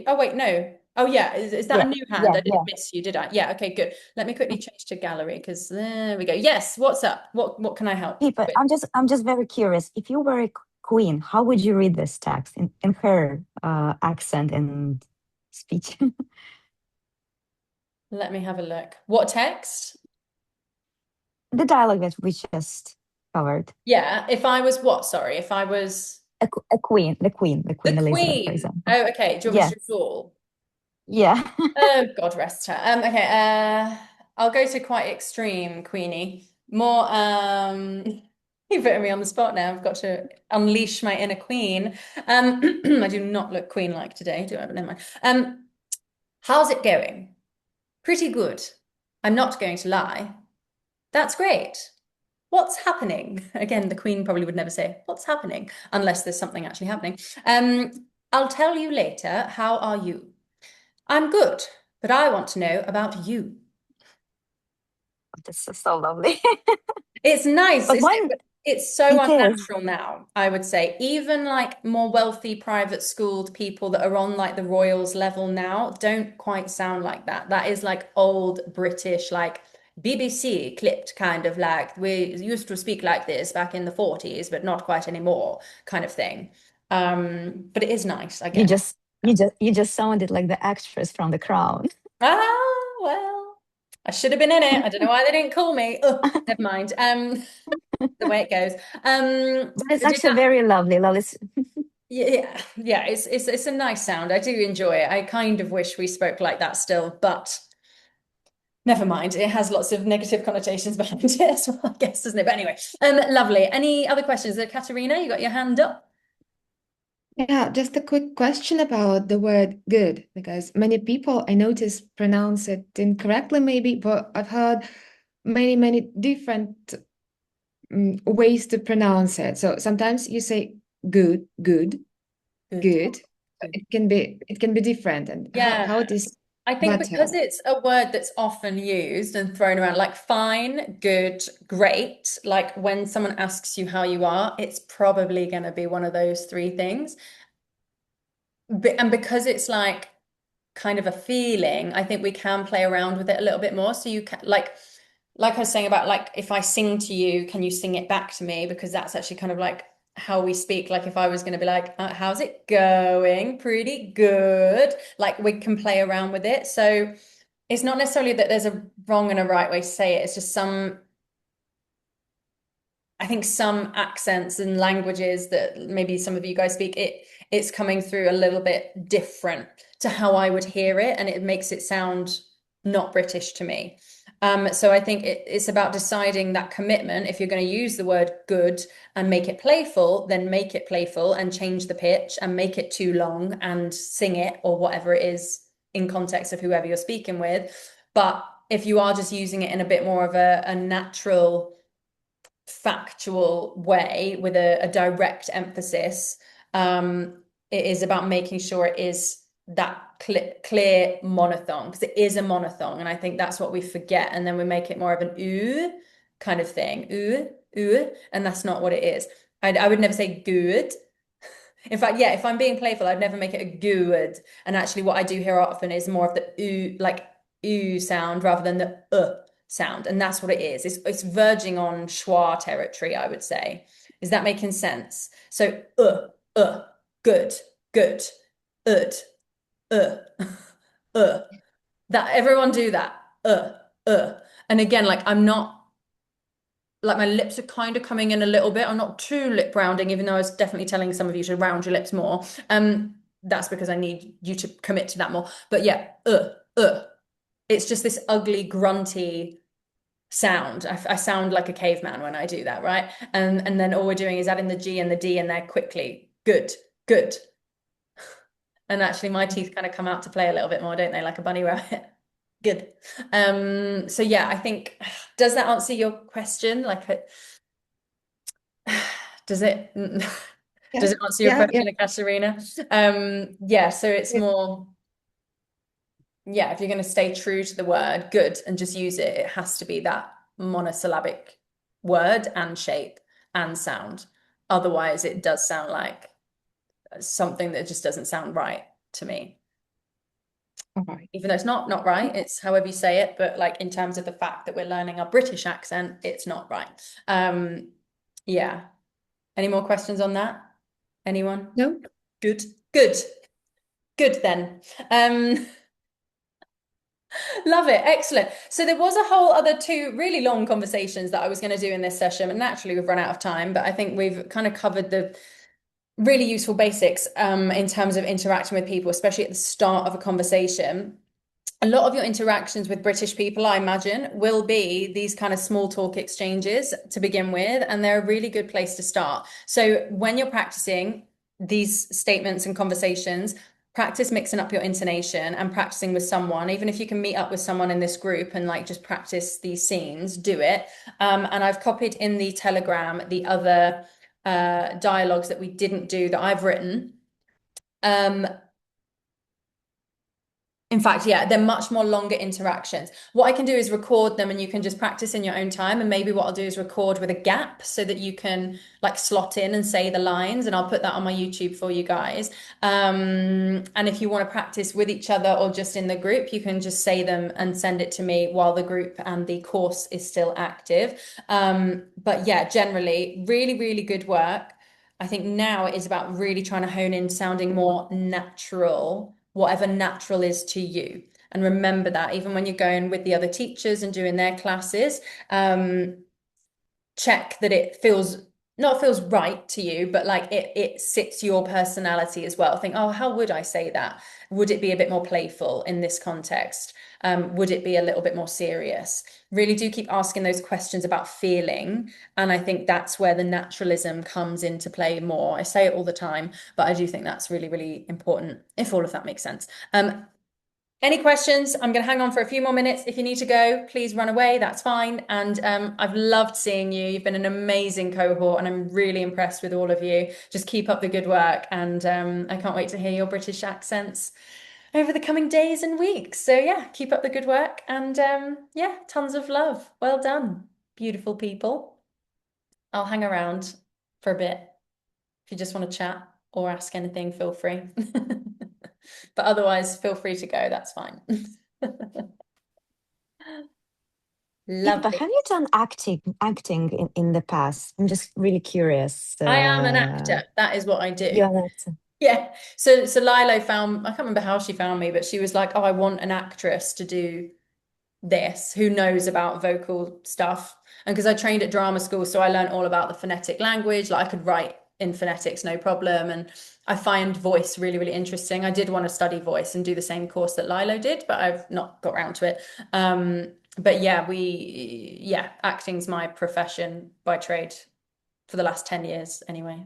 Oh wait, no. Oh yeah, is that Yeah, a new hand? yeah, I didn't yeah. miss you, did I? Yeah, okay, good. Let me quickly change to gallery because there we go. Yes, what's up? What can I help But with? I'm just very curious. If you were a queen, how would you read this text in her accent and speech? Let me have a look. What text? The dialogue that we just covered. Yeah, if I was what? Sorry, if I was A queen, the the Queen Elizabeth, for queen. example. Oh, okay. Do you want me Yeah, to do it all? yeah. Oh, God rest her. Okay, I'll go to quite extreme, Queenie. More, you're putting me on the spot now. I've got to unleash my inner queen. I do not look queen-like today, do I? But never mind. How's it going? Pretty good. I'm not going to lie. That's great. What's happening? Again, the queen probably would never say, what's happening? Unless there's something actually happening. I'll tell you later. How are you? I'm good, but I want to know about you. This is so lovely. It's nice, But isn't when it? But it's so it is, unnatural now, I would say. Even like more wealthy private schooled people that are on like the royals level now don't quite sound like that. That is like old British, like BBC clipped kind of like we used to speak like this back in the 40s, but not quite anymore kind of thing. But it is nice, I you guess. just you just sounded like the actress from The Crown. Ah, well. I should have been in it. I don't know why they didn't call me. Oh, never mind. The way it goes. But it's So did actually that, very lovely, lovely. yeah, it's a nice sound. I do enjoy it. I kind of wish we spoke like that still, but never mind. It has lots of negative connotations behind it as well, I guess, doesn't it? But anyway, lovely. Any other questions? Katerina, you got your hand up? Yeah, just a quick question about the word good, because many people I notice pronounce it incorrectly, maybe, but I've heard many, many different ways to pronounce it. So sometimes you say good, good, good. It can be different. And Yeah. how it is I think because better? it's a word that's often used and thrown around, like fine, good, great, like when someone asks you how you are, it's probably going to be one of those three things. And because it's like kind of a feeling, I think we can play around with it a little bit more. So you can like I was saying about like if I sing to you, can you sing it back to me? Because that's actually kind of like how we speak. Like if I was going to be like, how's it going? Pretty good. Like we can play around with it. So it's not necessarily that there's a wrong and a right way to say it. It's just I think some accents and languages that maybe some of you guys speak, it's coming through a little bit different to how I would hear it, and it makes it sound not British to me. So I think it's about deciding that commitment. If you're going to use the word good and make it playful, then make it playful and change the pitch and make it too long and sing it or whatever it is in context of whoever you're speaking with. But if you are just using it in a bit more of a natural factual way with a direct emphasis, it is about making sure it is that clear monophthong, because it is a monophthong, and I think that's what we forget, and then we make it more of an ooh kind of thing, ooh, and that's not what it is. I would never say good. In fact, yeah, if I'm being playful, I'd never make it a good. And actually, what I do hear often is more of the ooh, like ooh sound rather than the sound. And that's what it is. It's verging on schwa territory, I would say. Is that making sense? So good, good, ud, uh, That everyone do that. And again, like I'm not like my lips are kind of coming in a little bit. I'm not too lip rounding, even though I was definitely telling some of you to round your lips more. That's because I need you to commit to that more. But yeah, it's just this ugly, grunty sound. I sound like a caveman when I do that, right? And then all we're doing is adding the G and the D in there quickly. Good, good. And actually my teeth kind of come out to play a little bit more, don't they? Like a bunny rabbit. Good. So yeah, I think, does that answer your question? Like, does it Yeah, does it answer your yeah, yeah. question, Katerina? Yeah, so it's more, yeah, if you're going to stay true to the word good and just use it, it has to be that monosyllabic word and shape and sound. Otherwise, it does sound like something that just doesn't sound right to me. All right. Even though it's not right, it's however you say it, but like in terms of the fact that we're learning our British accent, it's not right. Yeah. Any more questions on that? Anyone? No? Good. Good. Good then. Love it. Excellent. So there was a whole other two really long conversations that I was going to do in this session, and naturally we've run out of time, but I think we've kind of covered the really useful basics in terms of interacting with people, especially at the start of a conversation. A lot of your interactions with British people, I imagine, will be these kind of small talk exchanges to begin with, and they're a really good place to start. So when you're practicing these statements and conversations, practice mixing up your intonation and practicing with someone. Even if you can meet up with someone in this group and like just practice these scenes, do it. And I've copied in the Telegram the other dialogues that we didn't do that I've written. In fact, yeah, they're much more longer interactions. What I can do is record them and you can just practice in your own time. And maybe what I'll do is record with a gap so that you can like slot in and say the lines. And I'll put that on my YouTube for you guys. And if you want to practice with each other or just in the group, you can just say them and send it to me while the group and the course is still active. But yeah, generally, really, really good work. I think now it is about really trying to hone in sounding more natural, whatever natural is to you. And remember that even when you're going with the other teachers and doing their classes, check that it not feels right to you, but like it sits your personality as well. Think, oh, how would I say that? Would it be a bit more playful in this context? Would it be a little bit more serious? Really do keep asking those questions about feeling. And I think that's where the naturalism comes into play more. I say it all the time, but I do think that's really, really important, if all of that makes sense. Any questions? I'm going to hang on for a few more minutes. If you need to go, please run away. That's fine. And I've loved seeing you. You've been an amazing cohort, and I'm really impressed with all of you. Just keep up the good work. And I can't wait to hear your British accents over the coming days and weeks. So yeah, keep up the good work. And yeah, tons of love. Well done, beautiful people. I'll hang around for a bit. If you just want to chat or ask anything, feel free. But otherwise, feel free to go. That's fine. Yeah, but Lovely. have you done acting in the past? I'm just really curious. I am an actor. That is what I do. You're an actor. Yeah. So Lilo found, I can't remember how she found me, but she was like, oh, I want an actress to do this, who knows about vocal stuff. And because I trained at drama school, so I learned all about the phonetic language. Like I could write in phonetics, no problem. And I find voice really, really interesting. I did want to study voice and do the same course that Lilo did, but I've not got around to it. But yeah, acting's my profession by trade for the last 10 years anyway.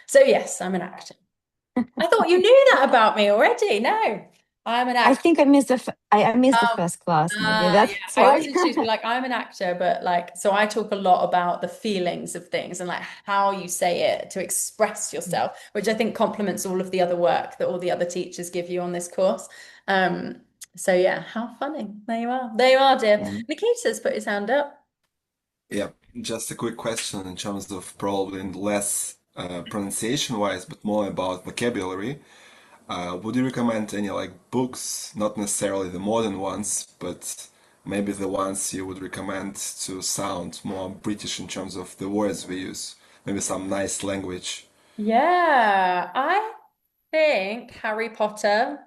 So yes, I'm an actor. I thought you knew that about me already. No, I'm an actor. I think I missed the first class. Maybe that's I why. always introduce me like I'm an actor, but like so I talk a lot about the feelings of things and like how you say it to express yourself, which I think complements all of the other work that all the other teachers give you on this course. So yeah, how funny. There you are. There you are, dear. Yeah. Nikita's put his hand up. Yeah, just a quick question in terms of probably less pronunciation-wise, but more about vocabulary. Would you recommend any like books, not necessarily the modern ones, but maybe the ones you would recommend to sound more British in terms of the words we use? Maybe some nice language. Yeah, I think Harry Potter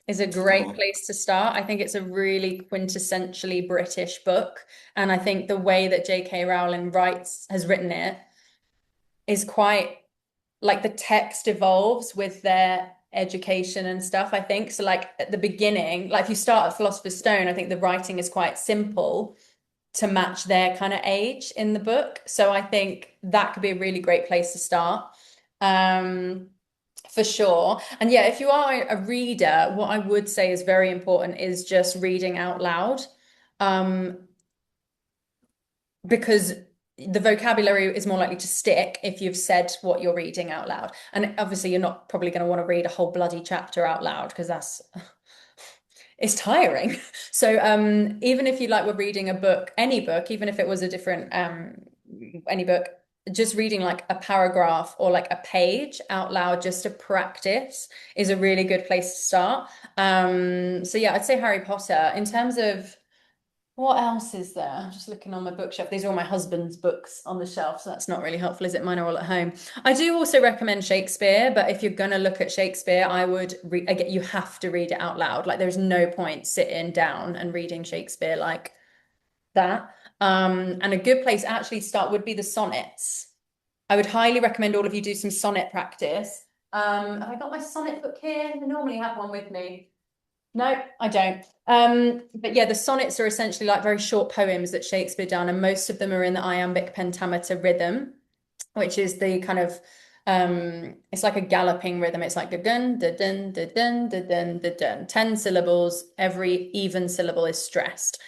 is a great Oh, place to start. I think it's a really quintessentially British book. And I think the way that J.K. Rowling has written it is quite like the text evolves with their education and stuff, I think. So like at the beginning, like if you start at Philosopher's Stone, I think the writing is quite simple to match their kind of age in the book. So I think that could be a really great place to start. For sure. And yeah, if you are a reader, what I would say is very important is just reading out loud. Because the vocabulary is more likely to stick if you've said what you're reading out loud. And obviously you're not probably going to want to read a whole bloody chapter out loud because it's tiring. So even if you like were reading a book, any book, even if it was a different any book, just reading like a paragraph or like a page out loud just to practice is a really good place to start. So yeah, I'd say Harry Potter. In terms of what else is there? I'm just looking on my bookshelf. These are all my husband's books on the shelf, so that's not really helpful, is it? Mine are all at home. I do also recommend Shakespeare, but if you're going to look at Shakespeare, I would again, you have to read it out loud. Like there's no point sitting down and reading Shakespeare like that. And a good place actually to start would be the sonnets. I would highly recommend all of you do some sonnet practice. Have I got my sonnet book here? I normally have one with me. No, I don't. But yeah, the sonnets are essentially like very short poems that Shakespeare done, and most of them are in the iambic pentameter rhythm, which is the kind of it's like a galloping rhythm. It's like da-dun, da-dun, da-dun, da-dun, da-dun. 10 syllables, every even syllable is stressed.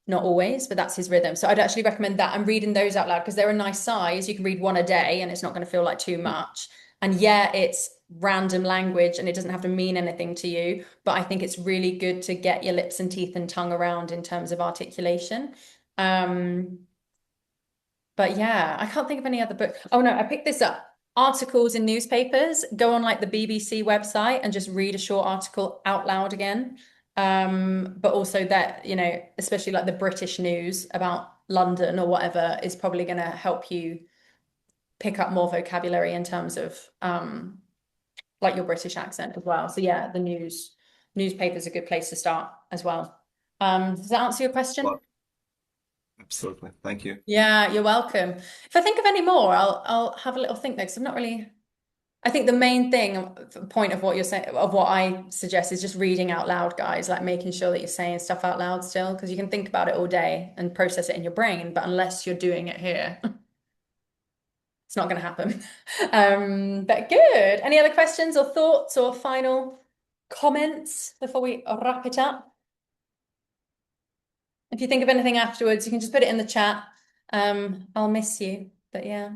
Not always, but that's his rhythm. So I'd actually recommend that. I'm reading those out loud because they're a nice size. You can read one a day and it's not going to feel like too much. And yeah, it's random language and it doesn't have to mean anything to you, but I think it's really good to get your lips and teeth and tongue around in terms of articulation. But yeah, I can't think of any other book. Oh no, I picked this up. Articles in newspapers. Go on like the BBC website and just read a short article out loud again. But also that, you know, especially like the British news about London or whatever is probably going to help you pick up more vocabulary in terms of like your British accent as well. So yeah, the newspaper's a good place to start as well. Does that answer your question? Well, absolutely. Thank you. Yeah, you're welcome. If I think of any more, I'll have a little think next. I'm not really. I think the main point of what you're saying, of what I suggest, is just reading out loud, guys. Like making sure that you're saying stuff out loud still, because you can think about it all day and process it in your brain, but unless you're doing it here, it's not going to happen. But good. Any other questions or thoughts or final comments before we wrap it up? If you think of anything afterwards, you can just put it in the chat. I'll miss you, but yeah.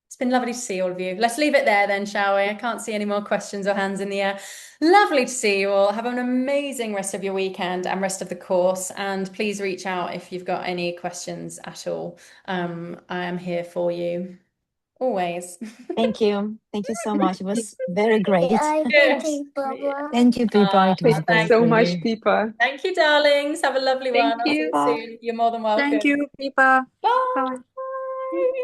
It's been lovely to see all of you. Let's leave it there then, shall we? I can't see any more questions or hands in the air. Lovely to see you all. Have an amazing rest of your weekend and rest of the course. And please reach out if you've got any questions at all. I am here for you always. Thank you. Thank you so much. It was very great. Yes. Thank you, Pippa. It was Thank you great so for much, you. Pippa. Thank you, darlings. Have a lovely one. Thank I'll see you. you soon. You're more than welcome. Thank you, Pippa. Bye. Bye. Bye.